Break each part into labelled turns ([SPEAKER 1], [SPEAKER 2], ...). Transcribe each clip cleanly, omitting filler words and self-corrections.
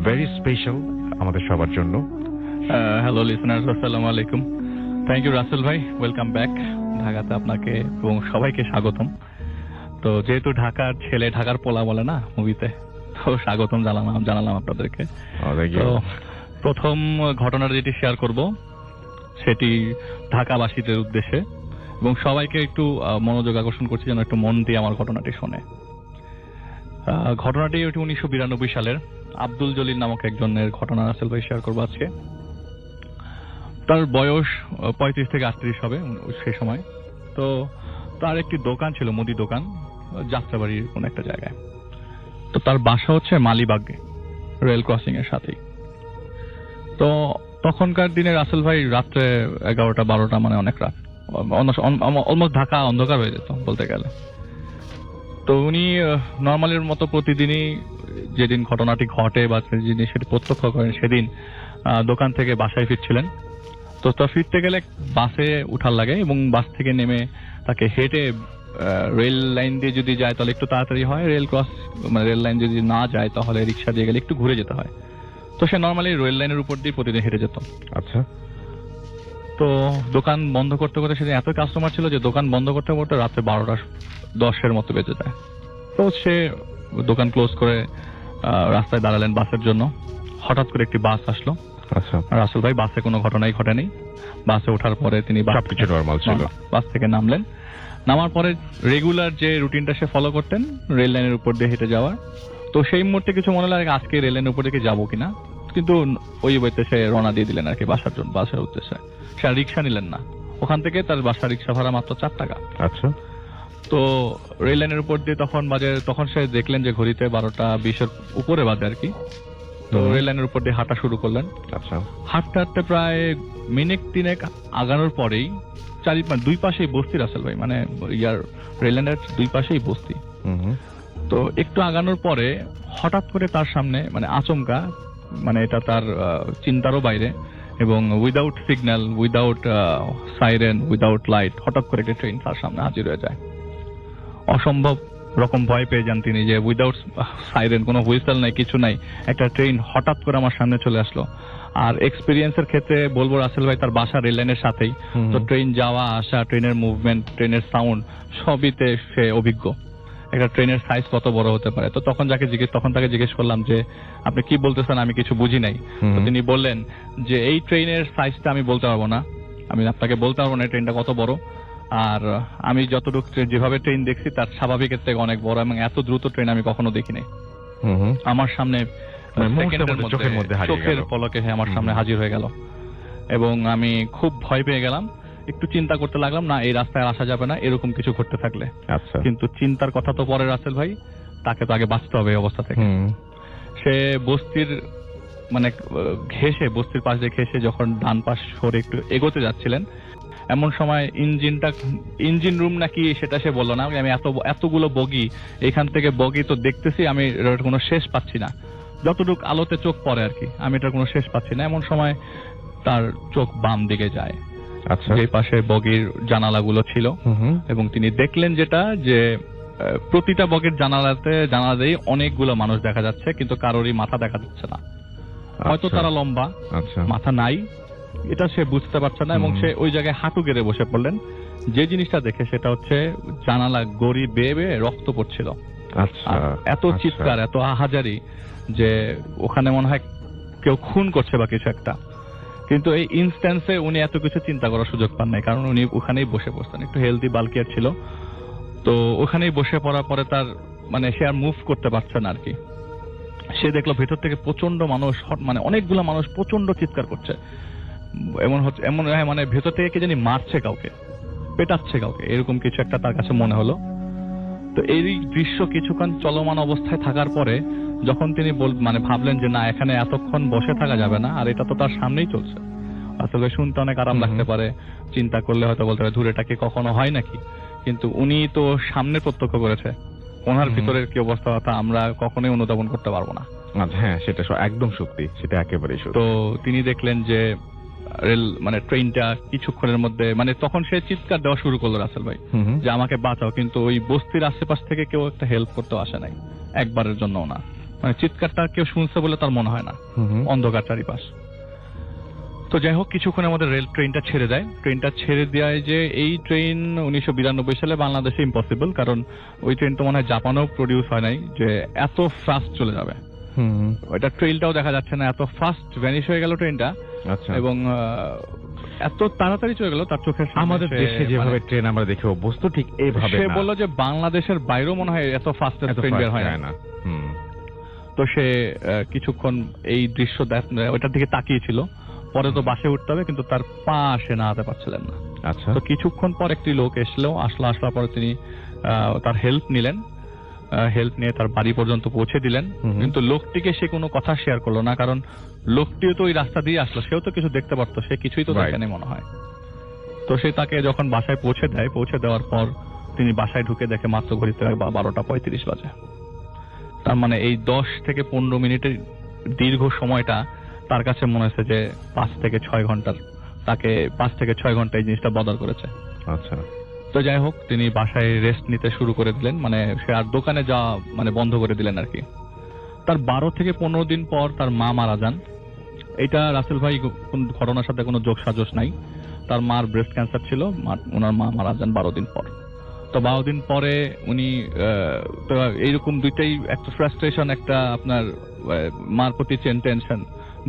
[SPEAKER 1] Very special আমাদের সবার জন্য।
[SPEAKER 2] হ্যালো লিসনার্স, আসসালামু আলাইকুম। থ্যাংক ইউ রাসেল ভাই, ওয়েলকাম ব্যাক ঢাকাতে। আপনাকে এবং সবাইকে স্বাগতম। তো যেহেতু ঢাকার ছেলে ঢাকার পোলা বলে না মুভিতে, তো স্বাগতম জানালাম আপনাদেরকে। তো প্রথম ঘটনাটা যেটি শেয়ার করব সেটি ঢাকাবাসীদের উদ্দেশ্যে, এবং সবাইকে একটু মনোযোগ আকর্ষণ করছি যেন একটু মন দিয়ে আমার ঘটনাটি শোনে। ঘটনাটি 1992 সালের আব্দুল জলিল নামক একজনের ঘটনা রাসেল ভাই শেয়ার করবো আজকে। তার বয়স 35 থেকে 38 হবে সেই সময়। তো তার একটি দোকান ছিল, মুদি দোকান, যাত্রাবাড়ির কোন একটা জায়গায়। তো তার বাসা হচ্ছে মালিবাগে, রেল ক্রসিং এর সাথেই। তো তখনকার দিনে রাসেল ভাই রাত্রে 11টা-12টা, মানে অনেক রাত, অলমোস্ট ঢাকা অন্ধকার হয়ে যেত বলতে গেলে। তো উনি নর্মালের মতো প্রতিদিনই যেদিন ঘটনাটি ঘটে বা যিনি সেটি প্রত্যক্ষ করেন সেদিন দোকান থেকে বাসায় ফিরছিলেন। তো তা ফিরতে গেলে বাসে উঠার লাগে, এবং বাস থেকে নেমে তাকে হেঁটে রেল লাইন দিয়ে যদি যায় তাহলে একটু তাড়াতাড়ি হয়, রেল লাইন যদি না যায় তাহলে রিক্সা দিয়ে গেলে একটু ঘুরে যেতে হয়। তো সে নর্মালি রেল লাইনের উপর দিয়ে প্রতিদিন হেঁটে যেত।
[SPEAKER 1] আচ্ছা।
[SPEAKER 2] তো দোকান বন্ধ করতে করতে সেদিন এত কাস্টমার ছিল যে দোকান বন্ধ করতে করতে রাত্রে 12টা-10 মতো বেজে যায়। তো সে দোকান ক্লোজ করে রাস্তায় দাঁড়ালেন বাসের জন্য। হঠাৎ করে একটি বাস আসলো।
[SPEAKER 1] আচ্ছা।
[SPEAKER 2] রাসেল ভাই বাসে কোনো ঘটনাই ঘটেনি। বাসে ওঠার পরে তিনি
[SPEAKER 1] সবকিছু নরমাল ছিল।
[SPEAKER 2] বাস থেকে নামলেন। নামার পরে রেগুলার যে রুটিনটা সে ফলো করতেন, রেল লাইনের উপর দিয়ে হেঁটে যাওয়ার। তো সেই মুহূর্তে কিছু মনে লাগে আজকে রেল লাইনের উপর দিয়ে যাবো কিনা, কিন্তু ওই বইতে সে রওনা দিয়ে দিলেন আর কি বাসার উদ্দেশ্যে। সে আর রিক্সা নিলেন না। ওখান থেকে তার বাসার রিক্সা ভাড়া মাত্র 4 টাকা।
[SPEAKER 1] আচ্ছা।
[SPEAKER 2] তো রেল লাইনের উপর দিয়ে তখন সে দেখলেন যে ঘড়িতে 12টা-20 উপরে বাজে আর কি। তো রেল লাইনের উপর দিয়ে হাঁটা শুরু করলেন।
[SPEAKER 1] আচ্ছা।
[SPEAKER 2] হাঁটতে হাঁটতে প্রায় মিনিট 3 আগানোর পরেই দুই পাশেই বস্তি রাসেল ভাই, মানে রেল লাইনের দুই পাশেই বস্তি। তো একটু আগানোর পরে হঠাৎ করে তার সামনে, মানে আচমকা, মানে এটা তার চিন্তারও বাইরে, এবং without signal, without siren, without light, হঠাৎ করে একটা ট্রেন তার সামনে হাজির হয়ে যায়। অসম্ভব রকম ভয় পেয়ে যান তিনি যে উইদাউট সাইরেন, কোনো হুইসেল নাই, কিছু নাই, একটা ট্রেন হঠাৎ করে আমার সামনে চলে আসলো। আর এক্সপিরিয়েন্সের ক্ষেত্রে বলবো রাসেল ভাই তার বাসা রেল লাইনের সাথেই। তো ট্রেন যাওয়া আসা, ট্রেনের মুভমেন্ট, ট্রেনের সাউন্ড সবইতে সে অভিজ্ঞ। একটা ট্রেনের সাইজ কত বড় হতে পারে। তো তখন তাকে জিজ্ঞেস করলাম যে আপনি কি বলতেছেন, আমি কিছু বুঝি নাই। তো তিনি বললেন যে এই ট্রেনের সাইজটা আমি বলতে পারবো না, আমি আপনাকে বলতে পারবো না ট্রেনটা কত বড়। আর আমি যতটুকু যেভাবে ট্রেন দেখছি তার স্বাভাবিকের থেকে অনেক বড়, এবং এত দ্রুত ট্রেন আমি কখনো দেখিনি। আমার সামনে চোখের পলকে আমার সামনে হাজির হয়ে গেল, এবং আমি খুব ভয় পেয়ে গেলাম। একটু চিন্তা করতে লাগলাম, না এই রাস্তায় আসা যাবে না এরকম কিছু ঘটতে থাকলে।
[SPEAKER 1] আচ্ছা।
[SPEAKER 2] কিন্তু চিন্তার কথা তো পরে রাসেল ভাই, তাকে তো আগে বাঁচতে হবে এই অবস্থা থেকে। সে বস্তির বস্তির পাশ দিয়ে ঘেঁষে যখন ডান পাশ সরে একটু এগোতে যাচ্ছিলেন, এমন সময় ইঞ্জিন রুম নাকি সেটা সে বললো না। আমি এতগুলো বগি, এখান থেকে বগি তো দেখতেছি, আমি এটার কোনো শেষ পাচ্ছি না। যতটুকু আলোতে চোখ পড়ে আর কি, আমি এটার কোনো শেষ পাচ্ছি না। এমন সময় তার চোখ বাম দিকে যায়, যে পাশে বগির জানালাগুলো ছিল, এবং তিনি দেখলেন যেটা যে প্রতিটা বগির জানালাতেই অনেকগুলো মানুষ দেখা যাচ্ছে, কিন্তু কারোরই মাথা দেখা যাচ্ছে না। হয়তো তারা লম্বা, মাথা নাই, এটা সে বুঝতে পারছে না। এবং সে ওই জায়গায় হাঁটু গেড়ে বসে পড়লেন। যে জিনিসটা দেখে সেটা হচ্ছে জানালা গড়ি বেয়ে বেয়ে রক্ত পড়ছিল। এত চিৎকার, এত আহাজারি যে ওখানে মনে হয় কেউ খুন করছে বা কিছু একটা। কিন্তু এই ইনস্ট্যান্সে উনি এত কিছু চিন্তা করার সুযোগ পান নাই, কারণ উনি ওখানেই বসে পড়ছেন। একটু হেলদি বাল্কিয়ার ছিল, তো ওখানেই বসে পড়ার পরে তার সে আর মুভ করতে পারছে না আর কি। সে দেখলো ভেতর থেকে প্রচন্ড মানুষ, মানে অনেকগুলো মানুষ প্রচন্ড চিৎকার করছে। এমন মানে ভেতর থেকে কে জানি মারছে কাউকে, পেটাচ্ছে কাউকে, এরকম কিছু একটা তার কাছে মনে হলো। তো এই দৃশ্য কিছুক্ষণ চলমান অবস্থায় থাকার পরে যখন তিনি ভাবলেন যে না, এখানে এতক্ষণ বসে থাকা যাবে না, আর এটা তো তার সামনেই চলছে। আসলে শুনতে অনেক আরাম লাগতে পারে, চিন্তা করলে হয়তো বলতে পারে দূরে এটা কি কখনো হয় নাকি, কিন্তু উনি তো সামনে প্রত্যক্ষ করেছে। ওনার ভিতরের কি অবস্থা তা আমরা কখনোই অনুধাবন করতে পারবো না।
[SPEAKER 1] হ্যাঁ, সেটা একদম সত্যি, সেটা একেবারেই সত্যি।
[SPEAKER 2] তো তিনি দেখলেন যে ট্রেনটা কিছুক্ষণের মধ্যে, তখন সে চিৎকার দেওয়া শুরু করলো রাসেল ভাই যে আমাকে বাঁচাও, কিন্তু ওই বস্তির আশেপাশ থেকে কেউ একটা হেল্প করতে আসে নাই একবারের জন্য না। মানে চিৎকারটা কেউ শুনছে বলে তার মনে হয় না, অন্ধকার চারিপাশ। তো যাই হোক, কিছুক্ষণের মধ্যে রেল ট্রেনটা ছেড়ে দেয়। ট্রেনটা ছেড়ে দেয় যে এই ট্রেন 1992 সালে বাংলাদেশে ইম্পসিবল, কারণ ওই ট্রেন তো মনে হয় জাপানেও প্রডিউস হয় নাই যে এত ফাস্ট চলে যাবে। ওইটা ট্রেনটাও দেখা যাচ্ছে না, এত ফাস্ট ভ্যানিশ হয়ে গেল ট্রেনটা।
[SPEAKER 1] আচ্ছা।
[SPEAKER 2] এবং এত তাড়াতাড়ি চলে গেল তার চোখের সামনে।
[SPEAKER 1] আমাদের দেশে যেভাবে ট্রেন আমরা দেখে অভ্যস্ত, ঠিক এইভাবে
[SPEAKER 2] সে বললো যে বাংলাদেশের বাইরেও মনে হয় এত ফাস্ট ট্রেন বের হয় না। তো সে কিছুক্ষণ এই দৃশ্য ওইটার দিকে তাকিয়েছিল। পরে তো বাসে উঠতে হবে, কিন্তু তার পা সে নাড়াতে পারছিলেন না।
[SPEAKER 1] আচ্ছা।
[SPEAKER 2] তো কিছুক্ষণ পর একটি লোক আসলার পরে তিনি তার হেল্প নিলেন। হেল্প নিয়ে তার বাড়ি পর্যন্ত পৌঁছে দিলেন। কিন্তু লোকটিকে সে কোনো কথা শেয়ার করলো না, কারণ লোকটিও তো ওই রাস্তা দিয়ে আসলো, সেও তো কিছু দেখতে পারতো, সে কিছুই তো দেখেনি মনে হয়। তো সে তাকে যখন বাসায় পৌঁছে দেয়, পৌঁছে দেওয়ার পর তিনি বাসায় ঢুকে দেখে মাত্র ঘড়িতে 12:35 বাজে। তার মানে এই 10 থেকে 15 মিনিটের দীর্ঘ সময়টা তার কাছে মনে হয়েছে যে 5 থেকে 6 ঘন্টার, তাকে 5 থেকে 6 ঘন্টা এই জিনিসটা বদল করেছে।
[SPEAKER 1] আচ্ছা।
[SPEAKER 2] তো যাই হোক, তিনি বাসায় রেস্ট নিতে শুরু করে দিলেন, মানে সে আর দোকানে যাওয়া মানে বন্ধ করে দিলেন আর কি। তার 12 থেকে 15 দিন পর তার মা মারা যান। এটা রাসেল ভাই কোন ঘটনার সাথে কোনো যোগ সাজস নাই। তার মার ব্রেস্ট ক্যান্সার ছিল, ওনার মা মারা যান 12 দিন পর। তো 12 দিন পরে উনি তো এইরকম দুইটাই, একটা ফ্রাস্ট্রেশন, একটা আপনার মার প্রতি টেনশন,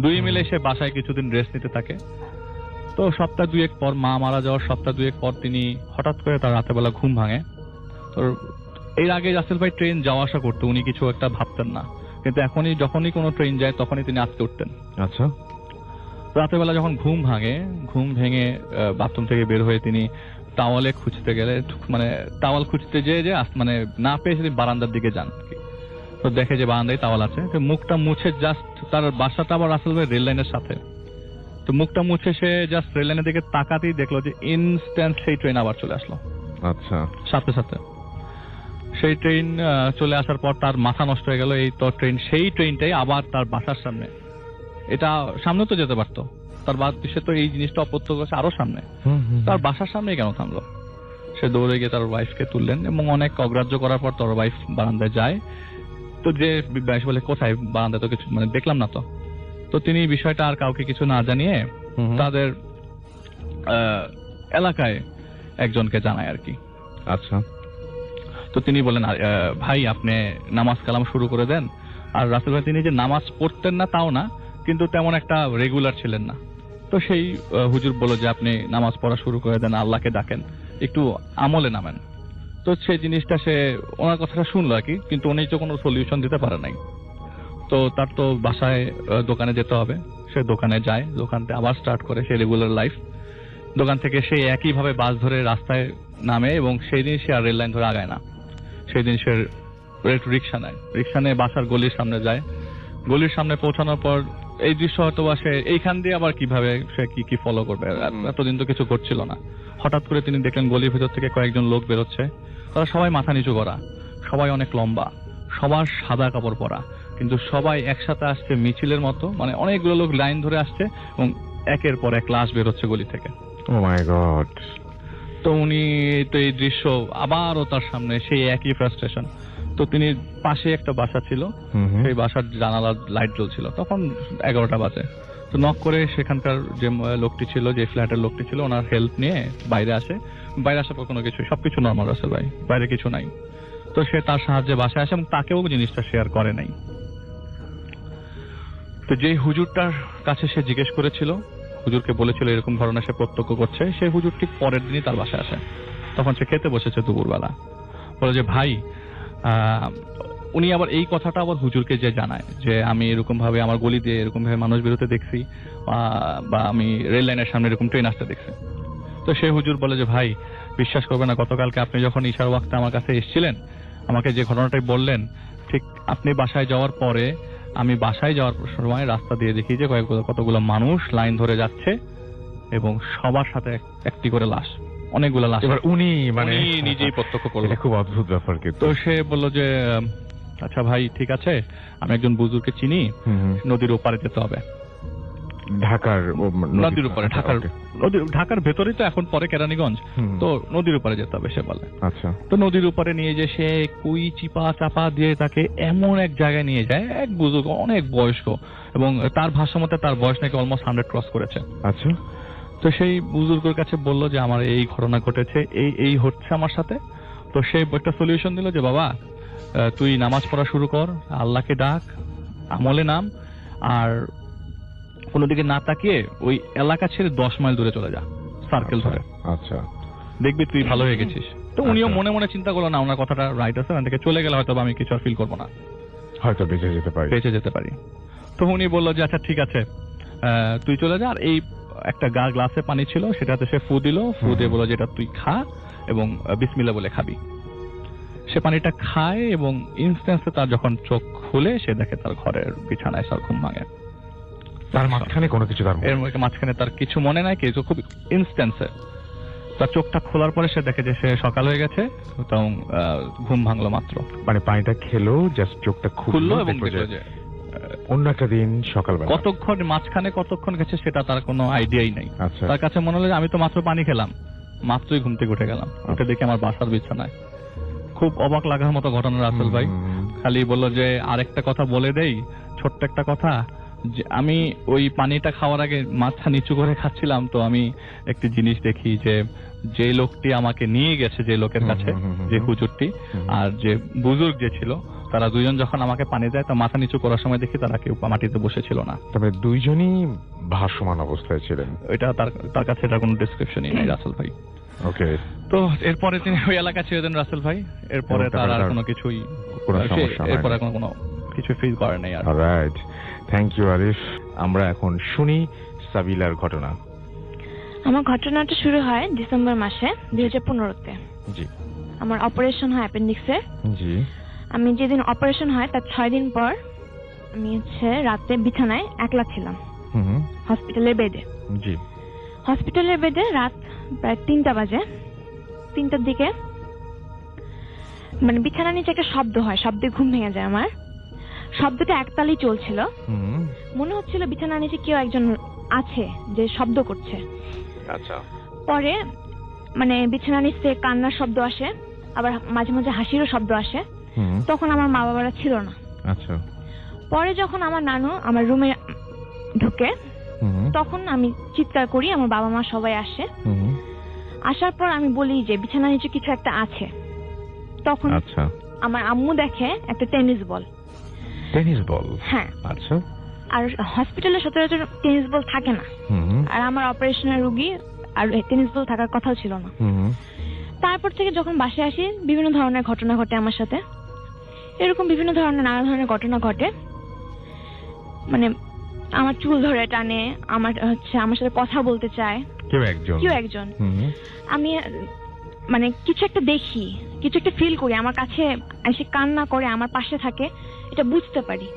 [SPEAKER 2] দুই মিলে সে বাসায় কিছুদিন রেস্ট নিতে থাকে। তো সপ্তাহ দুয়েক পর, মা মারা যাওয়ার সপ্তাহ দুয়েক পর তিনি হঠাৎ করে তার রাতের বেলা ঘুম ভাঙে। তো এর আগে রাসেল ভাই ট্রেন যাওয়া আসা করতো, উনি কিছু একটা ভাবতেন না, কিন্তু যখনই কোনো ট্রেন যায় তখনই তিনি আটকে উঠতেন।
[SPEAKER 1] আচ্ছা।
[SPEAKER 2] রাতের বেলা যখন ঘুম ভেঙে বাথরুম থেকে বের হয়ে তিনি টাওয়ালে খুঁজতে গেলে, মানে টাওয়াল খুঁজতে যে মানে না পেয়ে তিনি বারান্দার দিকে যান। তো দেখে যে বারান্দায় টাওয়াল আছে, তো মুখটা মুছে জাস্ট, তার বাসাটা আবার রাসেল ভাই রেল লাইনের সাথে, তো মুখটা মুছে সে জাস্ট রেল লাইনের দিকে তাকাতেই দেখলো যে ইনস্ট্যান্ট সেই ট্রেন আবার চলে আসলো।
[SPEAKER 1] আচ্ছা।
[SPEAKER 2] সাথে সাথে সেই ট্রেন চলে আসার পর তার মাথা নষ্ট হয়ে গেল। এই তো সেই ট্রেনটাই আবার তার বাসার সামনে, এটা সামনে তো যেতে পারতো, তার সে তো এই জিনিসটা অপ্রত্যক্ষ করছে আরো সামনে, তার বাসার সামনে কেন থামলো? সে দৌড়ে গিয়ে তার ওয়াইফকে তুললেন এবং অনেক অগ্রাহ্য করার পর তার ওয়াইফ বারান্দায় যায়। তো যে ওয়াইফ বলে, কোথায়? বারান্দায় তো কিছু মানে দেখলাম না তো। তো তিনি বিষয়টা আর কাউকে কিছু না জানিয়ে তাদের এলাকায় একজনকে জানায় আর কি।
[SPEAKER 1] আচ্ছা।
[SPEAKER 2] তো তিনি বলেন, ভাই আপনি নামাজ কালাম শুরু করে দেন। আর রাসেল ভাই তিনি যে নামাজ পড়তেন না তাও না, কিন্তু তেমন একটা রেগুলার ছিলেন না। তো সেই হুজুর বলল যে আপনি নামাজ পড়া শুরু করে দেন, আল্লাহকে ডাকেন, একটু আমলে নামেন। তো সেই জিনিসটা সে ওনার কথাটা শুনলো আর কি, কিন্তু উনি তো কোনো সলিউশন দিতে পারে নাই। তো তার তো বাসায় দোকানে যেতে হবে, সে দোকানে যায়, দোকানতে আবার স্টার্ট করে সে রেগুলার লাইফ। দোকান থেকে সে একইভাবে বাস ধরে রাস্তায় নামে এবং সেই দিন সে আর রেল লাইন ধরে আগায় না। সেই দিন সে রিক্সা নেয়, রিক্সা নিয়ে বাসার গলির সামনে যায়। গলির সামনে পৌঁছানোর পর এই দৃশ্য হয়তো বা সে এইখান দিয়ে আবার কিভাবে সে কি ফলো করবে, এতদিন তো কিছু করছিল না। হঠাৎ করে তিনি দেখলেন গলির ভেতর থেকে কয়েকজন লোক বেরোচ্ছে। তারা সবাই মাথা নিচু করা, সবাই অনেক লম্বা, সবার সাদা কাপড় পরা, কিন্তু সবাই একসাথে আসছে মিছিলের মতো, মানে অনেকগুলো লোক লাইন ধরে আসছে এবং একের পর এক লাশ বেরোচ্ছে গলি থেকে।
[SPEAKER 1] ও মাই গড।
[SPEAKER 2] তো উনি তো এই দৃশ্য আবারও তার সামনে, সেই একই ফ্রাস্ট্রেশন। তো তিনি পাশে একটা বাসা ছিল, সেই বাসার জানালার লাইট জ্বলছিল, তখন 11টা বাজে। তো নক করে সেখানকার যে লোকটি ছিল, যে ফ্ল্যাটের লোকটি ছিল, ওনার হেল্প নিয়ে বাইরে আসে। বাইরে আসার পর কোনো কিছু, সবকিছু নর্মাল আছে ভাই, বাইরে কিছু নাই। তো সে তার সাহায্যে বাসায় আসে এবং তাকেও জিনিসটা শেয়ার করে নাই। তো যেই হুজুরটার কাছে সে জিজ্ঞেস করেছিল, হুজুরকে বলেছিল এরকম ঘটনা সে প্রত্যক্ষ করছে, সেই হুজুর ঠিক পরের দিনই তার বাসায় আসে। তখন সে খেতে বসেছে দুপুরবেলা, বলে যে ভাই, উনি আবার এই কথাটা আবার হুজুরকে যে জানায় যে আমি এরকম ভাবে আমার গলি দিয়ে এরকম ভাবে মানুষ বেরোতে দেখছি, বা আমি রেল লাইনের সামনে এরকম ট্রেন আসতে দেখছি। তো সেই হুজুর বলে যে ভাই, বিশ্বাস করবে না, গতকালকে আপনি যখন ঈশার ওয়াক্তে আমার কাছে এসেছিলেন, আমাকে যে ঘটনাটাই বললেন, ঠিক আপনি বাসায় যাওয়ার পরে আমি বাসায় যাওয়ার সময় রাস্তা দিয়ে দেখি যে কতগুলো মানুষ লাইন ধরে যাচ্ছে এবং সবার সাথে একটি করে লাশ, অনেকগুলো লাশ।
[SPEAKER 1] এবার উনি মানে
[SPEAKER 2] নিজেই প্রত্যক্ষ করলেন।
[SPEAKER 1] এটা খুব অদ্ভুত ব্যাপার। কিন্তু
[SPEAKER 2] তো সে বললো যে আচ্ছা ভাই, ঠিক আছে, আমি একজন বুজুর্গকে চিনি, নদীর ওপারে যেতে হবে।
[SPEAKER 1] ঢাকার
[SPEAKER 2] নদীর উপরে, ঢাকার ভেতরেই তো এখন পরে কেরানীগঞ্জ,
[SPEAKER 1] হুম।
[SPEAKER 2] তো নদীর উপরে যেতে হবে সে বলে।
[SPEAKER 1] আচ্ছা।
[SPEAKER 2] তো নদীর উপরে নিয়ে যে সে কুই চিপা চাপা দিয়ে তাকে এমন এক জায়গায় নিয়ে যায়, এক বুজুর্গ অনেক বয়স্ক, এবং তার ভাষ্য মতে তার বয়স নাকি অলমোস্ট 100 ক্রস করেছে।
[SPEAKER 1] আচ্ছা।
[SPEAKER 2] তো সেই বুজুর্গের কাছে বলল যে আমার এই ঘটনা ঘটেছে, এই হচ্ছে আমার সাথে। তো সে একটা সলিউশন দিল যে বাবা তুই নামাজ পড়া শুরু কর, আল্লাহকে ডাক, আমলে নাম, আর কোনো দিকে না তাকিয়ে ওই এলাকা ছেড়ে 10 মাইল দূরে চলে যা, সার্কেল ধরে,
[SPEAKER 1] আচ্ছা।
[SPEAKER 2] দেখবি তুই ভালো হয়ে গেছিস। তো উনিও
[SPEAKER 1] আচ্ছা।
[SPEAKER 2] মনে মনে চিন্তা করলো না ওনার কথাটা রাইট আছে, ওখান থেকে চলে গেলে হয়তো আমি কিছু আর ফিল করবো না,
[SPEAKER 1] হয়তো বেঁচে যেতে পারি।
[SPEAKER 2] তো উনি বললো যে আচ্ছা ঠিক আছে, তুই চলে যা। আর এই একটা গ্লাসে পানি ছিল, সেটাতে সে ফু দিল, ফু দিয়ে বললো যেটা তুই খা এবং বিসমিল্লাহ বলে খাবি। সে পানিটা খায় এবং ইনস্ট্যান্সে তার যখন চোখ খুলে সে দেখে তার ঘরের বিছানায় তার ঘুম ভাঙে।
[SPEAKER 1] তার মাঝখানে কোনো কিছু
[SPEAKER 2] এর মাঝখানে তার কিছু মনে নাই, কিছু খুব ইনস্ট্যান্সে তার চোখটা খোলার পরে সে দেখে যে সে সকাল হয়ে গেছে এবং ঘুম ভাঙলো মাত্র।
[SPEAKER 1] মানে পানিটা খেলো, জাস্ট চোখটা খুললো
[SPEAKER 2] এবং
[SPEAKER 1] দেখলো যে অন্য একটা দিন সকালবেলা।
[SPEAKER 2] কতক্ষণ মাঝখানে কতক্ষণ গেছে সেটা তার কোনো আইডিয়াই নাই।
[SPEAKER 1] আচ্ছা।
[SPEAKER 2] তার কাছে মনে হলো যে আমি তো মাত্র পানি খেলাম, মাত্রই ঘুম থেকে উঠে গেলাম, উঠে দেখে আমার বাসার বিছানায়। খুব অবাক লাগার মতো ঘটনা রাসেল ভাই। খালি বললো যে আরেকটা কথা বলে দেই, ছোট্ট একটা কথা, যে আমি ওই পানিটা খাওয়ার আগে মাথা নিচু করে খাচ্ছিলাম, তো আমি একটি জিনিস দেখি যে লোকটি আমাকে নিয়ে গেছে, যে লোকের কাছে, যে হুজুরটি আর যে বুজুর্গ যে ছিল, তারা দুইজন যখন আমাকে পানি দেয় তো মাথা নিচু করার সময় দেখি তারা কেউ মাটিতে বসেছিল না।
[SPEAKER 1] তবে দুইজনই ভাসমান অবস্থায় ছিলেন।
[SPEAKER 2] এটা তার কাছে এটা কোনো ডেসক্রিপশনই নাই রাসেল ভাই।
[SPEAKER 1] ওকে।
[SPEAKER 2] তো এরপরে তিনি ওই এলাকা ছেড়ে দেন রাসেল ভাই। এরপরে তার আর কোনো কিছুই,
[SPEAKER 1] কোনো সমস্যা হয়নি।
[SPEAKER 2] এরপরে কোনো কিছু ফিল করে নাই আর।
[SPEAKER 1] Alright, thank you Arif. আমরা এখন শুনি সাবিলার ঘটনা।
[SPEAKER 3] আমার ঘটনাটা শুরু হয় ডিসেম্বর মাসে 2015-তে।
[SPEAKER 1] জি।
[SPEAKER 3] আমার অপারেশন হয় অ্যাপেন্ডিক্সের।
[SPEAKER 1] জি।
[SPEAKER 3] আমি যেদিন অপারেশন হয় তার 6 দিন পর আমি রাতে বিছানায় একলা ছিলাম হসপিটালের বেডে।
[SPEAKER 1] জি।
[SPEAKER 3] হসপিটালের বেডে রাত প্রায় 3টা বাজে। 3টার দিকে মানে বিছানার নিচে একটা শব্দ হয়, শব্দে ঘুম ভেঙে যায় আমার। শব্দটা একতালেই চলছিল, মনে হচ্ছিল বিছানার নিচে কেউ একজন আছে যে শব্দ করছে।
[SPEAKER 1] আচ্ছা।
[SPEAKER 3] পরে মানে বিছানার নিচে কান্নার শব্দ আসে, আবার মাঝে মাঝে হাসিরও শব্দ আসে। তখন আমার মা বাবারা ছিল না।
[SPEAKER 1] আচ্ছা।
[SPEAKER 3] পরে যখন আমার নানু আমার রুমে ঢুকে তখন আমি চিৎকার করি, আমার বাবা মা সবাই আসে। আসার পর আমি বলি যে বিছানার নিচে কিছু একটা আছে। তখন
[SPEAKER 1] আচ্ছা।
[SPEAKER 3] আমার আম্মু দেখে একটা টেনিস বল।
[SPEAKER 1] Tennis ball?
[SPEAKER 3] হ্যাঁ।
[SPEAKER 1] আচ্ছা।
[SPEAKER 3] আর হসপিটালে সচরাচর টেনিস বল থাকে না, আর আমার অপারেশনের রোগী, আর টেনিস বল থাকার কথাও ছিল না। তারপর থেকে যখন বাসায় আসি বিভিন্ন ধরনের ঘটনা ঘটে আমার সাথে। এরকম বিভিন্ন ধরনের নানা ধরনের ঘটনা ঘটে। মানে আমার চুল ধরে টানে, আমার সাথে কথা বলতে চায় কেউ একজন। আমি মানে কিছু একটা দেখি, কিছু একটা ফিল করি, আমার কাছে এসে কান্না করে আমার পাশে থাকে, এটা বুঝতে পারি।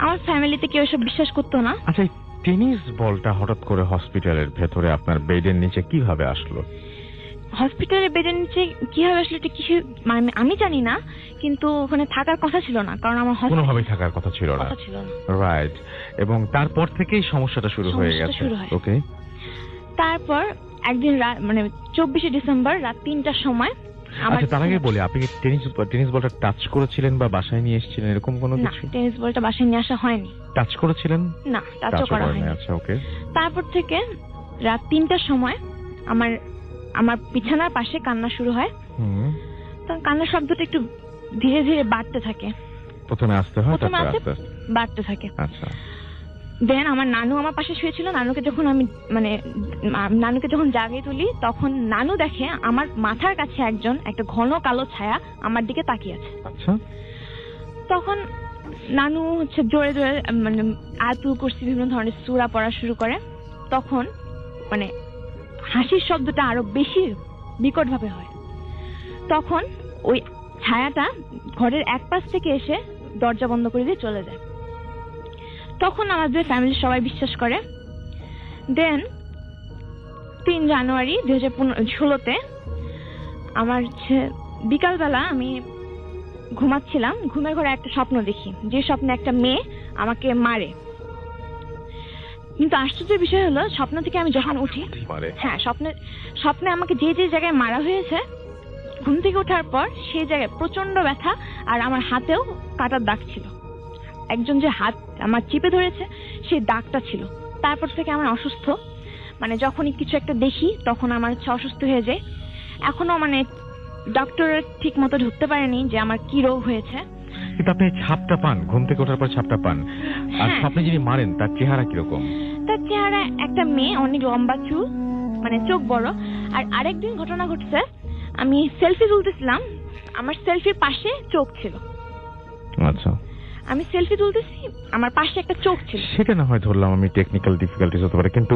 [SPEAKER 3] আমার ফ্যামিলিতে কেউ এসব বিশ্বাস করতো না।
[SPEAKER 1] আচ্ছা, টেনিস বলটা হঠাৎ করে হসপিটালের ভেতরে আপনার বেডের নিচে কিভাবে আসলো?
[SPEAKER 3] হসপিটালের বেডের নিচে কিভাবে আসলো এটা কিছু মানে আমি জানি না, কিন্তু ওখানে থাকার কথা ছিল না, কারণ আমার
[SPEAKER 1] কোনোভাবেই থাকার কথা ছিল না। রাইট। এবং তারপর থেকেই সমস্যাটা শুরু হয়ে গেছে। ওকে।
[SPEAKER 3] তারপর একদিন মানে 24শে ডিসেম্বর রাত 3টার সময়।
[SPEAKER 1] আচ্ছা, তার আগে বলি, আপনি টেনিস বলটা টাচ করেছিলেন বা বাসায় নিয়ে এসেছিলেন এরকম কোনো কিছু?
[SPEAKER 3] না, টেনিস বলটা বাসায় নিয়ে আসা হয়নি।
[SPEAKER 1] টাচ করেছিলেন?
[SPEAKER 3] না, টাচও করা হয়নি।
[SPEAKER 1] আচ্ছা, ওকে।
[SPEAKER 3] তারপর থেকে রাত 3টার সময় আমার বিছানার পাশে কান্না শুরু হয়। তো কান্নার শব্দটা একটু ধীরে ধীরে বাড়তে থাকে।
[SPEAKER 1] প্রথমে আসতে হয়, তারপর আস্তে আস্তে
[SPEAKER 3] বাড়তে থাকে।
[SPEAKER 1] আচ্ছা।
[SPEAKER 3] দেন আমার নানু আমার পাশে শুয়েছিল। নানুকে যখন জাগিয়ে তুলি তখন নানু দেখে আমার মাথার কাছে একটা ঘন কালো ছায়া আমার দিকে তাকিয়ে আছে।
[SPEAKER 1] আচ্ছা।
[SPEAKER 3] তখন নানু জোরে জোরে মানে আয়াতুল কুরসি বিভিন্ন ধরনের সূরা পড়া শুরু করে। তখন মানে হাসির শব্দটা আরো বেশি বিকট ভাবে হয়। তখন ওই ছায়াটা ঘরের এক পাশ থেকে এসে দরজা বন্ধ করে দিয়ে চলে যায়। তখন আমাদের ফ্যামিলির সবাই বিশ্বাস করে। দেন 3 জানুয়ারি 2016-তে আমার বিকালবেলা আমি ঘুমাচ্ছিলাম, ঘুমের ঘরে একটা স্বপ্ন দেখি, যে স্বপ্নে একটা মেয়ে আমাকে মারে। কিন্তু আশ্চর্যের বিষয় হলো স্বপ্ন থেকে আমি যখন উঠি, হ্যাঁ স্বপ্নে আমাকে যে যে জায়গায় মারা হয়েছে, ঘুম থেকে ওঠার পর সেই জায়গায় প্রচন্ড ব্যথা, আর আমার হাতেও কাটার দাগ ছিল। একজন যে হাত আমার চিপে ধরেছে সেই দাগটা ছিল। তারপর থেকে আমার অসুস্থ, মানে যখনই কিছু একটা দেখি তখন আমার অসুস্থ হয়ে যায়। এখনো মানে ডক্টর ঠিক মতো ধরতে পারেনি যে আমার কি রোগ হয়েছে।
[SPEAKER 1] কিন্তু আপনি ছাপটা পান, ঘুম থেকে ওঠার পর ছাপটা পান, আর
[SPEAKER 3] হ্যাঁ।
[SPEAKER 1] স্বপ্নে যিনি মারেন তার চেহারা কিরকম?
[SPEAKER 3] তার চেহারা একটা মেয়ে, অনেক লম্বা চুল, মানে চোখ বড়। আর আরেকদিন ঘটনা ঘটছে, আমি সেলফি তুলতেছিলাম, আমার সেলফির পাশে চোখ ছিল।
[SPEAKER 1] আচ্ছা,
[SPEAKER 3] আমি সেলফি তুলতেছি, আমার পাশে একটা চোখ ছিল।
[SPEAKER 1] সেটা না হয় ধরলাম আমি টেকনিক্যাল ডিফিকাল্টিস হতে পারে, কিন্তু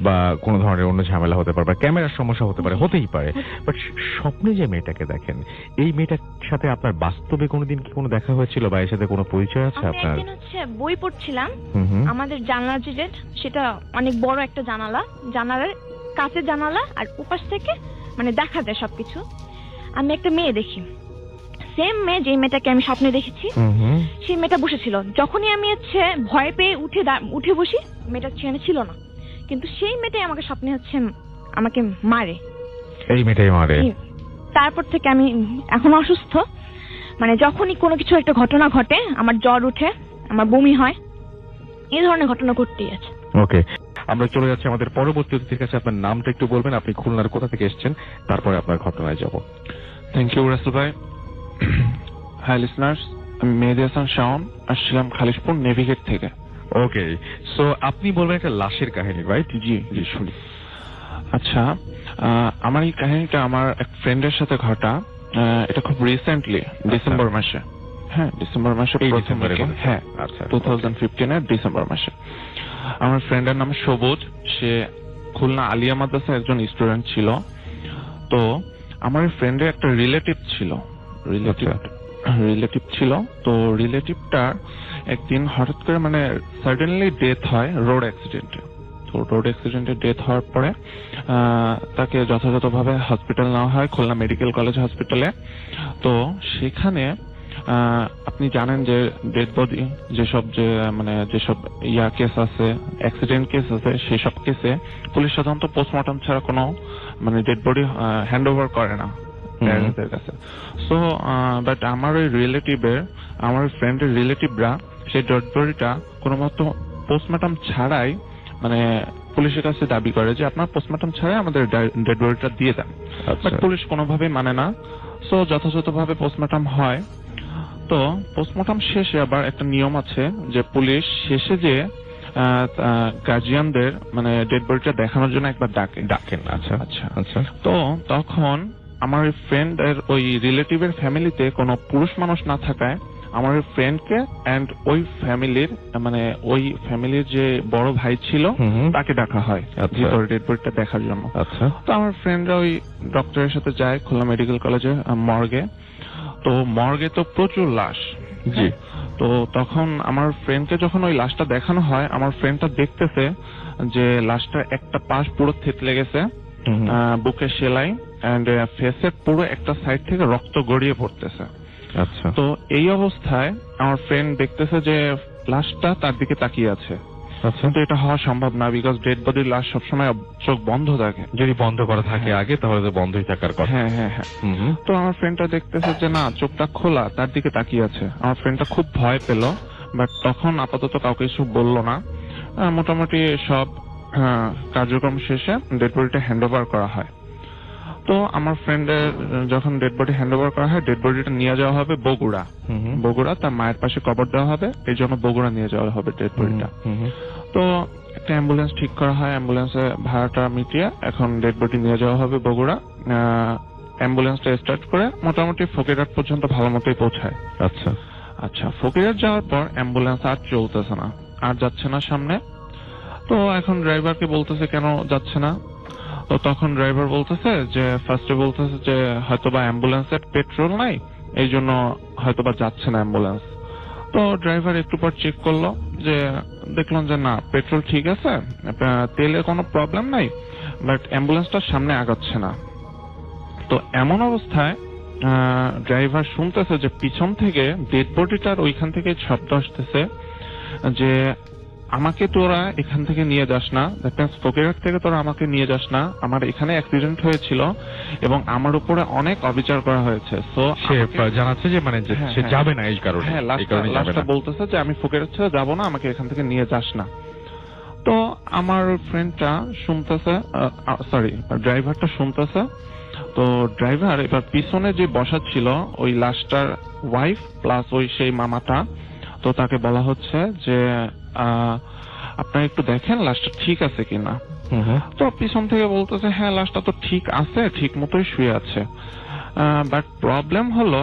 [SPEAKER 1] বা কোনো ধরনের অন্য ঝামেলা হতে পারে, বা ক্যামেরার সমস্যা হতে পারে, হতেই পারে। বাট স্বপ্নে যে মেয়েটাকে দেখেন, এই মেয়েটার সাথে আপনার বাস্তবে কোনোদিন কি কোনো দেখা হয়েছিল, বা এর সাথে কোনো পরিচয় আছে
[SPEAKER 3] আমি
[SPEAKER 1] আপনার?
[SPEAKER 3] একদিন বই পড়ছিলাম,
[SPEAKER 1] হুম।
[SPEAKER 3] আমাদের জানালা যে সেটা অনেক বড় একটা জানালা, জানালার কাঁচের জানালা, আর উপাস থেকে মানে দেখা যায় সবকিছু। আমি একটা মেয়ে দেখি, সেম মেয়ে যে মেয়েটাকে আমি স্বপ্নে দেখেছি, সেই মেয়েটা বসেছিল। যখনই আমি ভয় পেয়ে উঠে বসি, মেয়েটা সেখানে ছিল না, কিন্তু সেই মেয়েটাই আমাকে স্বপ্নে আমাকে মারে।
[SPEAKER 1] এই মেয়েটাই মারে?
[SPEAKER 3] তারপর থেকে আমি এখন অসুস্থ, মানে যখনই কোনো কিছু একটা ঘটনা ঘটে, আমার জ্বর উঠে, আমার বমি হয়, এই ধরনের ঘটনা ঘটতেই আছে।
[SPEAKER 1] ওকে, আমরা চলে যাচ্ছি আমাদের পরবর্তী অতিথির কাছে। আপনার নামটা একটু বলবেন, আপনি খুলনার কোথা থেকে এসেছেন, তারপরে আপনার ঘটনায় যাব।
[SPEAKER 4] থ্যাংক ইউ রাসেল ভাই। হাই লিসনার্স, আমি মেহেদী হাসান শাওন, আসছিলাম খালিশপুর নেভিগেট থেকে।
[SPEAKER 1] ওকে, সো আপনি বলবেন একটা লাশের কাহিনী, রাইট?
[SPEAKER 4] জি জি শুনি। আচ্ছা, আমার এই কাহিনীটা আমার এক ফ্রেন্ডের সাথে ঘটা। এটা খুব রিসেন্টলি, ডিসেম্বর মাসে। হ্যাঁ, ডিসেম্বর মাসে প্রথম দিকে। হ্যাঁ,
[SPEAKER 1] আচ্ছা,
[SPEAKER 4] 2015 ডিসেম্বর মাসে। আমার ফ্রেন্ডের নাম সবুজ, সে খুলনা আলিয়া মাদ্রাসার একজন স্টুডেন্ট ছিল। তো আমার ফ্রেন্ডের একটা রিলেটিভ ছিল, তো রিলেটিভটার একদিন হঠাৎ করে মানে সাডেনলি ডেথ হয় রোড অ্যাক্সিডেন্টে। তো রোড অ্যাক্সিডেন্টে ডেথ হওয়ার পরে তাকে যথাযথভাবে হসপিটাল নেওয়া হয়, খুলনা মেডিকেল কলেজ হসপিটালে। তো সেখানে আপনি জানেন যে ডেড বডি যেসব কেস আছে, অ্যাক্সিডেন্ট কেস আছে, সেসব কেসে পুলিশ সাধারণত পোস্টমর্টম ছাড়া কোনো মানে ডেড বডি হ্যান্ড ওভার করে না প্যারেন্টসদের কাছে। সো বাট আমার ফ্রেন্ডের রিলেটিভরা সেই ডেড বডিটা কোনো মতো পোস্টমর্টম ছাড়াই মানে পুলিশের কাছে দাবি করে যে আপনার পোস্টমর্টম ছাড়াই আমাদের ডেড বডিটা দিয়ে দেন। বাট পুলিশ কোনোভাবেই মানে না। সো যথাযথভাবে পোস্টমর্টম হয়। তো পোস্টমর্টম শেষে আবার একটা নিয়ম আছে যে পুলিশ শেষে যে গার্জিয়ানদের মানে ডেড বডিটা দেখানোর জন্য একবার ডাকেন। আচ্ছা আচ্ছা আচ্ছা। তো তখন আমার ফ্রেন্ডের ওই রিলেটিভের ফ্যামিলিতে কোনো পুরুষ মানুষ না থাকায় আমার ফ্রেন্ডকে এন্ড ওই ফ্যামিলির যে বড় ভাই ছিল তাকে ডাকা হয় ভিতরে ডেড বডিটা দেখার জন্য। আচ্ছা। তো আমার ফ্রেন্ডরা ওই ডক্টরের সাথে যায় খুলনা মেডিকেল কলেজে মর্গে। তো মর্গে তো প্রচুর লাশ। জি। তো তখন আমার ফ্রেন্ডকে যখন ওই লাশটা দেখানো হয়, আমার ফ্রেন্ডটা দেখতেছে যে লাশটা একটা পাশ পুরো থেতলে গেছে, বুকে সেলাই এন্ড ফেসের পুরো একটা সাইড থেকে রক্ত গড়িয়ে পড়তেছে। আচ্ছা। তো এই অবস্থায় আমার ফ্রেন্ড দেখতেছে যে লাশটা তার দিকে তাকিয়ে আছে। কিন্তু এটা হওয়া সম্ভব না, বিকজ ডেড বডির লাশ সবসময় চোখ বন্ধ থাকে।
[SPEAKER 1] যদি বন্ধ করা থাকে আগে, তাহলে তো বন্ধই থাকার কথা।
[SPEAKER 4] হ্যাঁ হ্যাঁ হ্যাঁ। তো আমার ফ্রেন্ডটা দেখতেছে যে না, চোখটা খোলা, তার দিকে তাকিয়ে আছে। আমার ফ্রেন্ডটা খুব ভয় পেল, বাট তখন আপাতত কাউকে কিছু বললো না। মোটামুটি সব কার্যক্রম শেষে ডেড বডিটা হ্যান্ড ওভার করা হয়। তো আমার ফ্রেন্ডের যখন ডেড বডি হ্যান্ড ওভার করা হয়, ডেড বডিটা নিয়ে যাওয়া হবে বগুড়া, তার মায়ের পাশে কবর দেওয়া হবে, এই জন্য বগুড়া নিয়ে যাওয়া হবে ডেড বডিটা। তো একটা অ্যাম্বুলেন্স ঠিক করা হয়, অ্যাম্বুলেন্সে ভাড়াটা মিটিয়ে এখন ডেড বডি নিয়ে যাওয়া হবে বগুড়া। অ্যাম্বুলেন্সটা স্টার্ট করে মোটামুটি ফকিরহাট পর্যন্ত ভালো মতোই পৌঁছায়। আচ্ছা আচ্ছা। ফকিরহাট যাওয়ার পর অ্যাম্বুলেন্স আর চলতেছে না, আর যাচ্ছে না সামনে। তো এখন ড্রাইভারকে বলতেছে কেন যাচ্ছে না। তো তখন ড্রাইভার বলতেছে যে হয়তোবা অ্যাম্বুলেন্সের পেট্রোল নাই, এই জন্য হয়তোবা যাচ্ছে না অ্যাম্বুলেন্স। তো ড্রাইভার একটু পর চেক করলো, যে দেখলাম যে না, পেট্রোল ঠিক আছে, তেলে কোনো প্রবলেম নাই, বাট অ্যাম্বুলেন্সটার সামনে আগাচ্ছে না। তো এমন অবস্থায় ড্রাইভার শুনতেছে যে পিছন থেকে ডেড বডিটার ওইখান থেকে শব্দ আসতেছে যে আমাকে তোরা এখান থেকে নিয়ে যাস না, দ্যাট মিন্স ফকিরহাট থেকে তোরা আমাকে নিয়ে যাস না, আমার এখানে অ্যাক্সিডেন্ট হয়েছিল এবং আমার উপরে অনেক অবিচার করা হয়েছে। সো
[SPEAKER 1] সে জানাচ্ছে যে মানে
[SPEAKER 4] হ্যাঁ,
[SPEAKER 1] সে
[SPEAKER 4] হ্যাঁ।
[SPEAKER 1] যাবে না এই কারণে,
[SPEAKER 4] হ্যাঁ,
[SPEAKER 1] এই কারণে যাবে
[SPEAKER 4] লাস্টটা
[SPEAKER 1] না।
[SPEAKER 4] বলতেছে যে আমি ফকিরহাট ছেড়ে যাবো না, আমাকে এখান থেকে নিয়ে যাস না। তো আমার ফ্রেন্ডটা শুনতেছে, সরি ড্রাইভারটা শুনতেছে। তো ড্রাইভার এবার পিছনে যে বসা ছিল ওই লাস্টার ওয়াইফ প্লাস ওই সেই মামাটা, তো তাকে বলা হচ্ছে যে আপনারা একটু দেখেন লাশটা ঠিক আছে কিনা। তো পিছন থেকে বলতেছে হ্যাঁ লাশটা তো ঠিক আছে, ঠিক মতোই শুয়ে আছে, বাট প্রবলেম হলো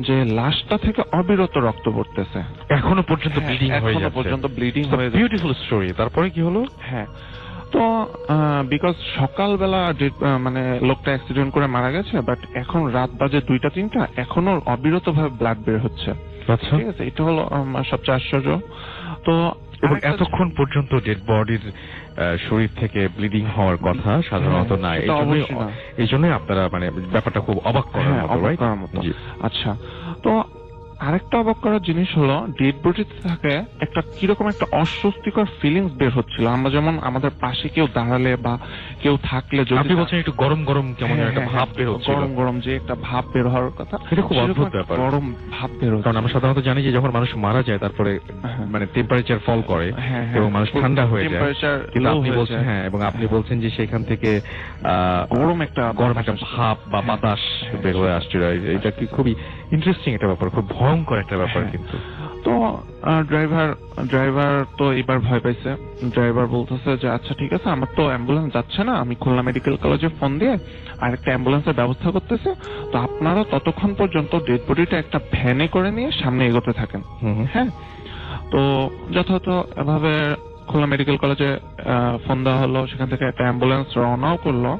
[SPEAKER 4] যে লাশটা থেকে অবিরত রক্ত পড়তেছে,
[SPEAKER 1] এখনো পর্যন্ত
[SPEAKER 4] হ্যাঁ,
[SPEAKER 1] ব্লিডিং হয়ে
[SPEAKER 4] এখনো
[SPEAKER 1] যাচ্ছে,
[SPEAKER 4] পর্যন্ত ব্লিডিং হয়ে যাচ্ছে।
[SPEAKER 1] Beautiful story. তারপরে কি হলো?
[SPEAKER 4] হ্যাঁ, তো বিকজ সকালবেলা মানে লোকটা অ্যাক্সিডেন্ট করে মারা গেছে, বাট এখন রাত বাজে 2টা-3টা, এখনো অবিরত ভাবে ব্লাড বের হচ্ছে।
[SPEAKER 1] আচ্ছা,
[SPEAKER 4] ঠিক আছে, এটা হলো সবচেয়ে আশ্চর্য। তো
[SPEAKER 1] এবং
[SPEAKER 4] আরেকটা-
[SPEAKER 1] এতক্ষণ পর্যন্ত ডেড বডির শরীর থেকে ব্লিডিং হওয়ার কথা সাধারণত
[SPEAKER 4] হ্যাঁ,
[SPEAKER 1] না,
[SPEAKER 4] সেটা অবশ্যই না।
[SPEAKER 1] এই জন্যই আপনারা মানে ব্যাপারটা খুব অবাক করার
[SPEAKER 4] হ্যাঁ,
[SPEAKER 1] মতো,
[SPEAKER 4] অবাক
[SPEAKER 1] right?
[SPEAKER 4] করার মতো।
[SPEAKER 1] জি।
[SPEAKER 4] আচ্ছা, তো আরেকটা অবাক করার জিনিস হলো ডেড বডিতে থাকে একটা কিরকম একটা অস্বস্তিকর ফিলিংস বের হচ্ছিল। আমরা যেমন আমাদের পাশে কেউ দাঁড়ালে বা কেউ থাকলে, যদি
[SPEAKER 1] আপনি বলছেন একটু গরম গরম কেমন
[SPEAKER 4] হ্যাঁ,
[SPEAKER 1] একটা
[SPEAKER 4] হ্যাঁ,
[SPEAKER 1] ভাব বের হচ্ছিল।
[SPEAKER 4] গরম গরম যে একটা ভাব বের হওয়ার কথা,
[SPEAKER 1] এটা খুব
[SPEAKER 4] সেরকম
[SPEAKER 1] অদ্ভুত
[SPEAKER 4] একটা
[SPEAKER 1] ব্যাপার।
[SPEAKER 4] গরম ভাব বের হচ্ছে।
[SPEAKER 1] কারণ আমরা সাধারণত জানি যে যখন মানুষ মারা যায় তারপরে
[SPEAKER 4] হ্যাঁ।
[SPEAKER 1] মানে টেম্পারেচার ফল করে
[SPEAKER 4] হ্যাঁ, হ্যাঁ,
[SPEAKER 1] এবং মানুষ ঠান্ডা হয়ে যায়,
[SPEAKER 4] টেম্পারেচার
[SPEAKER 1] কিন্তু
[SPEAKER 4] low
[SPEAKER 1] আপনি
[SPEAKER 4] হয়ে
[SPEAKER 1] বলছেন
[SPEAKER 4] যায়।
[SPEAKER 1] হ্যাঁ, এবং আপনি বলছেন যে সেখান থেকে
[SPEAKER 4] গরম একটা
[SPEAKER 1] ভাব বা
[SPEAKER 4] হ্যাঁ,
[SPEAKER 1] বাতাস
[SPEAKER 4] হ্যাঁ,
[SPEAKER 1] বের হয়ে আসছিল। এটা কি খুবই ইন্টারেস্টিং একটা ব্যাপার, খুব ভয়ঙ্কর একটা ব্যাপার
[SPEAKER 4] হ্যাঁ।
[SPEAKER 1] কিন্তু।
[SPEAKER 4] তো ড্রাইভার তো এবার ভয় পাইছে। ড্রাইভার বলতেছে যে আচ্ছা ঠিক আছে, আমার তো অ্যাম্বুলেন্স যাচ্ছে না, আমি খুলনা মেডিকেল কলেজে ফোন দিয়ে আরেকটা অ্যাম্বুলেন্সের ব্যবস্থা করতেছে, তো আপনারা ততক্ষণ পর্যন্ত ডেড বডিটা একটা ভ্যানে করে নিয়ে সামনে এগোতে থাকেন। হ্যাঁ, তো যথাযথ এভাবে খুলনা মেডিকেল কলেজে ফোন দেওয়া হলো, সেখান থেকে একটা অ্যাম্বুলেন্স রওনাও করলো।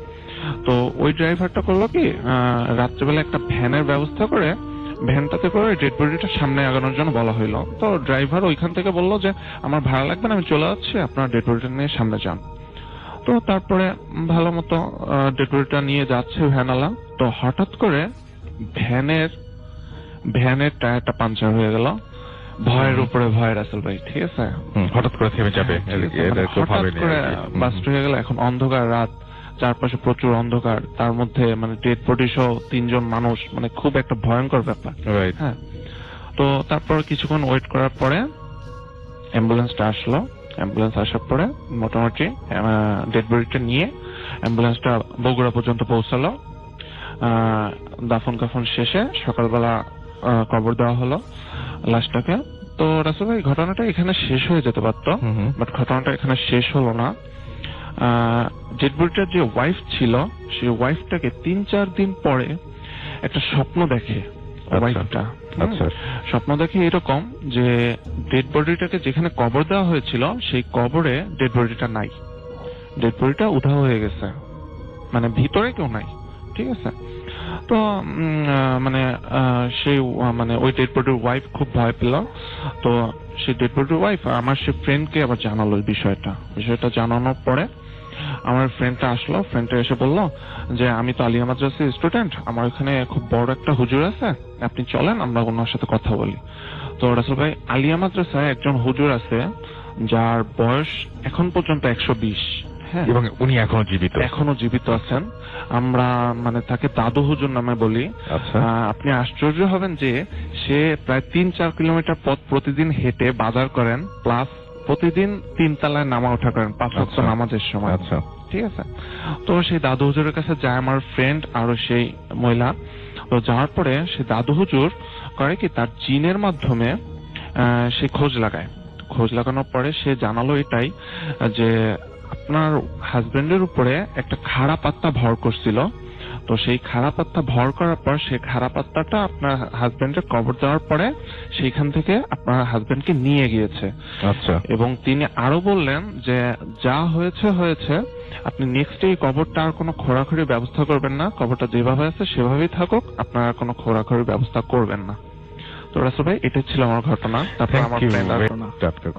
[SPEAKER 4] তো ওই ড্রাইভারটা করলো কি, রাত্রেবেলা একটা ভ্যানের ব্যবস্থা করে ভ্যানটাতে করে ডেড বডিটা সামনে আগানোর জন্য বলা হইলো। তো ড্রাইভার ওইখান থেকে বললো যে আমার ভাড়া লাগবে না, আমি চলে যাচ্ছি, আপনার ডেড বডিটা নিয়ে সামনে যান। তো তারপরে ভালো মতো ডেড বডিটা নিয়ে যাচ্ছে ভ্যানওয়ালা। তো হঠাৎ করে ভ্যানের টায়ারটা পাঞ্চার হয়ে গেল। ভয়ের উপরে ভয় রাসেল ভাই, ঠিক আছে,
[SPEAKER 1] হঠাৎ করে থেমে যাবে,
[SPEAKER 4] ঠিক আছে,
[SPEAKER 1] এটা
[SPEAKER 4] মানে
[SPEAKER 1] কেউ
[SPEAKER 4] হঠাৎ
[SPEAKER 1] ভাবেনি
[SPEAKER 4] করে
[SPEAKER 1] আর কি।
[SPEAKER 4] বাস্ট হয়ে গেল। এখন অন্ধকার রাত, চারপাশে প্রচুর অন্ধকার, তার মধ্যে মানে ডেড বডি সহ 3জন মানুষ, মানে খুব একটা ভয়ঙ্কর ব্যাপার।
[SPEAKER 1] Right.
[SPEAKER 4] হ্যাঁ, তো তারপর কিছুক্ষণ ওয়েট করার পরে অ্যাম্বুলেন্সটা আসলো। অ্যাম্বুলেন্স আসার পরে মোটামুটি ডেড বডিটা নিয়ে অ্যাম্বুলেন্সটা বগুড়া পর্যন্ত পৌঁছালো। দাফন কাফন শেষে সকালবেলা কবর দেওয়া হলো লাশটাকে। তো রাসেল ভাই, ঘটনাটা এখানে শেষ হয়ে যেতে পারতো, বাট ঘটনাটা এখানে শেষ হলো না। ডেড বডিটার যে ওয়াইফ ছিল, সেই ওয়াইফটাকে 3-4 দিন পরে একটা স্বপ্ন দেখে ওয়াইফটা।
[SPEAKER 1] আচ্ছা,
[SPEAKER 4] স্বপ্ন দেখে এরকম যে ডেড বডিটাকে যেখানে কবর দেওয়া হয়েছিল সেই কবরে ডেড বডিটা নাই, ডেড বডিটা উধাও হয়ে গেছে, মানে ভিতরে কেউ নাই। ঠিক আছে, তো মানে সেই মানে ওই ডেড বডির ওয়াইফ খুব ভয় পেল। তো সেই ডেড বডির ওয়াইফ আমার সে ফ্রেন্ডকে আবার জানালো এই বিষয়টা জানানোর পরে আমার ফ্রেন্ডটা আসলো। ফ্রেন্ডটা এসে বললো যে আমি তো আলিয়া মাদ্রাসার স্টুডেন্ট, আমার এখানে খুব বড় একটা হুজুর আছে, আপনি চলেন আমরা ওনার সাথে কথা বলি। তো রাসেল ভাই, আলিয়া মাদ্রাসায় একজন হুজুর আছে যার বয়স এখন পর্যন্ত 120। হ্যাঁ,
[SPEAKER 1] এবং উনি এখনো জীবিত।
[SPEAKER 4] এখনো জীবিত আছেন। আমরা মানে তাকে দাদু হুজুর নামে বলি।
[SPEAKER 1] আচ্ছা,
[SPEAKER 4] আপনি আশ্চর্য হবেন যে সে প্রায় 3-4 কিলোমিটার পথ প্রতিদিন হেঁটে বাজার করেন, প্লাস প্রতিদিন 3 তলায় নামা ওঠা করেন 5 ওয়াক্ত নামাজের সময়।
[SPEAKER 1] আচ্ছা,
[SPEAKER 4] ঠিক আছে, তো সেই দাদু হুজুরের কাছে যায় আমার ফ্রেন্ড আর সেই মহিলা। তো যাওয়ার পরে সে দাদু হুজুর করে কি, তার জিনের মাধ্যমে সে খোঁজ লাগানোর পরে সে জানালো এটাই যে আপনার হাজবেন্ডের উপরে একটা খারাপ আত্মা ভর করছিল। তো সেই খারাপ আত্মা ভর করার পর সেই খারাপ আত্মাটা আপনার হাজবেন্ডের কবর দেওয়ার পরে সেইখান থেকে আপনার হাজবেন্ডকে নিয়ে গিয়েছে।
[SPEAKER 1] আচ্ছা,
[SPEAKER 4] এবং তিনি আরো বললেন যে যা হয়েছে, আপনি নেক্সট এই কবরটা আর কোনো খোঁড়াখুড়ির ব্যবস্থা করবেন না, কবরটা যেভাবে আছে সেভাবেই থাকুক, আপনারা কোনো খোঁড়াখুড়ির ব্যবস্থা করবেন না। তো রাসেল ভাই, এটাই ছিল আমার ঘটনা। তারপর আমার ফ্রেন্ড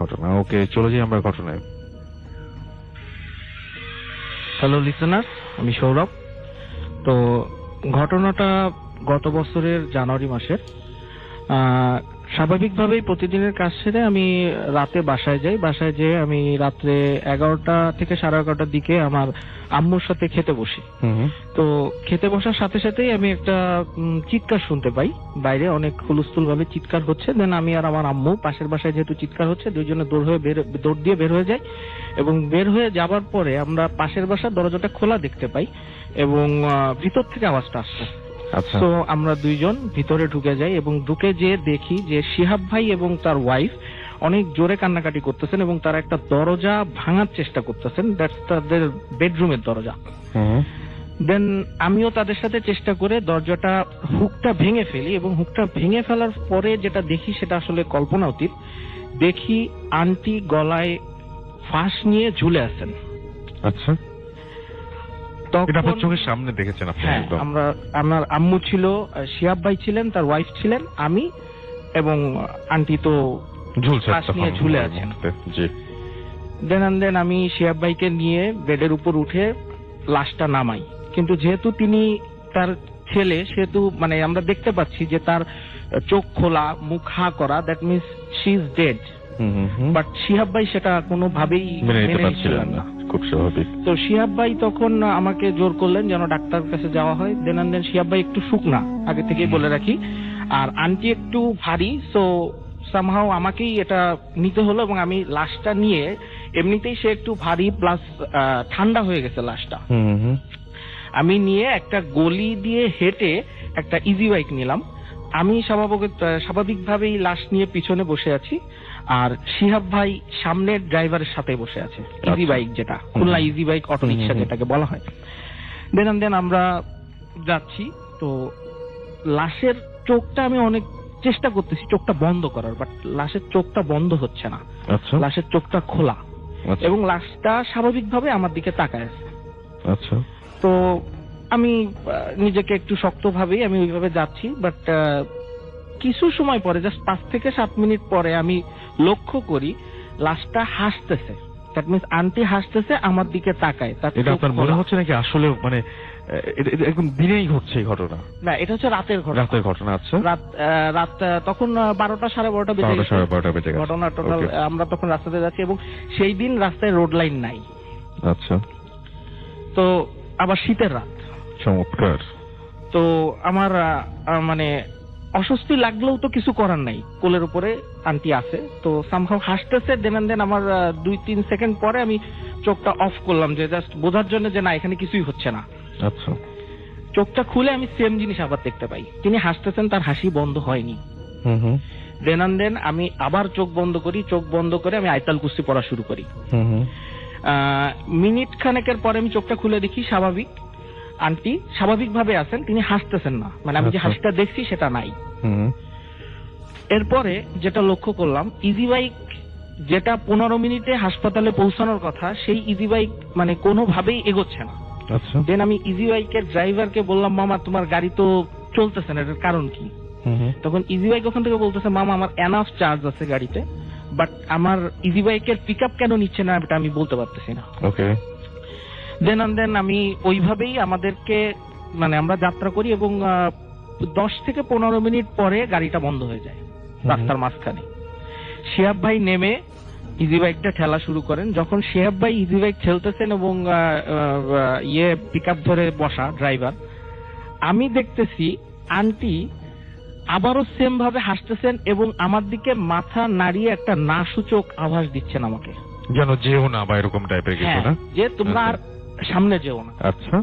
[SPEAKER 1] ঘটনা। ওকে, চলে যাই আমরা ঘটনায়।
[SPEAKER 5] হ্যালো লিসেনার, আমি সৌরভ। তো ঘটনাটা গত বছরের জানুয়ারি মাসের স্বাভাবিকভাবেই প্রতিদিনের কাজ সেরে আমি রাতে বাসায় যাই। বাসায় যেয়ে আমি রাত্রে 11টা থেকে 11:30টার দিকে আমার আম্মুর সাথে খেতে বসি। তো খেতে বসার সাথে সাথেই আমি একটা চিৎকার শুনতে পাই, বাইরে অনেক হুলস্থুল ভাবে চিৎকার হচ্ছে। দেন আমি আর আমার আম্মু পাশের বাসায় যেহেতু চিৎকার হচ্ছে, দুইজনে দৌড় দিয়ে বের হয়ে যাই, এবং বের হয়ে যাবার পরে আমরা পাশের বাসার দরজাটা খোলা দেখতে পাই এবং ভিতর থেকে আওয়াজটা আসছে।
[SPEAKER 1] আচ্ছা।
[SPEAKER 5] তো আমরা দুইজন ভিতরে ঢুকে যাই এবং ঢুকে যেয়ে দেখি যে শিহাব ভাই এবং তার ওয়াইফ অনেক জোরে কান্নাকাটি করতেছেন এবং তারা একটা দরজা ভাঙার চেষ্টা করতেছেন, দ্যাটস তাদের বেডরুমের দরজা। দেন আমিও তাদের সাথে চেষ্টা করে দরজাটা হুকটা ভেঙে ফেলি এবং হুকটা ভেঙে ফেলার পরে যেটা দেখি সেটা আসলে কল্পনা অতীত। দেখি আন্টি গলায় ফাঁস নিয়ে ঝুলে আছেন।
[SPEAKER 1] আচ্ছা, এটা আপনার চোখের সামনে দেখেছেন আপনি?
[SPEAKER 5] হ্যাঁ,
[SPEAKER 1] একদম।
[SPEAKER 5] আমার আম্মু ছিল, শিহাব ভাই ছিলেন, তার ওয়াইফ ছিলেন, আমি এবং আন্টি তো
[SPEAKER 1] ঝুলছে,
[SPEAKER 5] ফাঁস নিয়ে ঝুলে আছেন।
[SPEAKER 1] জি।
[SPEAKER 5] দেন আমি শিহাব ভাইকে নিয়ে বেডের উপর উঠে লাশটা নামাই, কিন্তু যেহেতু তিনি তার ছেলে, সেহেতু মানে আমরা দেখতে পাচ্ছি যে তার চোখ খোলা, মুখ হা করা, that means she is dead. But Shihab ভাই সেটা কোনোভাবেই
[SPEAKER 1] মেনে নিতে
[SPEAKER 5] মেনে
[SPEAKER 1] পারছিলেন
[SPEAKER 5] নিচ্ছিলেন
[SPEAKER 1] না,
[SPEAKER 5] না।
[SPEAKER 1] খুব স্বাভাবিক।
[SPEAKER 5] তো শিহাব ভাই তখন আমাকে জোর করলেন যেন ডাক্তারের কাছে যাওয়া হয়। দেন শিহাব ভাই একটু শুকনা, আগে থেকেই বলে রাখি, আর আন্টি একটু ভারী, সো সামহাও আমাকেই এটা নিতে হলো এবং আমি লাশটা নিয়ে, এমনিতেই সে একটু ভারী প্লাস ঠান্ডা হয়ে গেছে লাশটা, আমি নিয়ে একটা গলি দিয়ে হেঁটে একটা ইজি বাইক নিলাম। আমি স্বাভাবিকভাবেই লাশ নিয়ে পিছনে বসে আছি, আর শিহাব ভাই সামনের ড্রাইভারের সাথে বসে আছে, ইজি বাইক যেটা Khulna easy bike auto rickshaw যেটাকে বলা হয়। দেন আমরা যাচ্ছি, তো লাশের চোখটা আমি অনেক চেষ্টা করতেছি চোখটা বন্ধ করার, বাট লাশের চোখটা বন্ধ হচ্ছে না।
[SPEAKER 1] আচ্ছা।
[SPEAKER 5] লাশের চোখটা খোলা এবং লাশটা স্বাভাবিকভাবে আমার দিকে তাকায় আছে।
[SPEAKER 1] আচ্ছা।
[SPEAKER 5] তো আমি নিজেকে একটু শক্তভাবেই আমি ওইভাবে যাচ্ছি, বাট কিছু সময় পরে, জাস্ট 5 থেকে 7 মিনিট পরে আমি লক্ষ্য করি লাশটা হাসতেছে। দ্যাট মিনস আন্টি হাসতেছে, আমার দিকে তাকায়। তার
[SPEAKER 1] এটা
[SPEAKER 5] চোখ
[SPEAKER 1] আপনার মনে
[SPEAKER 5] খোলা।
[SPEAKER 1] হচ্ছে নাকি আসলে মানে এটা একদম দিনেই ঘটছে এই ঘটনা?
[SPEAKER 5] না, এটা হচ্ছে রাতের ঘটনা।
[SPEAKER 1] রাতের ঘটনা। আচ্ছা।
[SPEAKER 5] রাত তখন 12টা 12:30 বেজে গেছে।
[SPEAKER 1] 12:30 বেজে গেছে।
[SPEAKER 5] ঘটনা টোটাল আমরা তখন রাস্তাতে যাচ্ছি এবং সেই দিন রাস্তায় রোড লাইন নাই।
[SPEAKER 1] আচ্ছা।
[SPEAKER 5] তো আবার শীতের রাত।
[SPEAKER 1] চমৎকার।
[SPEAKER 5] তো আমার মানে অস্বস্তি লাগলেও তো কিছু করার নাই, কোলের উপরে আন্টি আছে, তো সামহাও হাসতেছে। দেন আমার 2-3 সেকেন্ড পরে আমি চোখটা অফ করলাম, যে জাস্ট বোঝার জন্য যে না এখানে কিছুই হচ্ছে না।
[SPEAKER 1] আচ্ছা।
[SPEAKER 5] চোখটা খুলে আমি সেম জিনিস আবার দেখতে পাই, তিনি হাসতেছেন, তার হাসি বন্ধ হয়নি। দেন আমি আবার চোখ বন্ধ করি, চোখ বন্ধ করে আমি আয়তাল কুস্তি পড়া শুরু করি। মিনিট খানেকের পরে আমি চোখটা খুলে দেখি স্বাভাবিক আন্টি স্বাভাবিকভাবে আছেন, তিনি হাসতেছেন না, মানে আমি যে হাসিটা দেখছি সেটা নাই। এরপরে যেটা লক্ষ্য করলাম, ইজি বাইক যেটা 15 মিনিটে হাসপাতালে পৌঁছানোর কথা, সেই ইজি বাইক মানে কোনোভাবেই এগোচ্ছে না।
[SPEAKER 1] আচ্ছা।
[SPEAKER 5] দেন আমি ইজি বাইকের ড্রাইভারকে বললাম, মামা তোমার গাড়ি তো চলতেছে না, এটার কারণ কি? তখন ইজি বাইক ওখান থেকে বলতেছে, মামা আমার এনাফ চার্জ আছে গাড়িতে, বাট আমার ইজি বাইকের পিক আপ কেন নিচ্ছে না এটা আমি বলতে পারতেছি না।
[SPEAKER 1] ওকে।
[SPEAKER 5] দেন আমি ওইভাবেই আমাদেরকে মানে আমরা যাত্রা করি এবং 10 থেকে 15 মিনিট পরে গাড়িটা বন্ধ হয়ে যায় রাস্তার মাঝখানে। শিহাব ভাই নেমে ইজি বাইকটা ঠেলা শুরু করেন। যখন শিহাব ভাই ইজি বাইক ঠেলতেছেন এবং পিক আপ ধরে বসা ড্রাইভার, আমি দেখতেছি আন্টি আবারও সেম ভাবে হাসতেছেন এবং আমার দিকে মাথা নাড়িয়ে একটা না সূচক আভাস দিচ্ছেন আমাকে,
[SPEAKER 1] যেন যেও না বা এরকম টাইপের কিছু, না?
[SPEAKER 5] যে তোমরা আর সামনে যেও না।
[SPEAKER 1] আচ্ছা।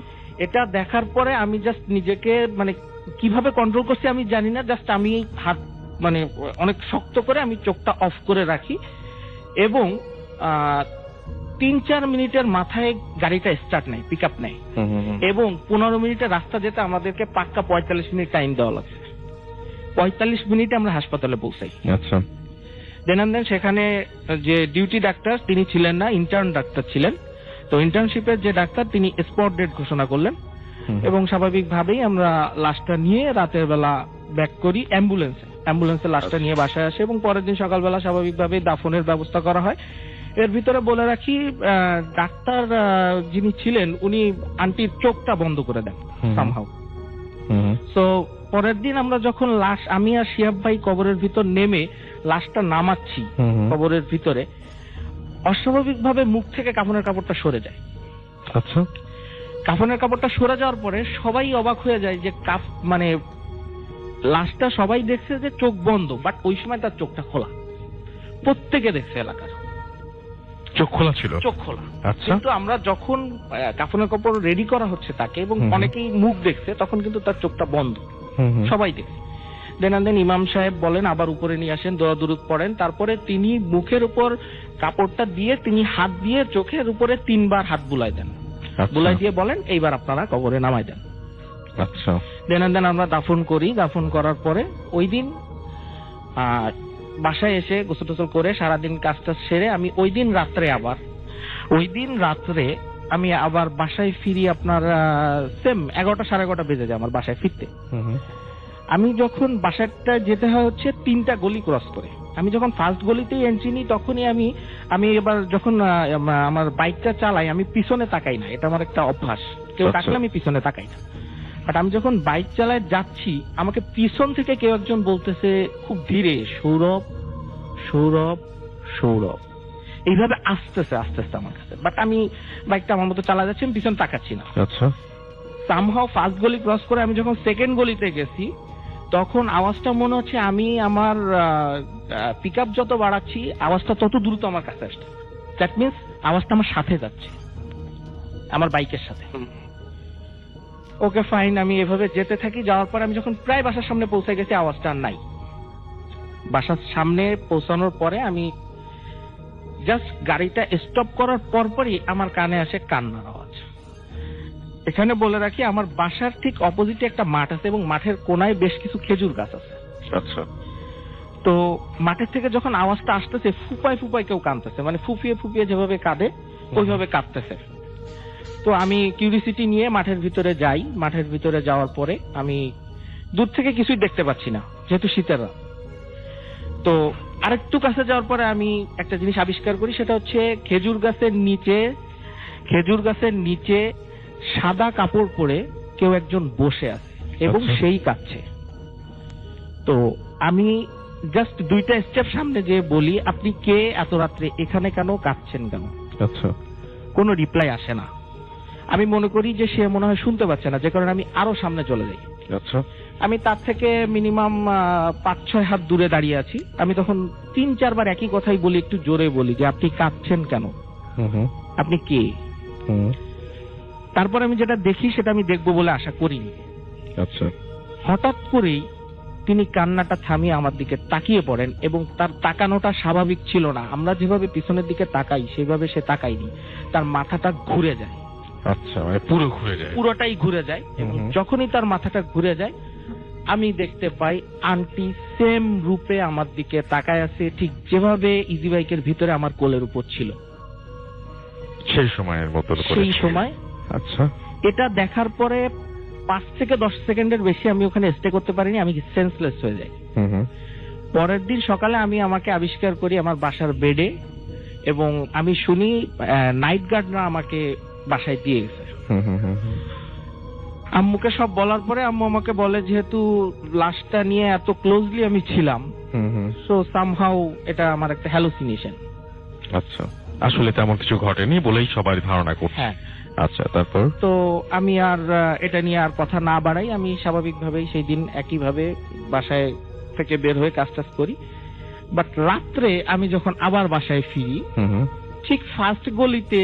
[SPEAKER 5] এটা দেখার পরে আমি জাস্ট নিজেকে মানে কিভাবে কন্ট্রোল করছি আমি জানি না, জাস্ট আমি হাত মানে অনেক শক্ত করে আমি চোখটা অফ করে রাখি এবং 3-4 মিনিটের মাথায় গাড়িটা স্টার্ট নেয়, পিক আপ নেয় এবং 15 মিনিটের রাস্তা যেতে আমাদেরকে পাক্কা 45 মিনিট টাইম দেওয়া লাগছে। 45 মিনিটে আমরা হাসপাতালে পৌঁছাই।
[SPEAKER 1] আচ্ছা।
[SPEAKER 5] দেন সেখানে যে ডিউটি ডাক্তার তিনি ছিলেন না, ইন্টার্ন ডাক্তার ছিলেন। তো ইন্টার্নশিপের যে ডাক্তার তিনি স্পট ডেট ঘোষণা করলেন এবং স্বাভাবিকভাবেই আমরা লাশটা নিয়ে রাতের বেলা ব্যাক করি অ্যাম্বুলেন্সে লাশটা নিয়ে বাসায় আসে এবং পরের দিন সকালবেলা স্বাভাবিকভাবে দাফনের ব্যবস্থা করা হয়। এর ভিতরে বলে রাখি, ডাক্তার যিনি ছিলেন উনি আন্টির চোখটা বন্ধ করে দেন সামহাউ। সো পরের দিন আমরা যখন লাশ, আমি আর শিহাব ভাই কবরের ভিতর নেমে লাশটা নামাচ্ছি কবরের ভিতরে, অস্বাভাবিকভাবে মুখ থেকে কাফনের কাপড়টা সরে যায়।
[SPEAKER 1] আচ্ছা।
[SPEAKER 5] কাফনের কাপড়টা সরে যাওয়ার পরে সবাই অবাক হয়ে যায় যে মানে লাশটা সবাই দেখছে যে চোখ বন্ধ, বাট ওই সময় তার চোখটা খোলা। প্রত্যেকে দেখছে, এলাকার
[SPEAKER 1] চোখ খোলা ছিল।
[SPEAKER 5] চোখ খোলা।
[SPEAKER 1] আচ্ছা।
[SPEAKER 5] কিন্তু আমরা যখন কাফনের কাপড় রেডি করা হচ্ছে তাকে, এবং অনেকেই মুখ দেখছে, তখন কিন্তু তার চোখটা বন্ধ, সবাই দেখছে। দেন ইমাম সাহেব বলেন আবার উপরে নিয়ে আসেন, দোয়া দুরূদ পড়েন। তারপরে তিনি মুখের উপর কাপড়টা দিয়ে তিনি হাত দিয়ে চোখের উপরে 3 বার হাত বুলাই দেন। বুলাই দিয়ে বলেন এইবার আপনারা কবরে নামাই দেন।
[SPEAKER 1] আচ্ছা।
[SPEAKER 5] দেন আমরা দাফন করি। দাফন করার পরে ওই দিন বাসায় এসে গোসল টোসল করে সারাদিন কাজটা সেরে আমি ওই দিন রাত্রে আমি আবার বাসায় ফিরি। আপনার সেম 11টা 11:30 বেজে যায় আমার বাসায় ফিরতে। আমি যখন বাসাটা যেতে হয় হচ্ছে 3টা গলি ক্রস করে। আমি যখন ফার্স্ট গলিতেই এন্ট্রি নিই, তখনই আমি এবার যখন আমার বাইকটা চালাই, আমি পিছনে তাকাই না। এটা আমার একটা অভ্যাস, কেউ ডাকলে আমি পিছনে তাকাই না। বাট আমি যখন বাইক চালায় যাচ্ছি, আমাকে পিছন থেকে কেউ একজন বলতেছে খুব ধীরে, সৌরভ সৌরভ সৌরভ, এইভাবে আসতেছে আমার কাছে। বাট আমি বাইকটা আমার মতো চালা যাচ্ছি, আমি পিছন তাকাচ্ছি না।
[SPEAKER 1] আচ্ছা।
[SPEAKER 5] সামহাও ফার্স্ট গলি ক্রস করে আমি যখন সেকেন্ড গলিতে গেছি, তখন আওয়াজটা মনে হচ্ছে আমি আমার পিক আপ যত বাড়াচ্ছি আওয়াজটা তত দ্রুত আমার কাছে আসছে। দ্যাট মিনস আওয়াজটা আমার সাথে যাচ্ছে, আমার বাইকের সাথে। ওকে ফাইন, আমি এভাবে যেতে থাকি। যাওয়ার পর আমি যখন প্রায় বাসার সামনে পৌঁছে গেছি, আওয়াজটা আর নাই। বাসার সামনে পৌঁছানোর পরে আমি জাস্ট গাড়িটা স্টপ করার পরপরই আমার কানে আসে কান্নার আওয়াজ। এখানে বলে রাখি, আমার বাসার ঠিক অপোজিটে একটা মাঠ আছে এবং মাঠের কোনায় বেশ কিছু খেজুর গাছ আছে।
[SPEAKER 1] আচ্ছা।
[SPEAKER 5] তো মাঠের থেকে যখন আওয়াজটা আসতেছে, ফুপায় কেউ কাঁদতেছে, মানে ফুপিয়ে যেভাবে কাঁদে ওইভাবে কাঁদতেছে। তো আমি কিউরিসিটি নিয়ে মাঠের ভিতরে যাই। মাঠের ভিতরে যাওয়ার পরে আমি দূর থেকে কিছুই দেখতে পাচ্ছি না, যেহেতু শীতের রাত। তো আরেকটু কাছে যাওয়ার পরে আমি একটা জিনিস আবিষ্কার করি, সেটা হচ্ছে খেজুর গাছের নিচে সাদা কাপড় পরে কেউ একজন বসে আছে এবং সেই কাঁদছে। তো আমি জাস্ট 2টা স্টেপ সামনে যেয়ে বলি, আপনি কে, এত রাত্রে এখানে কেন, কাঁদছেন কেন?
[SPEAKER 1] আচ্ছা।
[SPEAKER 5] কোনো রিপ্লাই আসে না। আমি মনে করি যে সে মনে হয় শুনতে পাচ্ছে না, যে কারণে আমি আরো সামনে চলে যাই।
[SPEAKER 1] আচ্ছা।
[SPEAKER 5] আমি তার থেকে মিনিমাম 5-6 হাত দূরে দাঁড়িয়ে আছি। আমি তখন 3-4 বার একই কথাই বলি, একটু জোরে বলি যে আপনি কাঁদছেন কেন, আপনি কে? তারপর আমি যেটা দেখি সেটা আমি দেখবো বলে আশা করিনি।
[SPEAKER 1] আচ্ছা।
[SPEAKER 5] হঠাৎ করেই তিনি কান্নাটা থামিয়ে আমার দিকে তাকিয়ে পড়েন, এবং তার তাকানোটা স্বাভাবিক ছিল না। আমরা যেভাবে পিছনের দিকে তাকাই সেভাবে সে তাকায়নি, তার মাথাটা ঘুরে যায়।
[SPEAKER 1] আচ্ছা, মানে পুরো ঘুরে যায়?
[SPEAKER 5] পুরোটাই ঘুরে যায়। এবং যখনই তার মাথাটা ঘুরে যায়, আমি দেখতে পাই আন্টি সেম রূপে আমার দিকে তাকায় আছে, ঠিক যেভাবে ইজি বাইকের ভিতরে আমার কোলের উপর ছিল
[SPEAKER 1] সেই সময়ের মতো করে।
[SPEAKER 5] সেই সময়।
[SPEAKER 1] আচ্ছা।
[SPEAKER 5] এটা দেখার পরে 5 থেকে 10 সেকেন্ডের বেশি আমি ওখানে স্টে করতে পারিনি, আমি সেন্সলেস হয়ে যাই। পরের দিন সকালে আমি আমাকে আবিষ্কার করি আমার বাসার বেডে, এবং আমি শুনি নাইট গার্ডরা আমাকে বাসায় দিয়ে গেছে। আম্মুকে সব বলার পরে আম্মু আমাকে বলে, যেহেতু লাশটা নিয়ে এত ক্লোজলি আমি ছিলাম, সো সামহাউ এটা আমার একটা হ্যালুসিনেশন।
[SPEAKER 1] আচ্ছা, আসলে তেমন কিছু ঘটেনি বলেই সবাই ধারণা করছে।
[SPEAKER 5] হ্যাঁ।
[SPEAKER 1] আচ্ছা, তারপর?
[SPEAKER 5] তো আমি আর এটা নিয়ে আর কথা না বাড়াই, আমি স্বাভাবিকভাবেই সেই দিন একইভাবে বাসায় থেকে বের হয়ে কাজ করি। বাট রাত্রে আমি যখন আবার বাসায় ফিরি, ঠিক ফার্স্ট গলিতে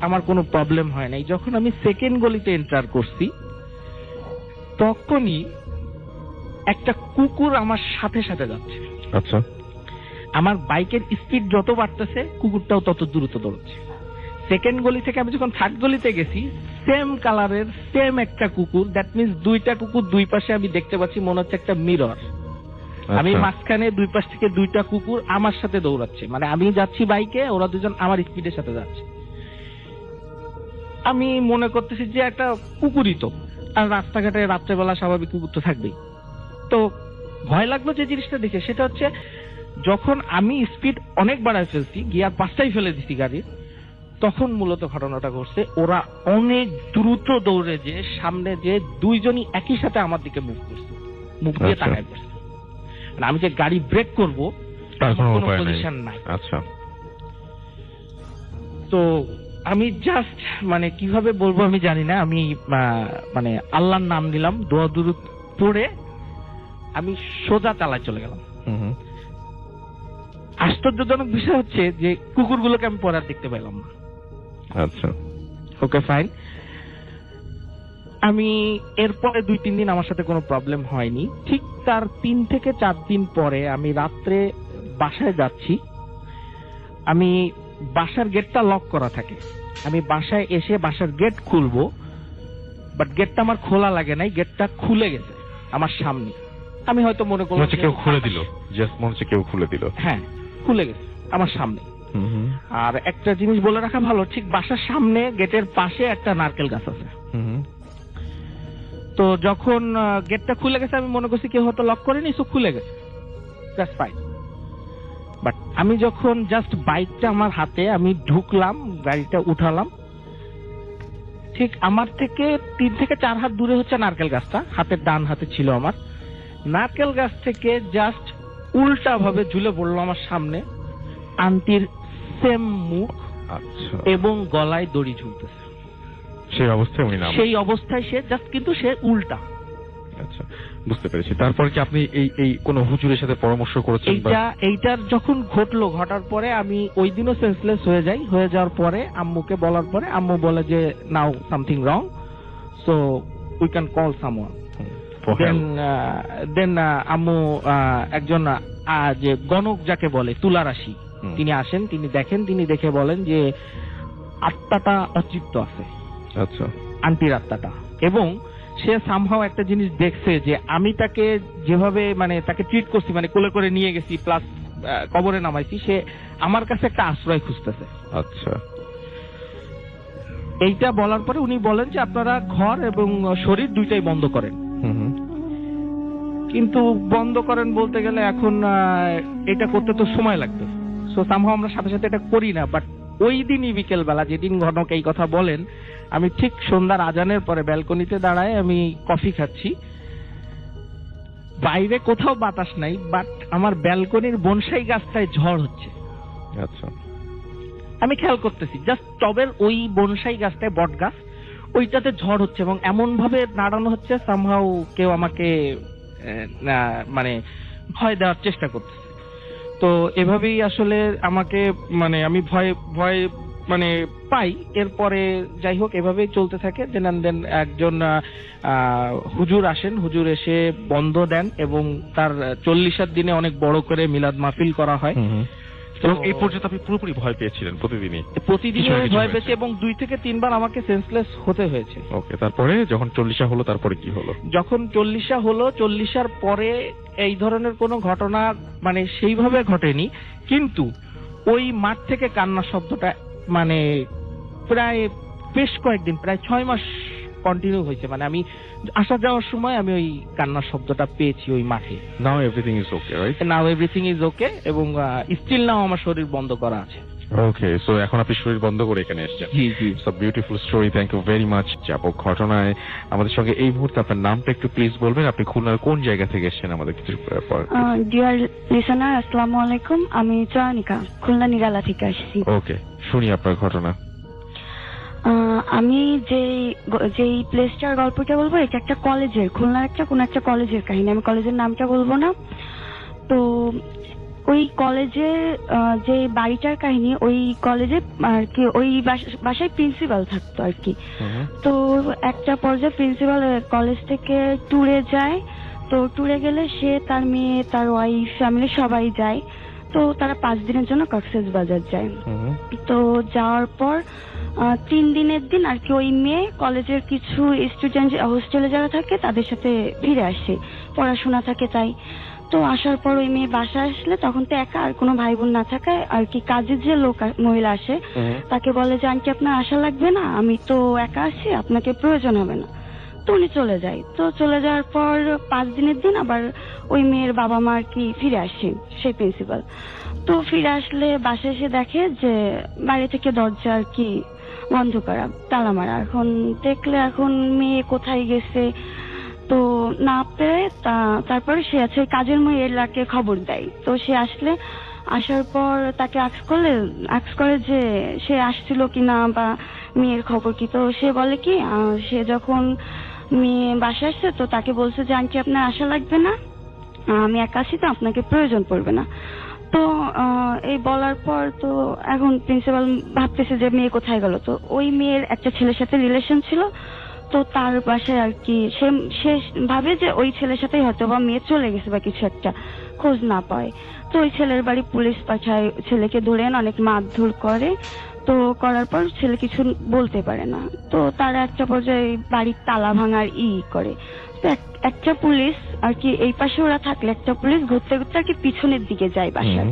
[SPEAKER 5] আমার কোনো প্রবলেম হয় নাই। যখন আমি সেকেন্ড গলিতে এন্টার করছি, তখনই একটা কুকুর আমার সাথে সাথে যাচ্ছে।
[SPEAKER 1] আচ্ছা।
[SPEAKER 5] আমার বাইকের স্পিড যত বাড়তেছে, কুকুরটাও তত দ্রুত দৌড়ছে। সেকেন্ড গলি থেকে আমি যখন থার্ড গলিতে গেছি, সেম কালারের সেম একটা কুকুর। দ্যাট মিনস 2টা কুকুর 2 পাশে আমি দেখতে পাচ্ছি, মনে হচ্ছে একটা মিরর। আমি মাঝখানে 2 পাশ থেকে 2টা কুকুর আমার সাথে দৌড়াচ্ছে, মানে আমি যাচ্ছি বাইকে, ওরা দুজন আমার স্পিডের সাথে যাচ্ছে। আমি মনে করতেছি যে একটা কুকুরই তো, আর রাস্তাঘাটে রাত্রেবেলা স্বাভাবিক কুকুর তো থাকবেই। তো ভয় লাগলো যে জিনিসটা দেখে, সেটা হচ্ছে যখন আমি স্পিড অনেক বাড়ায় ফেলছি, গিয়ার 5টাই ফেলে দিছি গাড়ির, তখন মূলত ঘটনাটা ঘটছে। ওরা অনেক দ্রুত দৌড়ে যে সামনে যে 2জনই একই সাথে আমার দিকে মুভ করছে। মুখ দিয়ে
[SPEAKER 1] আচ্ছা।
[SPEAKER 5] তাকায় পড়ছে। মানে আমি যে গাড়ি ব্রেক করব
[SPEAKER 1] তার কোনো
[SPEAKER 5] কোনো
[SPEAKER 1] উপায় নেই।
[SPEAKER 5] পজিশন নাই।
[SPEAKER 1] আচ্ছা।
[SPEAKER 5] তো আমি জাস্ট মানে কিভাবে বলবো আমি জানি না, আমি মানে আল্লাহর নাম নিলাম, দোয়া দুরূদ পড়ে আমি সোজা চালায় চলে গেলাম।
[SPEAKER 1] হুম হুম।
[SPEAKER 5] আশ্চর্যজনক বিষয় হচ্ছে যে কুকুরগুলোকে আমি পরে আর দেখতে পেলাম না।
[SPEAKER 1] আচ্ছা।
[SPEAKER 5] Okay fine. আমি এরপরে 2-3 দিন আমার সাথে কোনো প্রবলেম হয়নি। ঠিক তার 3 থেকে 4 দিন পরে আমি রাত্রে বাসায় যাচ্ছি, আমি বাসার গেটটা লক করা থাকে, আমি বাসায় এসে বাসার গেট খুলবো, বাট গেটটা আমার খোলা লাগে নাই, গেটটা খুলে গেছে আমার সামনে। আমি হয়তো মনে
[SPEAKER 1] মনে
[SPEAKER 5] করলাম
[SPEAKER 1] হচ্ছে কেউ খুলে দিল, জাস্ট মনে হচ্ছে কেউ খুলে দিল।
[SPEAKER 5] হ্যাঁ, খুলে গেছে আমার সামনে।
[SPEAKER 1] হুম হুম।
[SPEAKER 5] আর একটা জিনিস বলে রাখা ভালো, ঠিক বাসার সামনে গেটের পাশে একটা নারকেল গাছ আছে।
[SPEAKER 1] হুম হুম।
[SPEAKER 5] তো যখন গেটটা খুলে গেছে আমি মনে করছি কেউ হয়তো লক করেনি, সো খুলে গেছে, দ্যাটস ফাইন। বাট আমি যখন জাস্ট বাইকটা আমার হাতে, আমি ঢুকলাম, গাড়িটা উঠালাম, ঠিক আমার থেকে 3 থেকে 4 হাত দূরে হচ্ছে নারকেল গাছটা, হাতের ডান হাতে ছিল আমার। নারকেল গাছ থেকে জাস্ট উল্টা ভাবে ঝুলে পড়লো আমার সামনে আন্টির সেম মুখ
[SPEAKER 1] আচ্ছা।
[SPEAKER 5] এবং গলায় দড়ি ঝুলতেছে।
[SPEAKER 1] সেই অবস্থায় উনি নাম।
[SPEAKER 5] সেই অবস্থায় সে জাস্ট, কিন্তু সে উল্টা।
[SPEAKER 1] আচ্ছা, বুঝতে পেরেছি। তারপর কি আপনি এই কোন হুজুরের সাথে পরামর্শ করেছেন?
[SPEAKER 5] এইটার যখন ঘটলো, ঘটার পরে আমি ওই দিনও সেন্সলেস হয়ে যাই। হয়ে যাওয়ার পরে আম্মুকে বলার পরে আম্মু বলে যে now something wrong, so we can call someone. Then আম্মু একজন যে গণক যাকে বলে, তুলা রাশি, তিনি আসেন, তিনি দেখেন, তিনি দেখে বলেন যে আত্মাটা অতৃপ্ত আছে।
[SPEAKER 1] আচ্ছা।
[SPEAKER 5] আন্টির আত্মাটা। এবং সে সামহাও একটা জিনিস দেখছে যে আমি তাকে যেভাবে মানে তাকে ট্রিট করছি, মানে কোলে করে নিয়ে গেছি প্লাস কবরে নামাইছি, সে আমার কাছে একটা আশ্রয় খুঁজতেছে।
[SPEAKER 1] আচ্ছা।
[SPEAKER 5] এইটা বলার পরে উনি বলেন যে আপনারা ঘর এবং শরীর দুইটাই বন্ধ করেন।
[SPEAKER 1] হুম হুম।
[SPEAKER 5] কিন্তু বন্ধ করেন বলতে গেলে এখন এটা করতে তো সময় লাগবে, সো সামহাও আমরা সাথে সাথে এটা করি না। বাট ওই দিনই বিকেল বেলা, যেদিন ঘটক এই কথা বলেন, আমি ঠিক সন্ধ্যার আজানের পরে ব্যালকনিতে দাঁড়ায় আমি কফি খাচ্ছি, বাইরে কোথাও বাতাস নাই, বাট আমার ব্যালকনির বনসাই গাছটায় ঝড় হচ্ছে।
[SPEAKER 1] আচ্ছা।
[SPEAKER 5] আমি খেয়াল করতেছি জাস্ট টবের ওই বনসাই গাছটায়, বট গাছ, ওইটাতে ঝড় হচ্ছে এবং এমন ভাবে নাড়ানো হচ্ছে সামহাও কেউ আমাকে মানে ভয় দেওয়ার চেষ্টা করতেছে। তো এভাবেই আসলে আমাকে মানে আমি ভয় মানে পাই। এরপরে যাই হোক এভাবেই চলতে থাকে। দেন একজন হুজুর আসেন, হুজুর এসে বন্ধ দেন এবং তার 40 দিনে অনেক বড় করে মিলাদ মাহফিল করা হয়।
[SPEAKER 1] এবং এই পর্যন্ত আপনি পুরোপুরি ভয় পেয়েছিলেন প্রতিদিনই?
[SPEAKER 5] প্রতিদিন
[SPEAKER 1] কিছু না কিছু
[SPEAKER 5] ভয় পেয়েছি
[SPEAKER 1] হয়েছে।
[SPEAKER 5] এবং 2 থেকে 3 বার আমাকে সেন্সলেস হতে হয়েছে।
[SPEAKER 1] ওকে, তারপরে যখন 40 হলো তারপরে কি হলো?
[SPEAKER 5] যখন 40 হলো, 40 পরে এই ধরনের কোনো ঘটনা মানে সেইভাবে ঘটেনি, কিন্তু ওই মাঠ থেকে কান্নার শব্দটা মানে প্রায় বেশ কয়েকদিন, প্রায় 6 মাস কন্টিনিউ হয়েছে। মানে আমি আসা যাওয়ার সময় আমি ওই কান্নার শব্দটা পেয়েছি ওই মাঠে।
[SPEAKER 1] নাও everything is okay, right?
[SPEAKER 5] Now everything is okay এবং স্টিল নাও আমার শরীর বন্ধ করা আছে।
[SPEAKER 1] ওকে, সো এখন আপনি শরীর বন্ধ করে এখানে এসেছেন।
[SPEAKER 5] জি জি।
[SPEAKER 1] So beautiful story, thank you very much. যাবো ঘটনায় আমাদের সঙ্গে এই মুহূর্তে আপনার নামটা একটু প্লিজ বলবেন, আপনি খুলনার কোন জায়গা থেকে এসেছেন আমাদের কিছু পর?
[SPEAKER 6] ডিয়ার লিসেনার, আসসালামু আলাইকুম। আমি চয়নিকা, খুলনা নিরালা থেকে আসছি।
[SPEAKER 1] ওকে, শুনি আপনার ঘটনা।
[SPEAKER 6] আমি যেই প্লেসটার গল্পটা বলবো, এটা একটা কলেজের, খুলনার কোন একটা কলেজের কাহিনী। আমি কলেজের নামটা বলবো না। তো ওই কলেজে যে বাড়িটার কাহিনী, ওই কলেজে আর কি ওই বাসায় প্রিন্সিপাল থাকতো আর কি। তো একটা পর্যায়ে প্রিন্সিপাল কলেজ থেকে ট্যুরে যায়। তো ট্যুরে গেলে সে, তার মেয়ে, তার ওয়াইফ, ফ্যামিলি সবাই যায়। তো তারা 5 দিনের জন্য কক্সবাজার যায়। তো যাওয়ার পর 3 দিনের দিন আর কি ওই মেয়ে কলেজের কিছু স্টুডেন্ট হোস্টেলে যারা থাকে তাদের সাথে ফিরে আসে, পড়াশোনা থাকে তাই। তো আসার পর ওই মেয়ে বাসায় আসলে তখন তো একা, আর কোনো ভাই বোন না থাকায় আর কি কাজের যে মহিলা আসে তাকে বলে যে আন্টি আপনার আসা লাগবে না, আমি তো একা আছি, আপনাকে প্রয়োজন হবে না। তো উনি চলে যায়। তো চলে যাওয়ার পর 5 দিনের দিন আবার ওই মেয়ের বাবা মা আর কি ফিরে আসে, সেই প্রিন্সিপাল। তো ফিরে আসলে বাসায় এসে দেখে যে বাইরে থেকে দরজা আর কি বন্ধ করা, তালা মারা। এখন দেখলে এখন মেয়ে কোথায় গেছে, তো তো না পেরে তারপরে সে আছে কাজের মেয়েকে খবর দেয়। তো সে আসার পর তাকে আক্স করে যে সে আসছিল কিনা বা মেয়ের খবর কি। তো সে বলে কি সে যখন মেয়ে বাসায় আসছে তো তাকে বলছে যে আন্টি আপনার আসা লাগবে না, আমি একা আছি, তো আপনাকে প্রয়োজন পড়বে না। তো এই বলার পর তো এখন প্রিন্সিপাল ভাবতেছে যে মেয়ে কোথায় গেল। তো ওই মেয়ের একটা ছেলের সাথে রিলেশন ছিল, তো তার বাসায় আর কি সে ভাবে যে ওই ছেলের সাথেই হয়তো বা মেয়ে চলে গেছে বা কিছু একটা, খোঁজ না পায়। তো ওই ছেলের বাড়ি পুলিশ পাঠায়, ছেলেকে ধরে অনেক মারধর করে। তো করার পর ছেলে কিছু বলতে পারে না। তো তারা একটা পর্যায়ে বাড়ির তালা ভাঙার করে। তো একটা পুলিশ আর কি এই পাশে ওরা থাকলে একটা পুলিশ ঘুরতে ঘুরতে আর কি পিছনের দিকে যায় বাসার।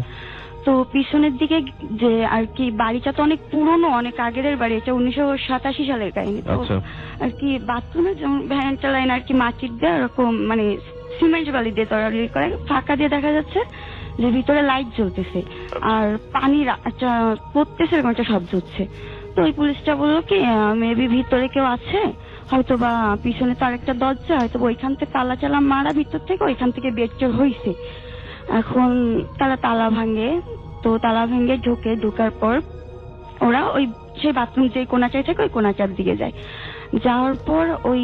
[SPEAKER 6] তো পিছনের দিকে যে আর কি বাড়িটা তো অনেক পুরনো, অনেক আগের বাড়ি, এটা 1987 সালের কাহিনী। তো আর কি বাথরুমে যেমন ভ্যানটা লাইন আর কি মাটির দিয়ে এরকম মানে সিমেন্ট বালি দিয়ে তৈরি করে, ফাঁকা দিয়ে দেখা যাচ্ছে যে ভিতরে লাইট জ্বলতেছে আর পানি পড়তেছে, এরকম একটা শব্দ হচ্ছে। তো ওই পুলিশটা বললো কি মেবি ভিতরে কেউ আছে, হয়তো বা পিছনে তার একটা দরজা, হয়তো ওইখান থেকে তালা মারা ভিতর থেকে ওইখান থেকে বের হয়েছে। এখন তারা তালা ভাঙে, তো তালা ভেঙে ঢোকার পর ওরা ওই সেই বাথরুম যে কোনাচায় থাকে ওই কোনাচার দিকে যায়। যাওয়ার পর ওই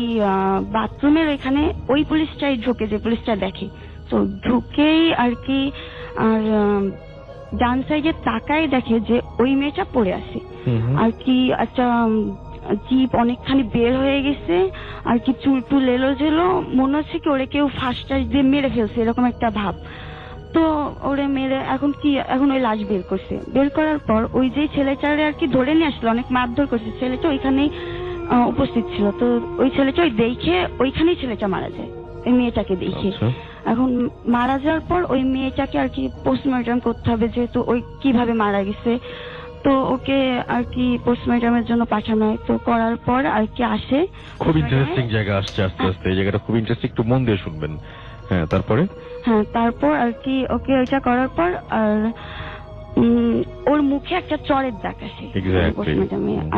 [SPEAKER 6] বাথরুমের ওইখানে ওই পুলিশটাই ঢোকে যে পুলিশটা দেখে। তো ঢুকেই আর কি আর ডান সাইডে তাকায় দেখে যে ওই মেয়েটা পড়ে আছে আর কি একটা জিপ অনেকখানি বের হয়ে গেছে আর কি চুল এলো মনে হচ্ছে কি ওরে কেউ ফার্স্ট দিয়ে মেরে ফেলছে, এরকম একটা ভাব। তো ওরে মেরে এখন ওই লাশ বের করছে। বের করার পর ওই যে ছেলেটারে আর কি ধরে নিয়ে আসলো, অনেক মারধর করছে, ছেলেটা ওইখানেই উপস্থিত ছিল। তো ওই ছেলেটা দেখে ওইখানেই ছেলেটা মারা যায়, ওই মেয়েটাকে দেখে। এখন মারা যাওয়ার পর ওই মেয়েটাকে আর কি পোস্টমর্টম করতে হবে, যেহেতু ওই কিভাবে মারা গেছে। তো ওকে আর কি পোস্টমর্টমের জন্য পাঠানো হয়। তো করার পর আর কি আসে,
[SPEAKER 1] খুব ইন্টারেস্টিং জায়গা আসছে আস্তে আস্তে, এই জায়গাটা খুব ইন্টারেস্টিং, একটু মন দিয়ে শুনবেন। হ্যাঁ, তারপর আর কি ওকে ওইটা করার পর আর ওর মুখে একটা চড়ের দাগ আসে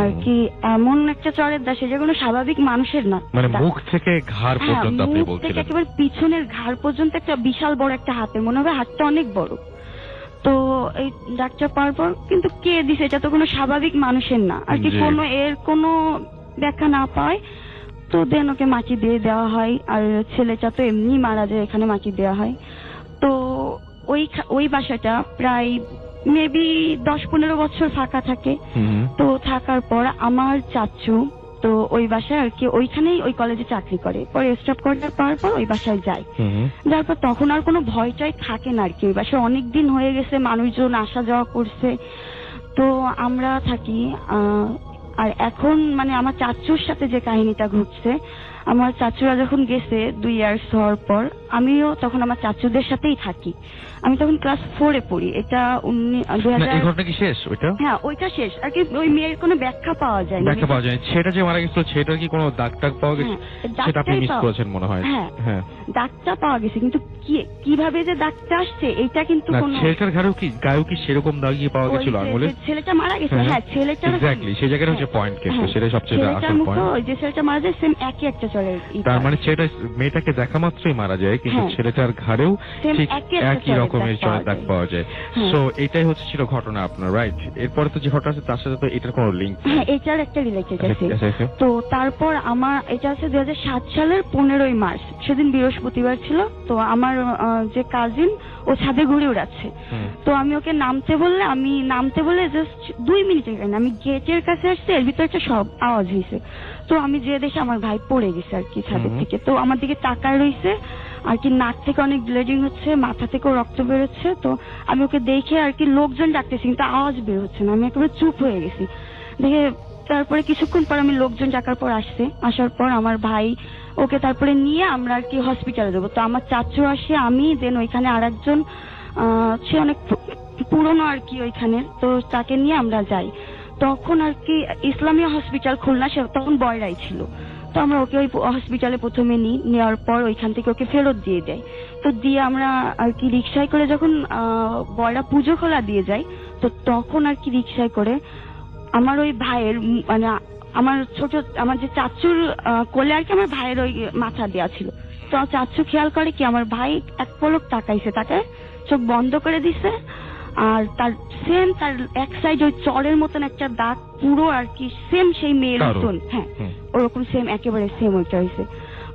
[SPEAKER 1] আর কি, এমন একটা চড়ের দাগ যে কোনো স্বাভাবিক মানুষের না, মানে মুখ থেকে ঘাড় পর্যন্ত আপনি বলছিলেন,
[SPEAKER 6] একেবারে পিছনের ঘাড় পর্যন্ত একটা বিশাল বড় একটা হাতের, মনে হবে হাতটা অনেক বড়। তো এই দাগটা পাওয়ার পর কিন্তু কে দিছে এটা তো কোনো স্বাভাবিক মানুষের না আর কি, কোনো ব্যাখ্যা না পায়। তো দেন ওকে মাটি দিয়ে দেওয়া হয়, আর ছেলেটা তো এমনি মারা যায়, এখানে মাটি দেওয়া হয়। তো ওই বাসাটা প্রায় মেবি 10-15 বছর ফাঁকা থাকে। তো থাকার পর আমার চাচু তো ওই বাসায় আর কি ওইখানেই ওই কলেজে চাকরি করে, পরে স্টপ কোয়ার্টার পাওয়ার পর ওই বাসায় যায়। যার পর তখন আর কোনো ভয়টাই থাকে না আর কি, ওই বাসায় অনেক দিন হয়ে গেছে, মানুষজন আসা যাওয়া করছে। তো আমরা থাকি আর এখন মানে আমার চাচুর সাথে যে কাহিনীটা ঘটছে, আমার চাচুরা যখন গেছে 2 ইয়ার্স হওয়ার পর, আমিও তখন আমার চাচুদের সাথেই থাকি। আমি তখন ক্লাস 4-এ পড়ি। এটা
[SPEAKER 1] 2000 কি শেষ ওইটা?
[SPEAKER 6] হ্যাঁ, ওইটা শেষ আর কি। ওই মেয়ের কোনো ব্যাখ্যা পাওয়া যায় না,
[SPEAKER 1] সেটা যে মারা গেছিল সেটার কি কোনো দাগ পাওয়া গেছে? সেটা আপনি মিস করেছেন মনে হয়।
[SPEAKER 6] হ্যাঁ, দাগটা পাওয়া গেছে, কিন্তু কিভাবে যে দাগটা আসছে এটা কিন্তু কোনো
[SPEAKER 1] ছেলেটার গায়েও কি সেরকম দাগই পাওয়া গেছিল আঙুলে?
[SPEAKER 6] ছেলেটা মারা গেছে, হ্যাঁ ছেলেটা
[SPEAKER 1] এক্স্যাক্টলি সেই জায়গাটা হচ্ছে পয়েন্ট, কিন্তু সেটা সবচেয়ে আসল পয়েন্ট।
[SPEAKER 6] ওই যে ছেলেটা মারা যায় সেম একই একটা চড়ের,
[SPEAKER 1] তার মানে সেটা মেয়েটাকে দেখা মাত্রই মারা যায়, কিন্তু ছেলেটার ঘাড়েও ঠিক একই রকমের চড়ের দাগ পাওয়া যায়। সো এটাই হচ্ছে ছিল ঘটনা আপনার, রাইট? এরপরে তো যে ঘটনা আছে তার সাথে তো এটার কোনো লিংক?
[SPEAKER 6] হ্যাঁ, এটার একটা রিলেটেড আছে। তো তারপর আমার এটা আছে 2007 সালের 15ই মার্চ, সেদিন বৃহস্পতিবার ছিল। তো আমার যে কাজিন ও ছাদে ঘুরে উড়াচ্ছে, তো আমি ওকে নামতে বললে জাস্ট 2 মিনিটের কারণে আমি গেটের কাছে আসছি, এর ভিতরে একটা সব আওয়াজ হয়েছে। তো আমি যে দেখে আমার ভাই পড়ে গেছে আর কি ছাদের থেকে। তো আমার দিকে তাকায় রয়েছে আর কি, নাক থেকে অনেক ব্লিডিং হচ্ছে, মাথা থেকেও রক্ত বেরোচ্ছে। তো আমি ওকে দেখে আর কি লোকজন ডাকতেছি, কিন্তু আওয়াজ বের হচ্ছে না। আমি একেবারে চুপ হয়ে গেছি দেখে। তারপরে কিছুক্ষণ পর আমি লোকজন ডাকার পর আসার পর আমার ভাই ওকে তারপরে নিয়ে আমরা আর কি হসপিটালে যাবো। তো আমার চাচু আসে, আমি দেন ওইখানে আরেকজন সে অনেক পুরনো আর কি ওইখানে, তো তাকে নিয়ে আমরা যাই। তখন আর কি ইসলামিয়া হসপিটাল খুলনা, সে তখন বয়রাই ছিল। তো আমরা ওকে ওই হসপিটালে প্রথমে নেওয়ার পর ওইখান থেকে ওকে ফেরত দিয়ে দেয়। তো দিয়ে আমরা আর কি রিক্সায় করে যখন বয়রা পুজো খোলা দিয়ে যাই, তো তখন আর কি রিক্সায় করে আমার ওই ভাইয়ের মানে আমার যে চাচুর কোলে আর কি আমার ভাইয়ের ওই মাথা দেওয়া ছিল। তো চাচু খেয়াল করে কি আমার ভাই এক পলক তাকাইছে, তাকে চোখ বন্ধ করে দিছে, আর তার এক সাইড ওই চরের মতন একটা দাগ পুরো আর কি সেম সেই মেয়ের মতন, হ্যাঁ ওরকম সেম একেবারে সেম ওইটা হয়েছে।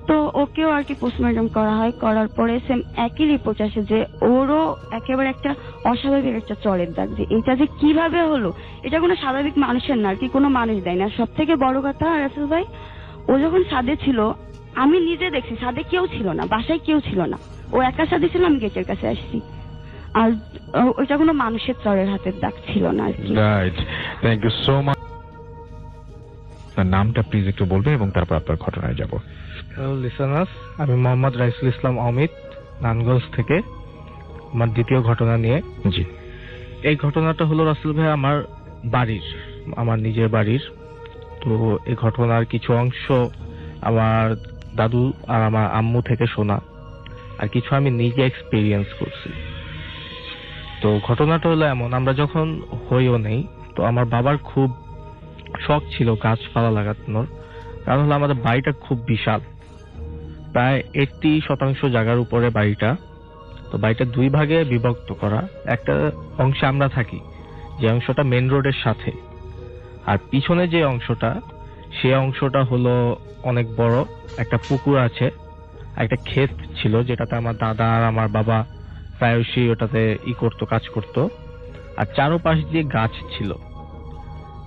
[SPEAKER 6] তো ওকেও আর কি পোস্টমর্টম করা হয়, করার পরে সেম একই রিপোর্ট আসে যে ওরও একেবারে একটা অস্বাভাবিক একটা চরের দাগ, যে এটা যে কিভাবে হলো এটা কোনো স্বাভাবিক মানুষের না আর কি, কোনো মানুষ দেয় না। সব থেকে বড় কথা রাসেল ভাই, ও যখন ছাদে ছিল আমি নিজে দেখছি ছাদে কেউ ছিল না, বাসায় কেউ ছিল না, ও একা ছাদে ছিল, আমি গেটের কাছে আসছি, আর ওইটা কোনো মানুষের চরের হাতের দাগ ছিল না আর কি।
[SPEAKER 1] Right, thank you so much. আপনার নামটা প্লিজ একটু বলবেন এবং তারপর আপনার ঘটনায় যাব।
[SPEAKER 5] হ্যালো লিসেনার্স, আমি মোহাম্মদ রাইসুল ইসলাম অমিত, নানগঞ্জ থেকে। আমার দ্বিতীয় ঘটনা নিয়ে।
[SPEAKER 1] জি।
[SPEAKER 5] এই ঘটনাটা হলো রাসেল ভাই আমার বাড়ির, আমার নিজের বাড়ির। তো এই ঘটনার কিছু অংশ আমার দাদু আর আমার আম্মু থেকে শোনা, আর কিছু আমি নিজে এক্সপেরিয়েন্স করছি। তো ঘটনাটা হলো এমন, আমরা যখন হইও নেই, তো আমার বাবার খুব শখ ছিল গাছপালা লাগানোর, কারণ হলো আমাদের বাড়িটা খুব বিশাল, প্রায় 80% জায়গার উপরে বাড়িটা। তো বাড়িটা দুই ভাগে বিভক্ত করা, একটা অংশে আমরা থাকি, যে অংশটা মেন রোডের সাথে, আর পিছনে যে অংশটা, সে অংশটা হলো অনেক বড়, একটা পুকুর আছে, একটা ক্ষেত ছিল যেটাতে আমার দাদা আর আমার বাবা প্রায়শই ওটাতে করতো, কাজ করতো। আর চারোপাশ দিয়ে গাছ ছিল,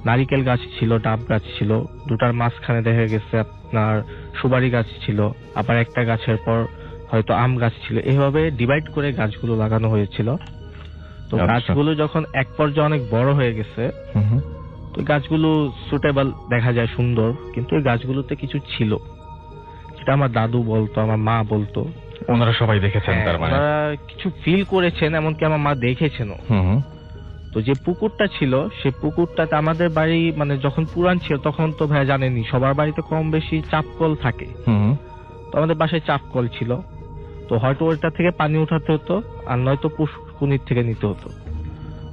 [SPEAKER 5] নারিকেল গাছ ছিল, ডাব গাছ ছিল, দুটার মাঝখানে দেখা গেছে আপনার সুপারি গাছ ছিল, আবার একটা গাছের পর হয়তো আম গাছ ছিল, এভাবে ডিভাইড করে গাছগুলো লাগানো হয়েছিল। তো গাছগুলো যখন এক পর্যায়ে অনেক বড় হয়ে গেছে, তো গাছগুলো সুটেবল দেখা যায়, সুন্দর, কিন্তু এই গাছগুলোতে কিছু ছিল যেটা আমার দাদু বলতো, আমার মা বলতো,
[SPEAKER 1] ওনারা সবাই দেখেছেন, তার মানে
[SPEAKER 5] ওনারা কিছু ফিল করেছেন, এমনকি আমার মা দেখেছেনও। তো যে পুকুরটা ছিল, সে পুকুরটাতে আমাদের বাড়ি মানে যখন পুরান ছিল তখন তো ভাই জানেনি সবার বাড়িতে কম বেশি চাপকল থাকে, তো আমাদের বাসায় চাপকল ছিল। তো হয়তো ওইটা থেকে পানি উঠাতে হতো, আর নয়তো পুষ্কুনির থেকে নিতে হতো।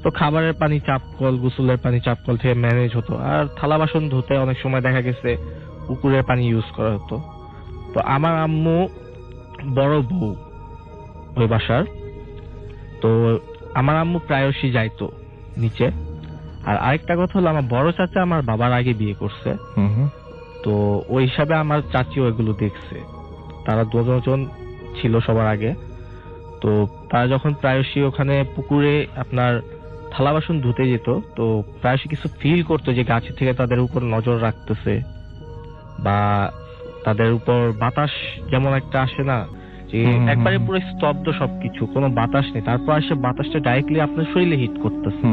[SPEAKER 5] তো খাবারের পানি চাপকল, গোসলের পানি চাপকল থেকে ম্যানেজ হতো, আর থালা বাসন ধুতে অনেক সময় দেখা গেছে পুকুরের পানি ইউজ করা হতো। তো আমার আম্মু বড় বউ ওই বাসার, তো আমার আম্মু প্রায়শই যাইতো নিচে। আর আরেকটা কথা হলো, আমার বড় চাচা আমার বাবার আগে বিয়ে করছে, তো ওই হিসাবে আমার চাচিও এগুলো দেখছে, তারা দুজন ছিল সবার আগে। তো তারা যখন প্রায়শই ওখানে পুকুরে আপনার থালা বাসন ধুতে যেত, তো প্রায়শই কিছু ফিল করতো যে গাছের থেকে তাদের উপর নজর রাখতেছে, বা তাদের উপর বাতাস যেমন একটা আসে না, যে একবারে পুরো স্তব্ধ সবকিছু, কোনো বাতাস নেই, তারপর আসে বাতাসটা ডাইরেক্টলি আপনার শরীরে হিট করতেছে,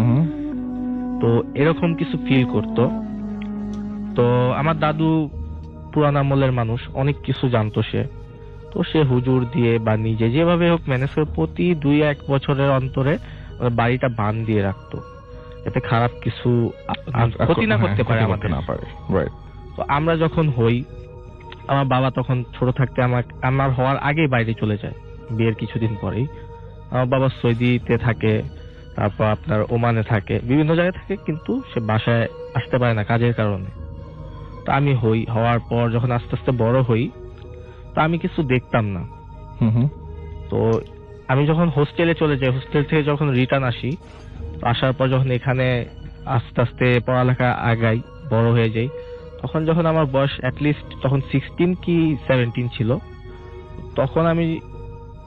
[SPEAKER 5] তো এরকম কিছু ফিল করতো। তো আমার দাদু পুরান আমলের মানুষ, অনেক কিছু জানতো সে, তো সে হুজুর দিয়ে বা নিজে যেভাবে হোক ম্যানেজ করে প্রতি 2-1 বছরের অন্তরে বাড়িটা বান দিয়ে রাখতো, যাতে খারাপ কিছু ক্ষতি না করতে পারে, আমাদের
[SPEAKER 1] না পারে।
[SPEAKER 5] তো আমরা যখন হই, আমার বাবা তখন ছোট থাকতে আমার হওয়ার আগেই বাইরে চলে যায়, বিয়ের কিছুদিন পরেই। আমার বাবা সৌদিতে থাকে, তারপর আপনার ওমানে থাকে, বিভিন্ন জায়গায় থাকে, কিন্তু সে বাসায় আসতে পারে না কাজের কারণে। তো আমি হওয়ার পর যখন আস্তে আস্তে বড় হই, তো আমি কিছু দেখতাম না। তো আমি যখন হোস্টেলে চলে যাই, হোস্টেল থেকে যখন রিটার্ন আসি, আসার পর যখন এখানে আস্তে আস্তে পড়ালেখা আগাই, বড় হয়ে যাই, তখন যখন আমার বয়স অ্যাটলিস্ট তখন 16 কি 17 ছিল, তখন আমি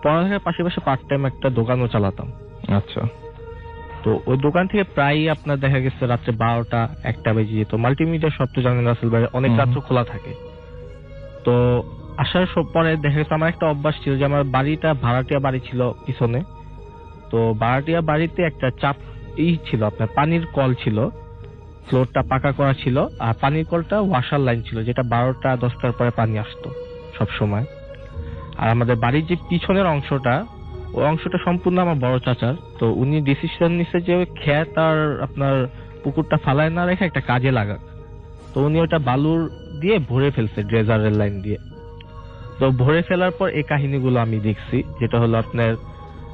[SPEAKER 5] পড়ালেখার পাশাপাশি পার্ট টাইম একটা দোকানও চালাতাম।
[SPEAKER 1] আচ্ছা।
[SPEAKER 5] তো ওই দোকান থেকে প্রায় আপনার দেখা গেছে রাত্রে 12টা-1টা বেজে যেত। মাল্টিমিডিয়া সব তো জানেন রাসেল ভাই, অনেক রাত্র খোলা থাকে। তো আসার পরে দেখা গেছে আমার একটা অভ্যাস ছিল যে আমার বাড়িটা ভাড়াটিয়া বাড়ি ছিল পিছনে, তো ভাড়াটিয়া বাড়িতে একটা ছিল আপনার পানির কল ছিল, ফ্লোরটা পাকা করা ছিল, আর পানির কলটা ওয়াশার লাইন ছিল, যেটা 12টা-10টার পরে পানি আসতো সব সময়। আর আমাদের বাড়ির যে পিছনের অংশটা, ওই অংশটা সম্পূর্ণ আমার বড় চাচার। তো উনি ডিসিশন নিছে যে ওই ক্ষেত আর আপনার পুকুরটা ফালায় না রেখে একটা কাজে লাগাক। তো উনি ওটা বালুর দিয়ে ভরে ফেলছে, ড্রেজারের লাইন দিয়ে। তো ভরে ফেলার পর এই কাহিনীগুলো আমি দেখছি, যেটা হলো আপনার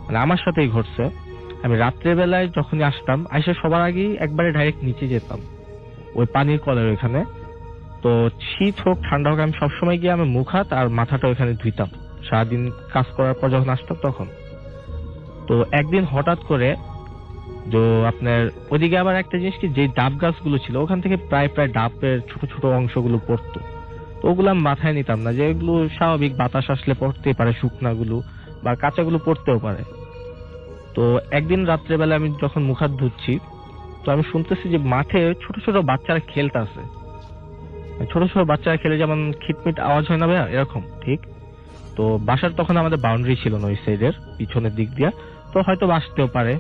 [SPEAKER 5] মানে আমার সাথেই ঘটছে। আমি রাত্রে বেলায় যখনই আসতাম, আইসা সবার আগেই একবারে ডাইরেক্ট নিচে যেতাম ওই পানির কলের ওইখানে, তো শীত হোক ঠান্ডা হোক আমি সবসময় গিয়ে আমি মুখ হাত আর মাথাটা ওখানে ধুইতাম সারাদিন কাজ করার পর যখন আসতাম তখন। তো একদিন হঠাৎ করে তো আপনার ওদিকে আবার একটা জিনিস কি, যে ডাব গাছগুলো ছিল ওখান থেকে প্রায় ডাবের ছোট ছোট অংশগুলো পড়তো। তো ওগুলো আমি মাথায় নিতাম না, যে এগুলো স্বাভাবিক বাতাস আসলে পড়তেই পারে, শুকনাগুলো বা কাঁচাগুলো পড়তেও পারে। তো একদিন রাত্রেবেলা আমি যখন মুখ হাত ধুচ্ছি, তো আমি শুনতেছি যে মাঠে ছোট ছোট বাচ্চারা খেলতেছে। ছোট ছোট বাচ্চারা খেলে যেমন খিটমিট আওয়াজ হয় না ভাইয়া, এরকম ঠিক। তো বাসার তখন আমাদের বাউন্ডারি ছিল না ওই সাইডের, পিছনের দিক দিয়া, তো হয়তো আসতেও পারে।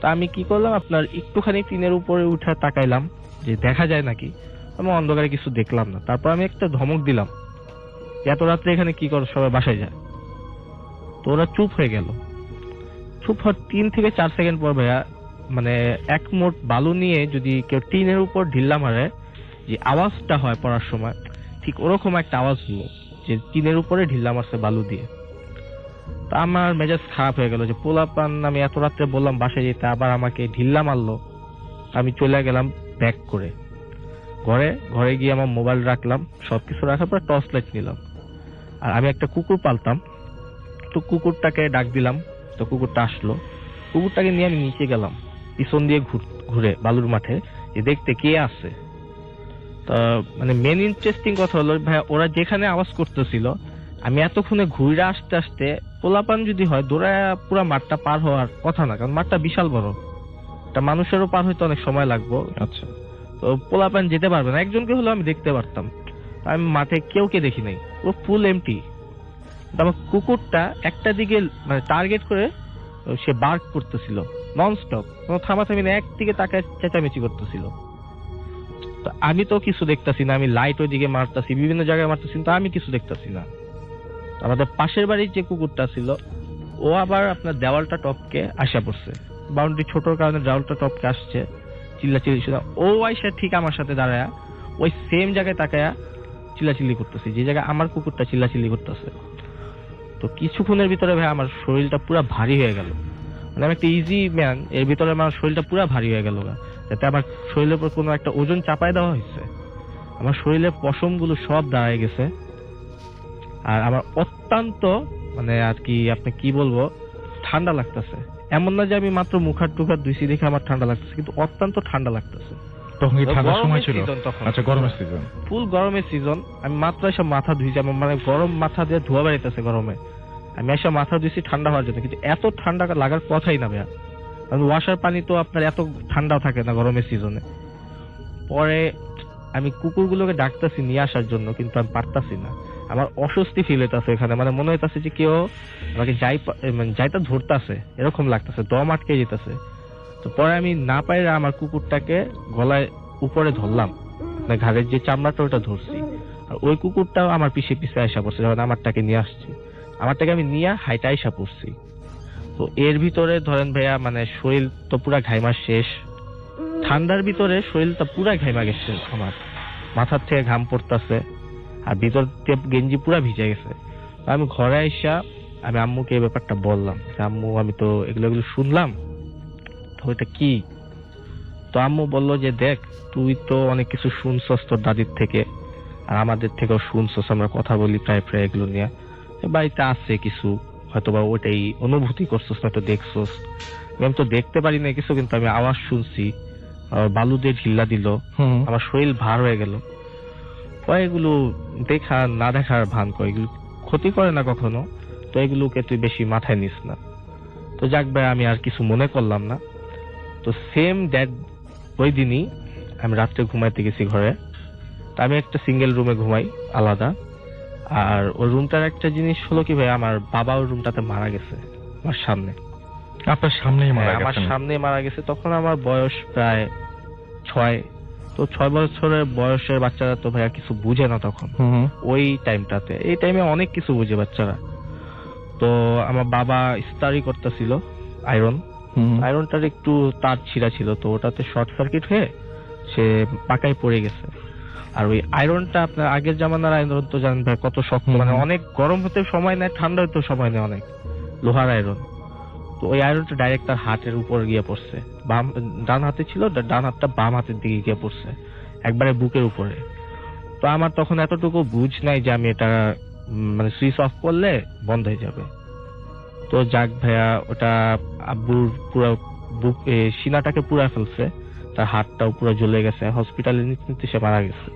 [SPEAKER 5] তা আমি কি করলাম, আপনার একটুখানি টিনের উপরে উঠে তাকাইলাম যে দেখা যায় নাকি। আমি অন্ধকারে কিছু দেখলাম না। তারপর আমি একটা ধমক দিলাম, এত রাত্রে এখানে কি করো, সবাই বাসায় যায়। তো ওরা চুপ হয়ে গেল। চুপ হওয়ার 3 থেকে 4 সেকেন্ড পর ভাইয়া, মানে এক মোট বালু নিয়ে যদি কেউ টিনের উপর ঢিল্লা মারে যে আওয়াজটা হয় পড়ার সময়, ঠিক ওরকম একটা আওয়াজ হলো যে টিনের উপরে ঢিল্লা মারছে বালু দিয়ে। তা আমার মেজাজ খারাপ হয়ে গেল যে পোলাপান আমি এত রাত্রে বললাম বাসায় যেতে, আবার আমাকে ঢিল্লা মারলো। আমি চলে গেলাম ব্যাক করে ঘরে গিয়ে আমার মোবাইল রাখলাম, সবকিছু রাখার পর টর্চ লাইট নিলাম। আর আমি একটা কুকুর পালতাম, তো কুকুরটাকে ডাক দিলাম। তো কুকুরটা আসলো, কুকুরটাকে নিয়ে আমি নিচে গেলাম পিছন দিয়ে ঘুরে বালুর মাঠে, যে দেখতে কে আছে। তা মানে মেন ইন্টারেস্টিং কথা হলো ভাই, ওরা যেখানে আওয়াজ করতেছিল আমি এতক্ষণে ঘুরে আসতে আসতে, পোলাপান যদি হয় দৌড়ায় পুরো মাঠটা পার হওয়ার কথা না, কারণ মাঠটা বিশাল বড়, একটা মানুষেরও পার হইতে অনেক সময় লাগবে।
[SPEAKER 1] আচ্ছা,
[SPEAKER 5] তো পোলাপান যেতে পারবে না, একজনকে হলেও আমি দেখতে পারতাম। আমি মাঠে কেউকে দেখি নাই, ও ফুল এমটি। তারপর কুকুরটা একটা দিকে মানে টার্গেট করে সে বার্ক করতেছিল নন স্টপ, কোনো থামাথামি না, একদিকে তাকায় চেঁচামেচি করতেছিল। তো আমি তো কিছু দেখতেছি না, আমি লাইট ওই দিকে মারতেছি, বিভিন্ন জায়গায় মারতেছি, তো আমি কিছু দেখতেছি না। আমাদের পাশের বাড়ির যে কুকুরটা ছিল ও আবার আপনার দেওয়ালটা টপকে আসা পড়ছে, বাউন্ডারি ছোটর কারণে দেওয়ালটা টপকে আসছে, চিল্লাচিল্লি শুনে ও আইসা ঠিক আমার সাথে দাঁড়ায়া ওই সেম জায়গায় তাকায়া চিল্লাচিল্লি করতেছে, যে জায়গায় আমার কুকুরটা চিল্লাচিল্লি করতেছে। তো কিছুক্ষণের ভিতরে ভাই আমার শরীরটা পুরো ভারী হয়ে গেল, মানে আমি একটা ইজি ম্যান, এর ভিতরে আমার শরীরটা পুরো ভারী হয়ে গেল, যাতে আমার শরীরের উপর কোনো একটা ওজন চাপায় দেওয়া হয়েছে। আমার শরীরের পশম গুলো সব দাঁড়ায় গেছে। আর আমার অত্যন্ত মানে আর কি আপনি কি বলবো, ঠান্ডা লাগতেছে। এমন না যে আমি মাত্র মুখ হাত টুকার ধুইছি দেখে আমার ঠান্ডা লাগতেছে, কিন্তু অত্যন্ত ঠান্ডা লাগতেছে।
[SPEAKER 1] তখন কি ঠান্ডার সময় ছিল?
[SPEAKER 5] তখন
[SPEAKER 1] আচ্ছা, গরমের সিজন,
[SPEAKER 5] ফুল গরমের সিজন। আমি মাত্র এসব মাথা ধুইছি, আমার মানে গরম মাথা দিয়ে ধোয়া বেড়াইতেছে গরমে। আমি এসব মাথা ধুইছি ঠান্ডা হওয়ার জন্য, কিন্তু এত ঠান্ডা লাগার কথাই না ভাইয়া, কারণ ওয়াশার পানি তো আপনার এত ঠান্ডাও থাকে না গরমের সিজনে। পরে আমি কুকুরগুলোকে ডাকতেছি নিয়ে আসার জন্য, কিন্তু আমি পারতাছি না। আমার অস্বস্তি ফিল হইতাছে এখানে, মানে মনে হইতাছে যে কেউ আমাকে যাইতা ধরতাছে, এরকম লাগতেছে, দম আটকে যেতেছে। তো পরে আমি না পাইরা আমার কুকুরটাকে গলায় উপরে ধরলাম, মানে ঘাড়ের যে চামড়াটা ওটা ধরছি। আর ওই কুকুরটাও আমার পিছে পিছে আইসা পড়ছে, যখন আমারটাকে নিয়ে আসছি, আমারটাকে আমি নিয়ে হাইটা আইসা পড়ছি। তো এর ভিতরে ধরেন ভাইয়া মানে শরীর তো পুরা ঘাইমা শেষ, ঠান্ডার ভিতরে শরীরটা পুরা ঘাইমা গেছে, আমার মাথার থেকে ঘাম পড়তেছে, আর ভিতর থেকে গেঞ্জি পুরা ভিজে গেছে। আমি ঘরে আইসা আমি আম্মুকে এই ব্যাপারটা বললাম যে আম্মু আমি তো এগুলো শুনলাম, তো এটা কি? তো আম্মু বললো যে দেখ, তুই তো অনেক কিছু শুনছস তোর দাদির থেকে, আর আমাদের থেকেও শুনছস, আমরা কথা বলি প্রায় প্রায় এগুলো নিয়ে, বাড়িতে আছে কিছু, হয়তোবা ওটাই অনুভূতি করছস না তো দেখছস। আমি তো দেখতে পারি না কিছু, কিন্তু আমি আওয়াজ শুনছি, বালু দিয়ে ঢিল্লা দিল, আমার শরীর ভার হয়ে গেল। এগুলো দেখা না দেখার ভান করে, এগুলো ক্ষতি করে না কখনো, তো এগুলোকে তুই বেশি মাথায় নিস না। তো যাক ভাই, আমি আর কিছু মনে করলাম না। তো সেম দ্যাট ওই দিনই আমি রাত্রে ঘুমাইতে গেছি ঘরে। তা আমি একটা সিঙ্গেল রুমে ঘুমাই আলাদা। আর ওই রুমটার একটা জিনিস হলো কি ভাই, আমার বাবা ওই রুমটাতে মারা গেছে আমার সামনে।
[SPEAKER 1] আপনার সামনেই মারা গেছে?
[SPEAKER 5] আমার সামনে মারা গেছে। তখন আমার বয়স প্রায় 6। তো 6 বছরের বয়সের বাচ্চারা তো ভাইয়া কিছু বুঝে না তখন ওই টাইমটাতে। এই টাইমে অনেক কিছু বুঝে বাচ্চারা। তো আমার বাবা ইস্তারি করতেছিল আয়রনটার একটু তার ছিঁড়া ছিল, তো ওটাতে শর্ট সার্কিট হয়ে সে পাকায় পড়ে গেছে। আর ওই আয়রনটা আপনার আগের জামানার আয়রন তো জানেন ভাই কত শক্ত, মানে অনেক গরম হতে সময় নেয়, ঠান্ডা হতেও সময় নেয় অনেক, লোহার আয়রন। তো ওই আয়রনটা ডাইরেক্ট তার হাতের উপর গিয়ে পড়ছে, ডান হাতে ছিল, ডান হাতটা বাম হাতের দিকে গিয়ে পড়ছে, একবারে বুকের উপরে। তো আমার তখন এতটুকু বুঝ নাই যে আমি এটা মানে সুইচ অফ করলে বন্ধ হয়ে যাবে। তো যাক ভাইয়া, ওটা আব্বুর পুরো বুক সিনাটাকে পুরা ফেলছে, তার হাতটাও পুরো জ্বলে গেছে, হসপিটালে নিতে সে মারা গেছে।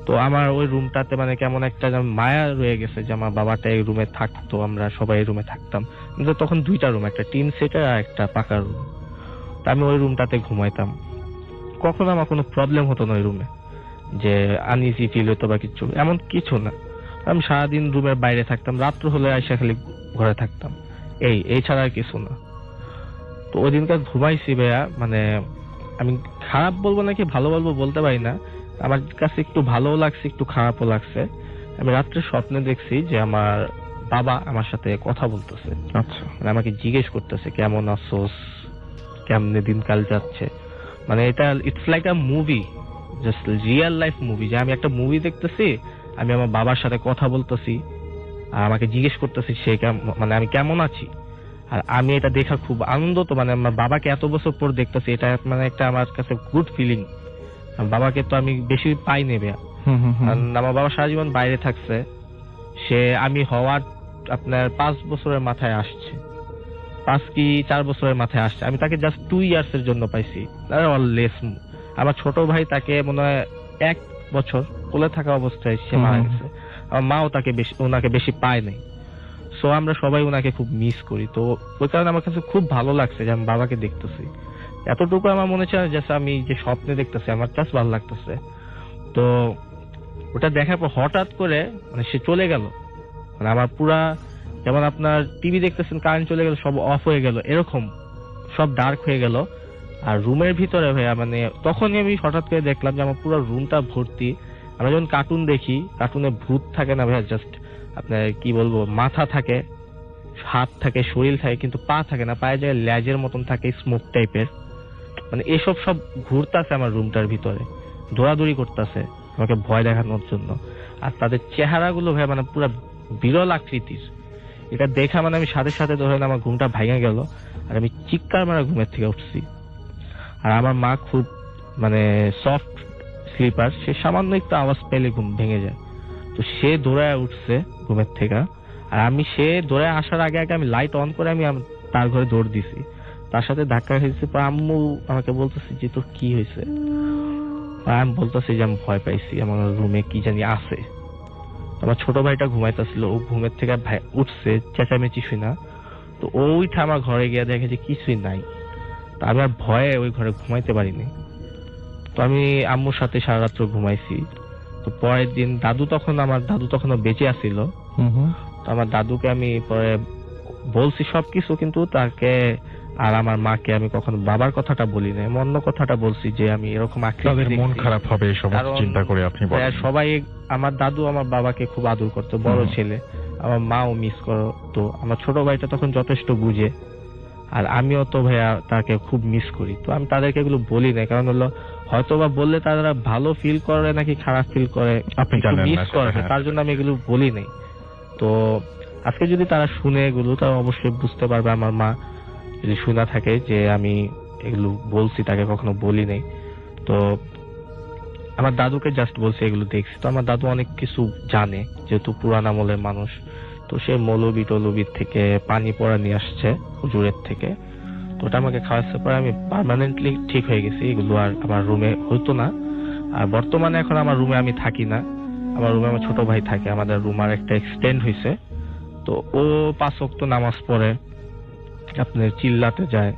[SPEAKER 5] তো আমার ওই রুমটাতে মানে কেমন একটা মায়া রয়ে গেছে যে আমার বাবাটা এই রুমে থাকতো, আমরা সবাই এই রুমে থাকতাম। কিন্তু তখন দুইটা রুম, একটা টিন সেটের আর একটা পাকা রুম। তো আমি ওই রুমটাতে ঘুমাইতাম, কখনো আমার কোনো প্রবলেম হতো না ওই রুমে, যে আনইজি ফিল হতো বা কিছু, এমন কিছু না। আমি সারাদিন রুমের বাইরে থাকতাম, রাত্র হলে আইসা খালি ঘরে থাকতাম, এই ছাড়া আর কিছু না। তো ওই দিনকার ঘুমাইছি ভাইয়া, মানে আমি খারাপ বলবো নাকি ভালো বলবো বলতে পারি না, আমার কাছে একটু ভালোও লাগছে একটু খারাপও লাগছে। আমি রাত্রে স্বপ্নে দেখছি যে আমার বাবা আমার সাথে কথা বলতেছে,
[SPEAKER 4] আচ্ছা,
[SPEAKER 5] মানে আমাকে জিজ্ঞেস করতেছে কেমন আছোস, কেমনে দিনকাল যাচ্ছে। মানে এটা it's like a movie, just real life movie, যে আমি একটা মুভি দেখতেছি, আমি আমার বাবার সাথে কথা বলতেছি আর আমাকে জিজ্ঞেস করতেছি সে মানে আমি কেমন আছি। আর আমি এটা দেখা খুব আনন্দ, তো মানে আমার বাবাকে এত বছর পর দেখতেছি, এটা মানে একটা আমার কাছে গুড ফিলিং। বাবাকে তো আমি বেশি পাই নেবে, আমার বাবা সারা জীবন বাইরে থাকছে, সে আমি হওয়ার আপনার 5 বছরের মাথায় আসছে, 5 কি 4 বছরের মাথায় আসছে। আমি তাকে জাস্ট 2 ইয়ার্স এর জন্য পাইছি, লেস। আমার ছোট ভাই তাকে মনে হয় 1 বছর কোলে থাকা অবস্থায় সে মারা গেছে। আমার মাও তাকে ওনাকে বেশি পায় নাই। সো আমরা সবাই ওনাকে খুব মিস করি। তো ওই কারণে আমার কাছে খুব ভালো লাগছে যে আমি বাবাকে দেখতেছি, এতটুকু আমার মনে হচ্ছে যে আমি যে স্বপ্নে দেখতেছি, আমার কাছে ভালো লাগতেছে। তো ওটা দেখার পর হঠাৎ করে মানে সে চলে গেল, মানে আমার পুরা, যেমন আপনার টিভি দেখতেছেন কারেন্ট চলে গেল, সব অফ হয়ে গেল, এরকম সব ডার্ক হয়ে গেল। আর রুমের ভিতরে ভাইয়া মানে তখনই আমি হঠাৎ করে দেখলাম যে আমার পুরো রুমটা ভর্তি। আমরা যখন কার্টুন দেখি, কার্টুনে ভূত থাকে না ভাইয়া, জাস্ট আপনার কি বলবো, মাথা থাকে, হাত থাকে, শরীর থাকে, কিন্তু পা থাকে না, পায়ে জায়গায় ল্যাজের মতন থাকে, স্মোক টাইপের, মানে এসব সব ঘুরতেছে আমার রুমটার ভিতরে, দৌড়াদৌড়ি করতেছে আমাকে ভয় দেখানোর জন্য। আর তাদের চেহারাগুলো ভাই মানে পুরো বিরল আকৃতির। এটা দেখা মানে আমি সাথে সাথে ধরেন আমার ঘুমটা ভেঙে গেল, আর আমি চিৎকার মারা ঘুমের থেকে উঠছি। আর আমার মা খুব মানে সফট স্লিপার, সে সামান্য একটু আওয়াজ পেলে ঘুম ভেঙে যায়। তো সে দৌড়ায় উঠছে ঘুমের থেকে, আর আমি সে দৌড়ায় আসার আগে আগে আমি লাইট অন করে আমি তার ঘরে দৌড় দিছি, তার সাথে ধাক্কা খেয়েছি। আম্মু আমাকে বলতেছে যে তোর কি হয়েছে, আমি বলতেছি যে আমি ভয় পাইছি, আমার রুমে কি জানি আছে। আমার ছোট ভাইটা ঘুমাইতেছিল, ও ঘুমের থেকে উঠছে চেঁচামেচি শুনা, তো ওইটা আমার ঘরে গিয়ে দেখে যে কিছুই নাই। তো আমি আর ভয়ে ওই ঘরে ঘুমাইতে পারিনি। তো আমি আম্মুর সাথে সারা রাত্র ঘুমাইছি। তো পরের দিন আমার দাদু তখনও বেঁচে আছিল। তো আমার দাদুকে আমি পরে বলছি সবকিছু, কিন্তু তাকে আর আমার মাকে আমি কখনো বাবার কথাটা বলি না, অন্য কথাটা বলছি যে আমি এরকম
[SPEAKER 1] মন খারাপ হবে এই সমস্ত চিন্তা করে আপনি বলেন।
[SPEAKER 5] সবাই, আমার দাদু আমার বাবাকে খুব আদর করতো, বড় ছেলে, আমার মাও মিস করতো। আমার ছোট ভাইটা তখন যথেষ্ট বুঝে, আর আমিও তো ভাইয়া তাকে খুব মিস করি। তো আমি তাদেরকে এগুলো বলি না, কারণ হলো হয়তো বা বললে তারা ভালো ফিল করে নাকি খারাপ ফিল করে,
[SPEAKER 1] আপনি জানেন
[SPEAKER 5] মিস
[SPEAKER 1] না,
[SPEAKER 5] করে,
[SPEAKER 1] হ্যাঁ।
[SPEAKER 5] তার জন্য আমি এগুলো বলি নাই। তো আজকে যদি তারা শুনে এগুলো, তারা অবশ্যই বুঝতে পারবে, আমার মা যদি শোনা থাকে যে আমি এগুলো বলছি, তাকে কখনো বলি নাই। তো আমার দাদুকে জাস্ট বলছি এগুলো দেখছি। তো আমার দাদু অনেক কিছু জানে, যেহেতু পুরান আমলের মানুষ। তো সে মৌলবি টলবির থেকে পানি পড়া নিয়ে আসছে হুজুরের থেকে, তো ওটা আমাকে খাওয়াচ্ছে, পরে আমি পার্মানেন্টলি ঠিক হয়ে গেছি। এগুলো আর আমার রুমে হতো না। আর বর্তমানে এখন আমার রুমে আমি থাকি না, আমার রুমে আমার ছোট ভাই থাকে। আমাদের রুম আর একটা এক্সটেন্ড হয়েছে। তো ও 5 ওয়াক্ত নামাজ পড়ে, আপনার চিল্লাতে যায়,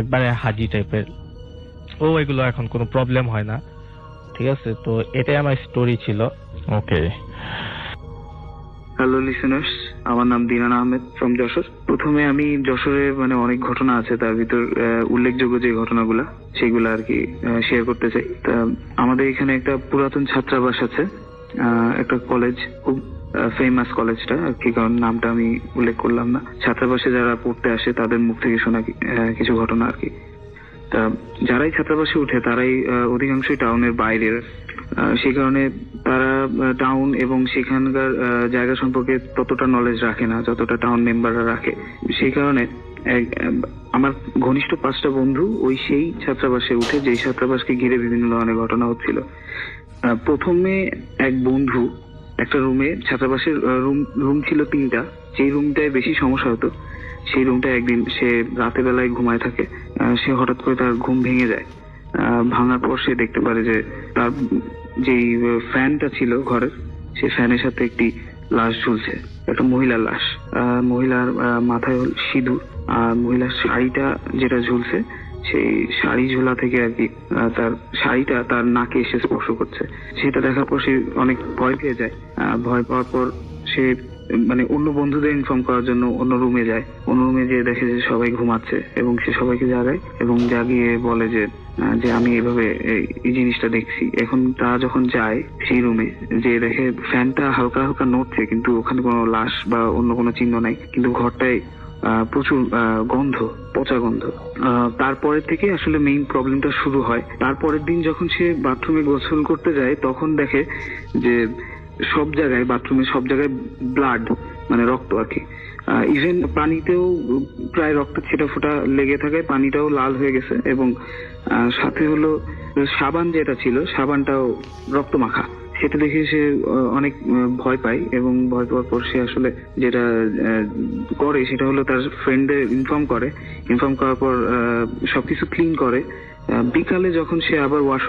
[SPEAKER 5] একবারে হাজি টাইপের। ও এগুলো এখন কোনো প্রবলেম হয় না, ঠিক আছে। তো এটাই আমার স্টোরি ছিল।
[SPEAKER 1] ওকে,
[SPEAKER 7] হ্যালো লিসেনার্স, আমার নাম দিনান আহমেদ ফ্রম যশোর। প্রথমে আমি যশোরে মানে অনেক ঘটনা আছে, তার ভিতর উল্লেখযোগ্য যে ঘটনাগুলা সেগুলো আর কি শেয়ার করতে চাই। তা আমাদের এখানে একটা পুরাতন ছাত্রাবাস আছে, একটা কলেজ, খুব ফেমাস কলেজটা আর কি, কারণ নামটা আমি উল্লেখ করলাম না। ছাত্রাবাসে যারা পড়তে আসে তাদের মুখ থেকে শোনা কিছু ঘটনা আর কি। তা যারাই ছাত্রাবাসে উঠে তারাই অধিকাংশই টাউনের বাইরের, সেই কারণে তারা টাউন এবং সেখানকার জায়গা সম্পর্কে ততটা নলেজ রাখে না যতটা টাউন মেম্বাররা রাখে। সেই কারণে আমার ঘনিষ্ঠ 5টা বন্ধু ওই সেই ছাত্রাবাসে উঠে, যেই ছাত্রাবাসকে ঘিরে বিভিন্ন ধরনের ঘটনা হচ্ছিল। প্রথমে এক বন্ধু একটা রুমে, ছাত্রাবাসের রুম ছিল 3টা, যেই রুমটায় বেশি সমস্যা হতো সেই রুমটা একদিন সে রাতের বেলায় ঘুমায় থাকে। সে হঠাৎ করে তার ঘুম ভেঙে যায়। ভাঙার পর সে দেখতে পারে যে তার যেই ফ্যানটা ছিল ঘরের, সেই ফ্যানের সাথে একটি লাশ ঝুলছে, একটা মহিলার লাশ। মহিলার মাথায় সিঁদুর, আর মহিলার শাড়িটা যেটা ঝুলছে সেই শাড়ি ঝোলা থেকে আর কি তার শাড়িটা তার নাকে এসে স্পর্শ করছে। সেটা দেখার পর সে অনেক ভয় পেয়ে যায়। ভয় পাওয়ার পর সে মানে অন্য বন্ধুদের ইনফর্ম করার জন্য অন্য রুমে যায়। অন্য রুমে যেয়ে দেখে যে সবাই ঘুমাচ্ছে এবং সে সবাইকে জাগায় এবং জাগিয়ে বলে যে আমি এভাবে এই জিনিসটা দেখছি। এখন তারা যখন যায় সেই রুমে, যে দেখে ফ্যানটা হালকা হালকা নড়ছে, কিন্তু ওখানে কোনো লাশ বা অন্য কোনো চিহ্ন নাই, কিন্তু ঘরটায় প্রচুর গন্ধ, পচা গন্ধ। তারপরের থেকে আসলে মেইন প্রবলেমটা শুরু হয়। তারপরের দিন যখন সে বাথরুমে গোসল করতে যায় তখন দেখে যে সব জায়গায়, বাথরুমে সব জায়গায় ব্লাড, মানে রক্ত আর কি। ইভেন পানিতেও প্রায় রক্ত ছিটা ফোটা লেগে থাকে, পানিটাও লাল হয়ে গেছে এবং সাথে হলো সাবান যেটা ছিল, সাবানটাও রক্ত মাখা। সেটা দেখে সে অনেক ভয় পায় এবং ভয় পাওয়ার পর সে আসলে যেটা করে সেটা হলো তার ফ্রেন্ডদের ইনফর্ম করার পর সবকিছু ক্লিন করে। বিকালে যখন সে আবার ওয়াশ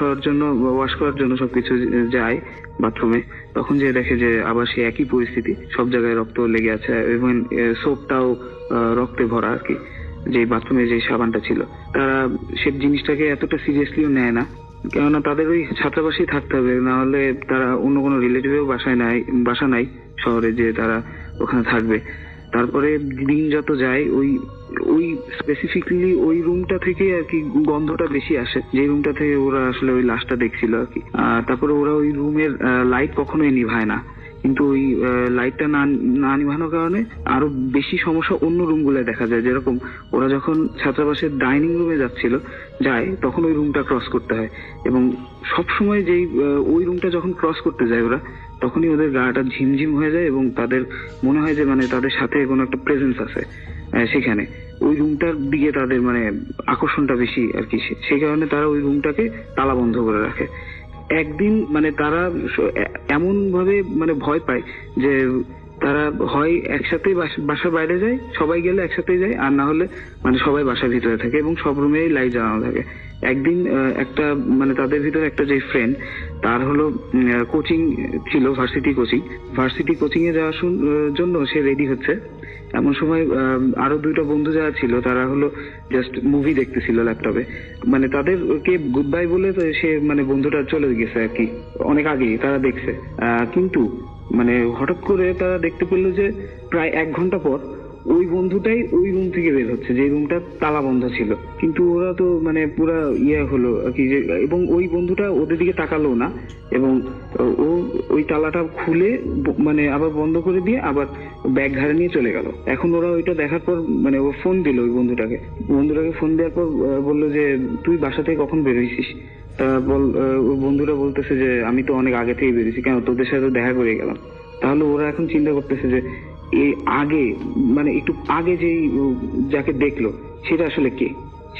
[SPEAKER 7] করার জন্য সবকিছু যায় বাথরুমে, তখন যে দেখে যে আবার সে একই পরিস্থিতি, সব জায়গায় রক্ত লেগে আছে এবং সোপটাও রক্তে ভরা আর কি, যে বাথরুমে যে সাবানটা ছিল। তারা সে জিনিসটাকে এতটা সিরিয়াসলিও নেয় না, কেননা তাদের ওই ছাত্রাবাসেই থাকতে হবে, না হলে তারা অন্য কোনো রিলেটিভেও বাসা নাই শহরে যে তারা ওখানে থাকবে। তারপরে দিন যত যায় ওই স্পেসিফিকলি ওই রুমটা থেকে আর কি গন্ধটা বেশি আসে, যে রুমটা থেকে ওরা আসলে ওই লাশটা দেখছিল আর কি। তারপরে ওরা ওই রুমের লাইট কখনোই নিভায় না, কিন্তু ওই লাইটটা না নিভানোর কারণে আরো বেশি সমস্যা অন্য রুমগুলো দেখা যায়। যেরকম ওরা যখন ছাত্রাবাসের ডাইনিং রুমে যায় তখন ওই রুমটা ক্রস করতে হয় এবং সবসময় যেই ওই রুমটা যখন ক্রস করতে যায় ওরা, তখনই ওদের গাটা ঝিমঝিম হয়ে যায় এবং তাদের মনে হয় যে মানে তাদের সাথে কোনো একটা প্রেজেন্স আছে সেখানে। ওই রুমটার দিকে তাদের মানে আকর্ষণটা বেশি আর কি, সেই কারণে তারা ওই রুমটাকে তালা বন্ধ করে রাখে। একদিন মানে তারা এমন ভাবে মানে ভয় পায় যে তারা হয় একসাথে বাসার বাইরে যায়, সবাই গেলে একসাথেই যায়, আর না হলে মানে সবাই বাসার ভিতরে থাকে এবং সব রুমেই লাইট জ্বালানো থাকে। একদিন একটা মানে তাদের ভিতরে একটা যে ফ্রেন্ড, তার হলো কোচিং ছিল, ভার্সিটি কোচিং এ যাওয়ার জন্য সে রেডি হচ্ছে। এমন সময় আরো 2টা বন্ধু যারা ছিল তারা হলো জাস্ট মুভি দেখতেছিল ল্যাপটপে, মানে তাদেরকে গুড বাই বলে সে মানে বন্ধুটা চলে গেছে আর কি, অনেক আগেই তারা দেখছে। কিন্তু মানে হঠাৎ করে তারা দেখতে পেলো যে প্রায় 1 ঘন্টা পর ওই বন্ধুটাই ওই রুম থেকে বের হচ্ছে, যে রুমটা তালা বন্ধ ছিল। কিন্তু ওরা তো মানে পুরা হলো আর কি, এবং ওই বন্ধুটা ওদের দিকে তাকালো না এবং ও ওই তালাটা খুলে মানে আবার বন্ধ করে দিয়ে আবার ব্যাগ ঘাড়ে নিয়ে চলে গেল। এখন ওরা ওইটা দেখার পর মানে ও ফোন দিল ওই বন্ধুটাকে ফোন দেওয়ার পর বললো যে তুই বাসা থেকে কখন বেরোইছিস? তা ওই বন্ধুরা বলতেছে যে আমি তো অনেক আগে থেকে বেরিয়েছি, কেন তোদের সাথে দেখা করে গেলাম। তাহলে ওরা এখন চিন্তা করতেছে যে আগে মানে একটু আগে যেই যাকে দেখলো সেটা আসলে কে,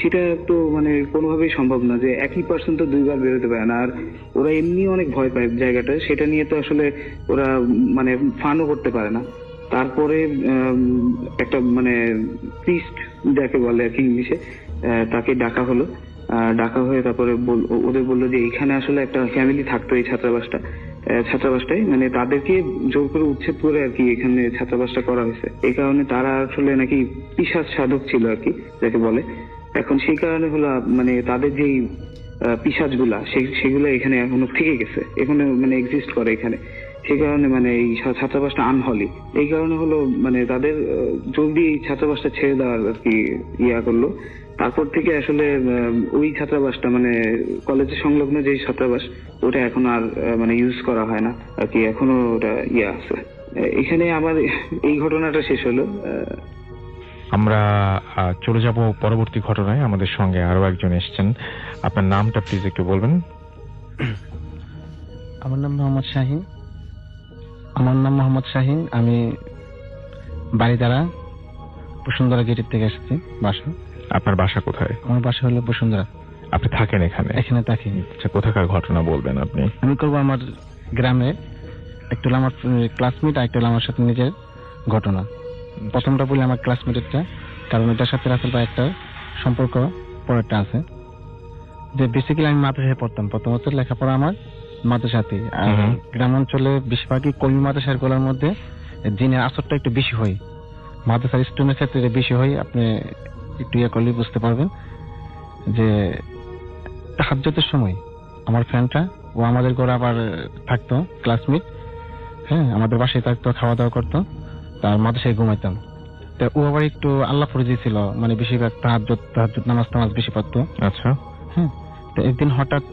[SPEAKER 7] সেটা তো মানে কোনোভাবেই সম্ভব না যে একই পার্সন তো 2 বার বেরোতে পারে না। আর ওরা এমনি অনেক ভয় পায় জায়গাটা, সেটা নিয়ে তো আসলে ওরা মানে ফানও করতে পারে না। তারপরে একটা মানে প্রিস্ট যাকে বলে আর কি ইংলিশে, তাকে ডাকা হলো। ডাকা হয়ে তারপরে ওদের বললো যে এখানে আসলে একটা ফ্যামিলি থাকতো এই ছাত্রাবাসটাই, মানে তাদেরকে জোর করে উচ্ছেদ করে আর কি এখানে ছাত্রাবাসটা করা হয়েছে। এই কারণে তারা আসলে নাকি পিশাচ সাধক ছিল আর কি যাকে বলে। এখন সেই কারণে হলো মানে তাদের যেই পিশাচগুলা সেগুলো এখানে এখনো থেকে গেছে, এখানে মানে এক্সিস্ট করে এখানে। সেই কারণে মানে এই ছাত্রাবাসটা আনহলি, এই কারণে হলো মানে তাদের জলদি এই ছাত্রাবাসটা ছেড়ে দেওয়ার আর কি করলো। তারপর থেকে আসলে ওই ছাত্রাবাসটা মানে কলেজের সংলগ্ন যে ছাত্রাবাস, ওটা এখন আর মানে ইউজ করা হয় না আর কি, এখনো ওটা আছে। এখানে আমার এই ঘটনাটা শেষ হলো।
[SPEAKER 1] আমরা চলে যাব পরবর্তী ঘটনায়। আমাদের সঙ্গে আরো একজন এসেছেন, আপনার নামটা প্লিজ একটু বলবেন।
[SPEAKER 5] আমার নাম মোহাম্মদ শাহিন। আমি বাড়িদারা বসুন্ধরা গেটের থেকে এসেছি বাসা।
[SPEAKER 1] আপনার বাসা কোথায়?
[SPEAKER 5] আমার বাসা হলো বসুন্ধরা।
[SPEAKER 1] আপনি থাকেন এখানে?
[SPEAKER 8] এখানে থাকি।
[SPEAKER 1] আচ্ছা, কোথাকার ঘটনা বলবেন আপনি?
[SPEAKER 8] আমি করবো আমার গ্রামে, একটা হলো আমার ক্লাসমেট, আর একটা হলো আমার সাথে নিজের ঘটনা। প্রথমটা বলি আমার ক্লাসমেটেরটা, কারণ এটার সাথে রাসেল ভাই একটা সম্পর্ক পরেরটা আছে। যে বেসিক্যালি আমি মাদ্রাসায় পড়তাম, প্রথম বছর লেখাপড়া আমার মাদ্রাসাতেই। আর গ্রাম অঞ্চলে বেশিরভাগই কর্মী মাদ্রাসার গুলোর মধ্যে দিনের আসরটা একটু বেশি হয়, মাদ্রাসার স্টুডেন্টের ক্ষেত্রে এটা বেশি হয়। আপনি একটু ইয়ে করলে বুঝতে পারবেন যে তাহাজ্জুদের সময় আমার ফ্রেন্ডটা, ও আমাদের ঘরে আবার থাকতো, ক্লাসমেট, হ্যাঁ, আমাদের বাসায় থাকতো, খাওয়া দাওয়া করতো, তার মাদ্রাসায় ঘুমাইতাম। তো ও আবার একটু আল্লাহ ফরজি ছিল, মানে বেশিরভাগ তাহাজ্জুদ নামাজ পড়তো।
[SPEAKER 1] আচ্ছা।
[SPEAKER 8] হ্যাঁ, তো একদিন হঠাৎ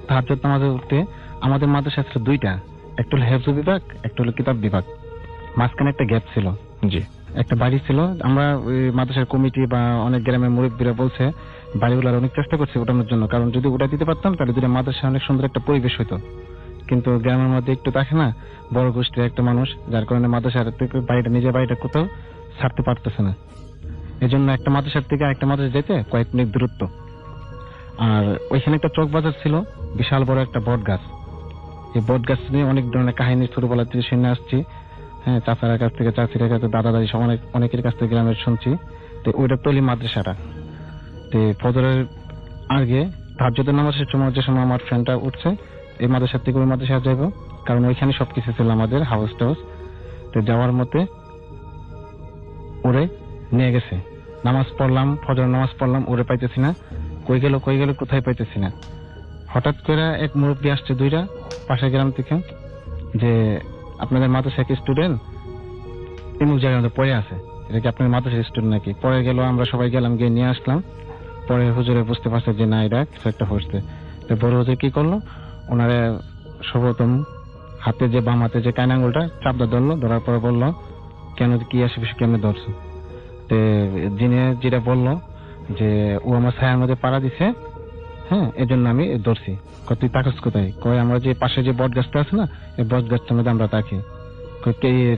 [SPEAKER 8] তাহাজ্জুদ নামাজে উঠতে, আমাদের মাদ্রাসা ছিল দুইটা, একটা হলো হেফজ বিভাগ, একটা হলো কিতাব বিভাগ, মাঝখানে একটা গ্যাপ ছিল।
[SPEAKER 1] জি।
[SPEAKER 8] একটা বাড়ি ছিল, আমরা ওই মাদ্রাসার কমিটি বা অনেক গ্রামের মুরব্বীরা বলছে বাড়িগুলোর অনেক চেষ্টা করছে উঠানোর জন্য, কারণ যদি উঠা দিতে পারতাম তাহলে দুটো মাদ্রাসা অনেক সুন্দর একটা পরিবেশ হতো। কিন্তু গ্রামের মধ্যে একটু থাকে না, বড় গোষ্ঠীর একটা মানুষ, যার কারণে মাদ্রাসার থেকে বাড়িটা, নিজের বাড়িটা কোথাও ছাড়তে পারতেছে না। এই জন্য একটা মাদ্রাসার থেকে একটা মাদ্রাসা যেতে কয়েক মিনিট দূরত্ব। আর ওইখানে একটা চক বাজার ছিল, বিশাল বড় একটা বট গাছ। এই বট গাছ নিয়ে অনেক ধরনের কাহিনী ছোটবেলা থেকে শুনে আসছি, হ্যাঁ, চাচার কাছ থেকে, চাচির কাছে, দাদা দাদি সব অনেকের কাছ থেকে গ্রামের শুনছি। তো ওইটা তৈরি মাদ্রাসাটা। তো ফজরের আগে তাহাজ্জুদের নামাজ শেষ সময়, যে সময় আমার ফ্রেন্ডটা উঠছে, এই মাদ্রাসা থেকে ওই মাদ্রাসা যাবো, কারণ ওইখানে সবকিছু ছিল আমাদের হাউস টাউস। তো যাওয়ার মতে ওরে নিয়ে গেছে, নামাজ পড়লাম, ফজর নামাজ পড়লাম, ওরে পাইতেছি না, কই গেল কোথায় পাইতেছি না। হঠাৎ করে এক মুরব্বী আসছে, দুইটা পাশের গ্রাম থেকে, যে আপনাদের মাদ্রাসা কি স্টুডেন্ট এমন জায়গার মধ্যে পড়ে আছে, এটা কি আপনার মাদ্রাসার স্টুডেন্ট নাকি? পরে গেল, আমরা সবাই গেলাম, গিয়ে নিয়ে আসলাম। পরে হুজুরে বুঝতে পারছে যে না, এটা কিছু একটা হচ্ছে। তো বড় হুজুর কি করলো, ওনারে সর্বপ্রথম হাতে যে বাম হাতে যে কান আঙ্গুলটা চাপদা ধরলো, ধরার পরে বললো কেন, কি আসে বেশি কেমনে ধরছো? তো যিনি যেটা বললো যে ও আমার ছায়ার মধ্যে পাড়া দিছে, হ্যাঁ, এই জন্য আমি ধরছি। তুই তাকাস কোথায়? কয় আমরা যে পাশে যে বট গাছটা আছে না, এই বট গাছটার মধ্যে আমরা তাকি।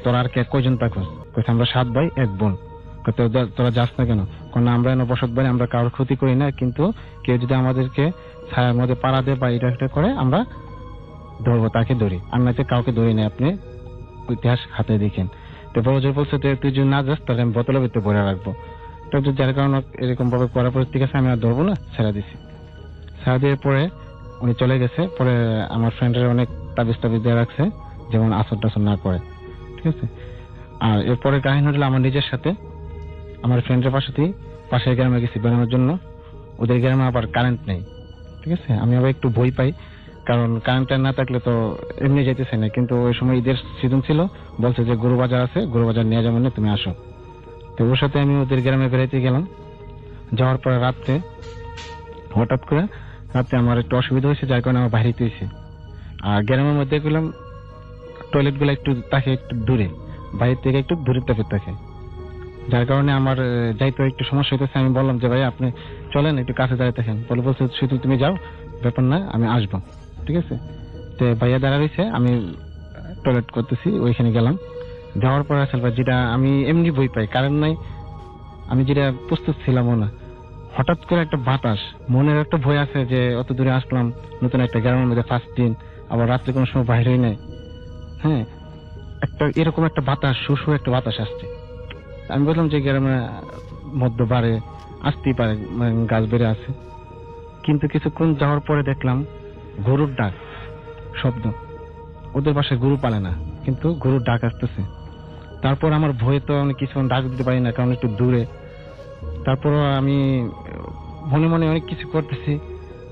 [SPEAKER 8] তোরা আর কয়জন তাকস? কইছে আমরা 7 ভাই 1 বোন। তোরা যাস না কেন? কারণ আমরা এনে বসত বাড়ি, আমরা কারোর ক্ষতি করি না, কিন্তু কেউ যদি আমাদেরকে ছায়ার মধ্যে পাড়া দেয় বা এটা করে, আমরা ধরবো, তাকে ধরি, আর না কাউকে ধরি না। আপনি ইতিহাস হাতে দেখেন। তো বড় জোর বলছে তুই যদি না যাস তাহলে আমি বোতলের ভিতরে ভরে রাখবো। তো যার কারণে এরকম ভাবে করার পরে ঠিক আছে, আমি আর ধরবো না, ছেড়ে দিছি। ছেড়ে দেওয়ার পরে উনি চলে গেছে। পরে আমার ফ্রেন্ডের অনেক তাবিজ দিয়ে রাখছে, যেমন আসর টাসর না করে, ঠিক আছে। আর এরপরে কাহিনী হলো আমার নিজের সাথে, আমার ফ্রেন্ডের পাশের গ্রামে গেছি বেড়ানোর জন্য। ওদের গ্রামে আবার কারেন্ট নেই, ঠিক আছে। আমি আবার একটু ভয় পাই, কারণ কারেন্টটা না থাকলে তো এমনি যেতেছে না। কিন্তু ওই সময় ঈদের সিজন ছিল, বলছে যে গরু বাজার আছে, গরু বাজার নিয়ে যাবেন না, তুমি আসো। তো ওর সাথে আমি ওদের গ্রামে বেড়াইতে গেলাম। যাওয়ার পরে রাত্রে হঠাৎ করে আমার একটু অসুবিধা হয়েছে, যার কারণে আমার বাইরে হয়েছে। আর গ্রামের মধ্যে গেলাম, টয়লেট গুলো একটু থাকে একটু দূরে, বাইরে থেকে একটু দূরের তাকে থাকে, যার কারণে আমার যাইতে একটু সমস্যা হইতেছে। আমি বললাম যে ভাই আপনি চলেন, একটু কাছে দাঁড়িয়ে থাকেন। বলছে শুধু তুমি যাও, ব্যাপার না, আমি আসবো, ঠিক আছে। তো ভাইয়া দাঁড়া রয়েছে, আমি টয়লেট করতেছি, ওইখানে গেলাম। যাওয়ার পর আসলে যেটা আমি এমনি ভয় পাই, কারণ নাই, আমি যেটা প্রস্তুত ছিলামও না। হঠাৎ করে একটা বাতাস, মনের একটা ভয় আছে যে অত দূরে আসলাম, নতুন একটা গ্রামের মধ্যে ফার্স্ট দিন, আবার রাত্রে কোনো সময় বাইরে নাই, হ্যাঁ, একটা এরকম একটা বাতাস, শু একটা বাতাস আসছে। আমি বললাম যে গ্রামের মধ্য বাড়ে আসতেই পারে, গাছ বেড়ে আছে। কিন্তু কিছুক্ষণ যাওয়ার পরে দেখলাম গরুর ডাক শব্দ। ওদের বাসায় গরু পালে না, কিন্তু গরুর ডাক আসতেছে। তারপর আমার ভয়ে তো আমি কিছুক্ষণ ডাক দিতে পারি না, কারণ একটু দূরে। তারপর আমি মনে মনে অনেক কিছু করতেছি।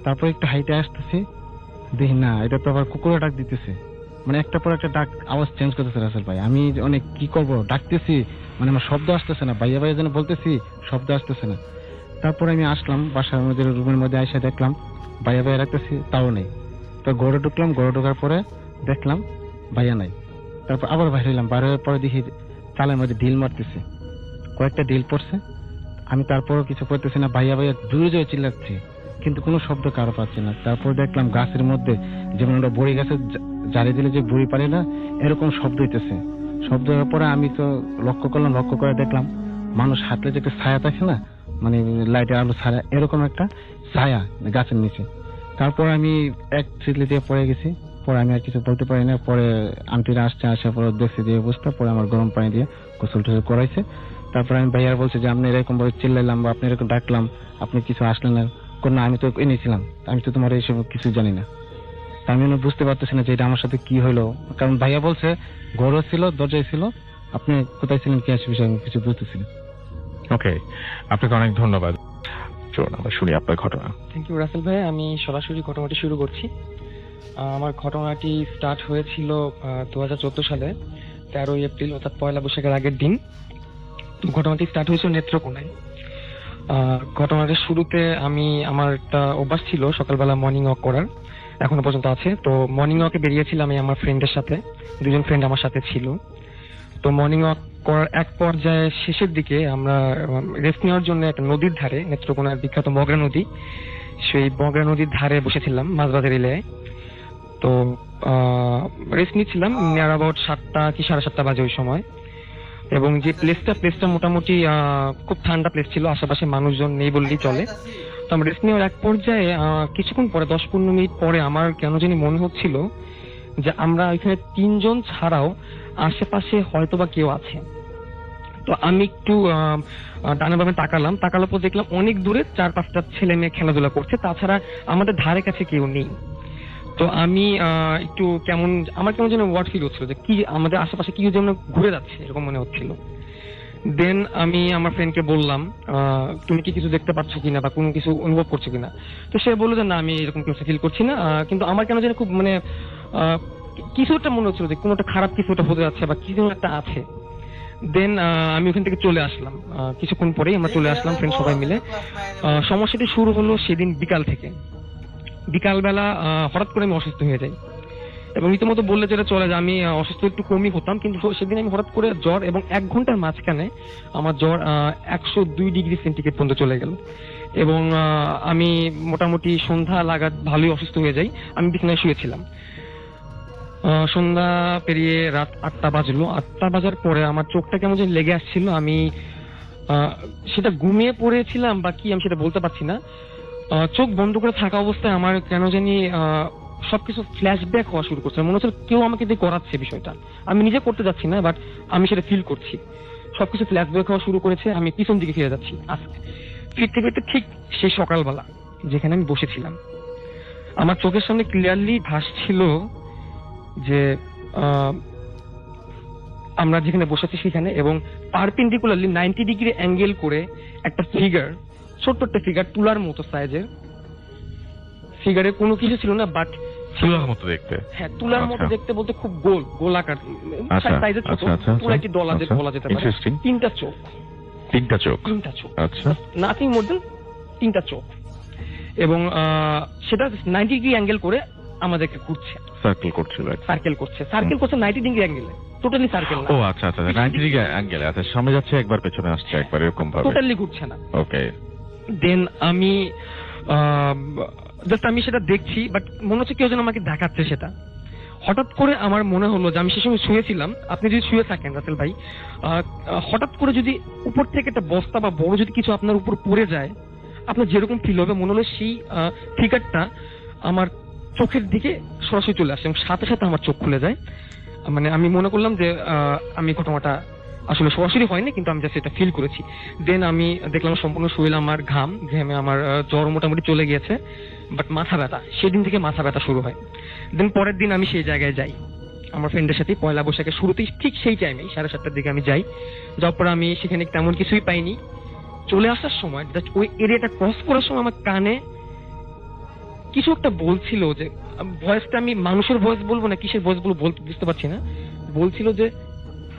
[SPEAKER 8] তারপর একটু হাইটে আসতেছি, দেখি না, এটা তো আবার কুকুরের ডাক দিতেছে। মানে একটা পর একটা ডাক, আওয়াজ চেঞ্জ করতেছে রাসেল ভাই। আমি অনেক কি করব, ডাকতেছি, মানে আমার শব্দ আসতেছে না, ভাইয়া ভাইয়া যেন বলতেছি, শব্দ আসতেছে না। তারপর আমি আসলাম বাসার মধ্যে, রুমের মধ্যে এসে দেখলাম ভাইয়া ভাইয়া রাখতেছি, তাও নেই। তো ঘরে ঢুকলাম, ঘরে ঢোকার পরে দেখলাম ভাইয়া নাই। তারপর আবার বাইরে এলাম, বাইরে হওয়ার পরে দেখি চালের মধ্যে ঢিল মারতেছে, কয়েকটা ঢিল পড়ছে। আমি তারপরও কিছু করতেছি না, ভাইয়া ভাইয়া দূরে জয়ে চিল্লাচ্ছি, কিন্তু কোনো শব্দ কারো পাচ্ছি না। তারপর দেখলাম গাছের মধ্যে, যেমন ওটা বড়ি গাছের জারি দিলে যে বড়ি পারে না, এরকম শব্দ হইতেছে। শব্দ হওয়ার পরে আমি তো লক্ষ্য করে দেখলাম মানুষ হাঁটলে যে একটা ছায়া থাকে না, মানে লাইটের আলো ছাড়া এরকম একটা ছায়া গাছের নিচে। তারপর আমি এক চিতলি দিয়ে পড়ে গেছি, পরে আমি আর কিছু বলতে পারি না। পরে আন্টিরা আসার পরে দেখছি যে অবস্থা, পরে আমার গরম পানি দিয়ে গোসল টোসল করাইছে। তারপরে আমি ভাইয়ার বলছি যে আপনি এরকম ভাবে চিল্লাইলাম বা আপনি এরকম ডাকলাম, আপনি কিছু আসলেন না। না, আমি তো এনেছিলাম, আমি তো তোমার এইসব কিছু জানি না। আমি বুঝতে পারতেছি না যে এটা আমার সাথে কি হলো, কারণ ভাইয়া বলছে ঘরও ছিল, দরজায় ছিল, আপনি কোথায় ছিলেন কি আসে বিষয়ে আমি কিছু বুঝতেছি না।
[SPEAKER 1] ওকে, আপনাকে অনেক ধন্যবাদ। চলুন আমরা শুনি আপনার ঘটনা।
[SPEAKER 9] থ্যাংক ইউ রাসেল ভাই। আমি সরাসরি ঘটনাটি শুরু করছি। আমার ঘটনাটি স্টার্ট হয়েছিল 2014 সালে 13 এপ্রিল, অর্থাৎ পয়লা বৈশাখের আগের দিন। তো ঘটনাটি স্টার্ট হয়েছিল নেত্রকোনায়। ঘটনাটির শুরুতে আমার একটা অভ্যাস ছিল সকালবেলা মর্নিং ওয়াক করার, এখনো পর্যন্ত আছে। তো মর্নিং ওয়াকে বেরিয়েছিলাম আমি আমার ফ্রেন্ডের সাথে, দুজন ফ্রেন্ড আমার সাথে ছিল। তো মর্নিং ওয়াক করার এক পর্যায়ে শেষের দিকে আমরা রেস্ট নেওয়ার জন্য একটা নদীর ধারে, নেত্রকোনার বিখ্যাত মগরা নদী, সেই মগরা নদীর ধারে বসেছিলাম মাঝবাজার এলাকায়। তো রেস্ট নিচ্ছিলাম, নিয়ার অ্যাবাউট 7টা কি 7:30 বাজে ওই সময়। এবং যে প্লেসটা মোটামুটি খুব ঠান্ডা প্লেস ছিল, আশেপাশে মানুষজন নেই বললেই চলে। তো আমরা রেস্ট নেওয়ার এক পর্যায়ে কিছুক্ষণ পরে 10-15 মিনিট পরে আমার কেন জানি মনে হচ্ছিল যে আমরা ওইখানে 3 জন ছাড়াও আশেপাশে হয়তোবা কেউ আছে। তো আমি একটু ডানে বামে তাকানোর পর দেখলাম অনেক দূরে 4-5টা ছেলে মেয়ে খেলাধুলা করছে, তাছাড়া আমাদের ধারে কাছে কেউ নেই। তো আমি একটু আমার কেমন যেন ওয়ার্ড ফিল হচ্ছিল যে কি আমাদের আশেপাশে কি যেন ঘুরে যাচ্ছে, এরকম মনে হচ্ছিল। দেন আমি আমার ফ্রেন্ডকে বললাম, তুমি কি কিছু দেখতে পাচ্ছ কিনা বা কোনো কিছু অনুভব করছো কিনা? তো সে বললো যে না, আমি এরকম কিছু ফিল করছি না, কিন্তু আমার কেন যেন খুব মানে কিছু একটা মনে হচ্ছিল যে কোনো একটা খারাপ কিছু একটা হতে যাচ্ছে বা কিছু একটা আছে। দেন আমি ওখান থেকে চলে আসলাম। কিছুক্ষণ পরেই আমরা চলে আসলাম ফ্রেন্ড সবাই মিলে। সমস্যাটি শুরু হলো সেদিন বিকাল থেকে। বিকালবেলা হঠাৎ করে আমি অসুস্থ হয়ে যাই, এবং রীতিমতো বললে যেটা চলে যায় আমি অসুস্থ একটু কমই হতাম, কিন্তু সেদিন আমি হঠাৎ করে জ্বর, এবং 1 ঘন্টার মাঝখানে আমার জ্বর 102 ডিগ্রি সেন্টিগ্রেড পর্যন্ত চলে গেল। এবং আমি মোটামুটি সন্ধ্যা লাগাত ভালোই অসুস্থ হয়ে যাই। আমি বিছানায় শুয়েছিলাম। সন্ধ্যা পেরিয়ে রাত 8টা বাজলো। 8টা বাজার পরে আমার চোখটা কেমন যেন লেগে আসছিল। আমি সেটা ঘুমিয়ে পড়েছিলাম বা কি আমি সেটা বলতে পারছি না। চোখ বন্ধ করে থাকা অবস্থায় আমার কেন জানি সবকিছু ফ্ল্যাশব্যাক হওয়া শুরু করছে। মনে হচ্ছে কেউ আমাকে দিয়ে করাচ্ছে বিষয়টা, আমি নিজে করতে যাচ্ছি না, বাট আমি সেটা ফিল করছি। সবকিছু ফ্ল্যাশব্যাক হওয়া শুরু করেছে। আমি পিছন দিকে ফিরে যাচ্ছি। ফিরতে ফিরতে ঠিক সেই সকালবেলা যেখানে আমি বসেছিলাম, আমার চোখের সামনে ক্লিয়ারলি ভাসছিল যে আমরা যেখানে বসেছি সেখানে, এবং পারপেন্ডিকুলারলি 90 ডিগ্রি অ্যাঙ্গেল করে একটা ফিগার, ছোট্ট একটা ফিগার, তুলার মতো সাইজের। ফিগারে কোনো কিছু ছিল না, বাট
[SPEAKER 1] তুলার মতো দেখতে।
[SPEAKER 9] হ্যাঁ, তুলার মতো দেখতে বলতে খুব গোলাকার সাইজের, ছোট তুলা, একটি বলা যেতে পারে। 3টা চোখ। আচ্ছা, নাথিং মোর দেন 3টা চোখ। এবং সেটা 90 ডিগ্রি অ্যাঙ্গেল করে আমাদেরকে ঘুরছে, সার্কেল করছে 90 ডিগ্রি অ্যাঙ্গেলে, টোটালি সার্কেল না।
[SPEAKER 1] ও আচ্ছা, 90 ডিগ্রি অ্যাঙ্গেলে। আচ্ছা, সামনে যাচ্ছে একবার, পেছনে আসছে একবার, এরকম ভাবে
[SPEAKER 9] টোটালি ঘুরছে না।
[SPEAKER 1] ওকে।
[SPEAKER 9] দেন আমি জাস্ট আমি সেটা দেখছি, বাট মনে হচ্ছে কেউ যেন আমাকে দেখাচ্ছে সেটা। হঠাৎ করে আমার মনে হলো যে আমি সে সময় শুয়েছিলাম, আপনি যদি শুয়ে থাকেন রাসেল ভাই, হঠাৎ করে যদি উপর থেকে একটা বস্তা বা বড় যদি কিছু আপনার উপর পড়ে যায়, আপনার যেরকম ফিল হবে, মনে হলো সেই ফিগারটা আমার চোখের দিকে সরাসরি চলে আসে, এবং সাথে সাথে আমার চোখ খুলে যায়। মানে আমি মনে করলাম যে আমি ঘটনাটা আসলে সরাসরি হয়নি, কিন্তু আমি জাস্ট এটা ফিল করেছি। দেন আমি দেখলাম সম্পূর্ণ শরীর আমার ঘেমে আমার জ্বর মোটামুটি চলে গিয়েছে, বাট মাথা ব্যথা, সেদিন থেকে মাথা ব্যথা শুরু হয়। দেন পরের দিন আমি সেই জায়গায় যাই আমার ফ্রেন্ডের সাথে, পয়লা বৈশাখের শুরুতেই, ঠিক সেই টাইমে 7:30টার দিকে আমি যাই। যাওয়ার পর আমি সেখানে তেমন কিছুই পাইনি। চলে আসার সময় জাস্ট ওই এরিয়াটা ক্রস করার সময় আমার কানে কিছু একটা বলছিল, যে ভয়েসটা আমি মানুষের ভয়েস বলবো না কিসের ভয়েস বলবো বুঝতে পারছি না। বলছিল যে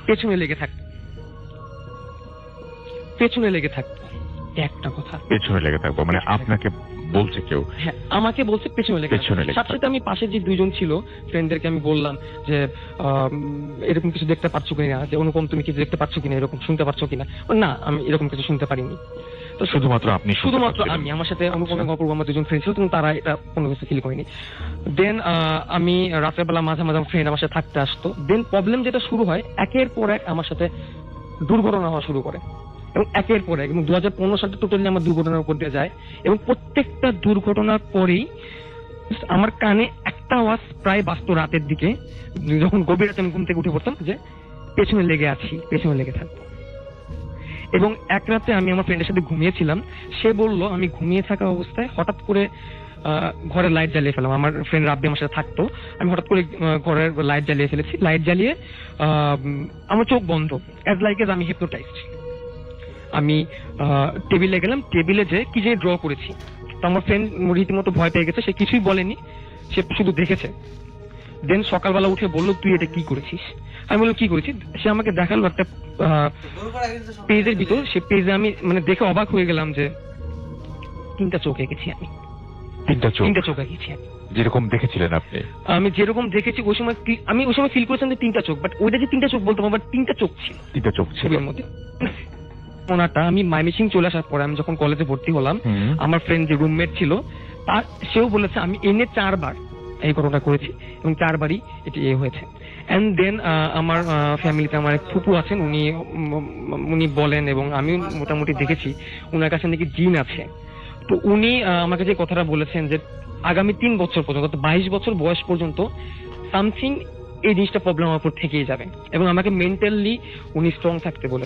[SPEAKER 9] পেছনে লেগে থাকতো, একটা কথা,
[SPEAKER 1] পেছনে লেগে থাকবো মানে আপনাকে বলছে কেউ?
[SPEAKER 9] হ্যাঁ, আমাকে বলছে পেছনে লেগে থাকবো। সাথে সাথে আমি পাশে যে 2জন ছিল ফ্রেন্ডদেরকে আমি বললাম যে এরকম কিছু দেখতে পাচ্ছ কিনা, যে অনুপম তুমি কিছু দেখতে পাচ্ছ কিনা, এরকম শুনতে পাচ্ছ কিনা? না, আমি এরকম কিছু শুনতে পারিনি। তো শুধুমাত্র আমি, আমার সাথে অনুপম এবং অপূর্ব, আমার 2জন ফ্রেন্ড ছিল, কিন্তু তারা এটা কোনো কিছু ফিল করেনি। দেন আমি রাতের বেলা মাঝে মাঝে ফ্রেন্ড আমার সাথে থাকতে আসতো। দেন প্রবলেম যেটা শুরু হয়, একের পর এক আমার সাথে দুর্ঘটনা হওয়া শুরু করে। এবং একের পর এক, এবং 2015 সালটা টোটালি আমার দুর্ঘটনার উপর দিয়ে যায়, এবং প্রত্যেকটা দুর্ঘটনার পরেই আমার কানে একটা আওয়াজ প্রায় বাজতো রাতের দিকে, যখন গভীর রাতে আমি ঘুম থেকে উঠে পড়তাম, যে পেছনে লেগে আছি, পেছনে লেগে থাকবো। এবং এক রাতে আমি আমার ফ্রেন্ডের সাথে ঘুমিয়েছিলাম, সে বলল আমি ঘুমিয়ে থাকা অবস্থায় হঠাৎ করে ঘরের লাইট জ্বালিয়ে ফেলাম। আমার ফ্রেন্ড রাব্বি আমার সাথে থাকতো, আমি হঠাৎ করে ঘরের লাইট জ্বালিয়ে ফেলেছি। লাইট জ্বালিয়ে আমার চোখ বন্ধ, অ্যাজ লাইক এজ আমি হিপনোটাইজড। আমি টেবিলে গেলাম, টেবিলে যে কি যে ড্র করেছি, তো আমার ফ্রেন্ড রীতিমতো ভয় পেয়ে গেছে, সে কিছুই বলেনি, সে শুধু দেখেছে। দেন সকালবেলা উঠে বললো তুই এটা কি করেছিস? আমি বললাম কি করেছি? সে আমাকে দেখালো একটা পেজের ভিতর, সে পেজে আমি মানে দেখে অবাক হয়ে গেলাম যে 3টা চোখ এঁকেছি আমি,
[SPEAKER 1] 3টা চোখ
[SPEAKER 9] 3টা চোখ এঁকেছি আমি।
[SPEAKER 1] যেরকম দেখেছিলেন আপনি?
[SPEAKER 9] আমি যেরকম দেখেছি ওই সময় আমি ওই সময় ফিল করেছিলাম যে 3টা চোখ, বাট ওইটা যে 3টা চোখ বলতাম, আবার 3টা চোখ ছিল
[SPEAKER 1] 3টা চোখ ছিল
[SPEAKER 9] ছবির মধ্যে। ওনাটা আমি মাইমিসিং চলে আসার পরে, আমি যখন কলেজে ভর্তি হলাম, আমার ফ্রেন্ড যে রুমমেট ছিল তার, সেও বলেছে আমি এনে 4 বার এই ঘটনা করেছি এবং 4 বারই এটি হয়েছে। এন্ড দেন আমার ফ্যামিলিতে আমার এক ফুপু আছেন, উনি বলেন, এবং আমি মোটামুটি দেখেছি উনার কাছে নাকি জিন আছে। তো উনি আমাকে যে কথাটা বলেছেন যে আগামী 3 বছর পর্যন্ত, 22 বছর বয়স পর্যন্ত সামথিং এই জিনিসটা প্রবলেম আমার উপর থেকেই যাবে, এবং আমাকে মেন্টালি উনি স্ট্রং থাকতে বলে।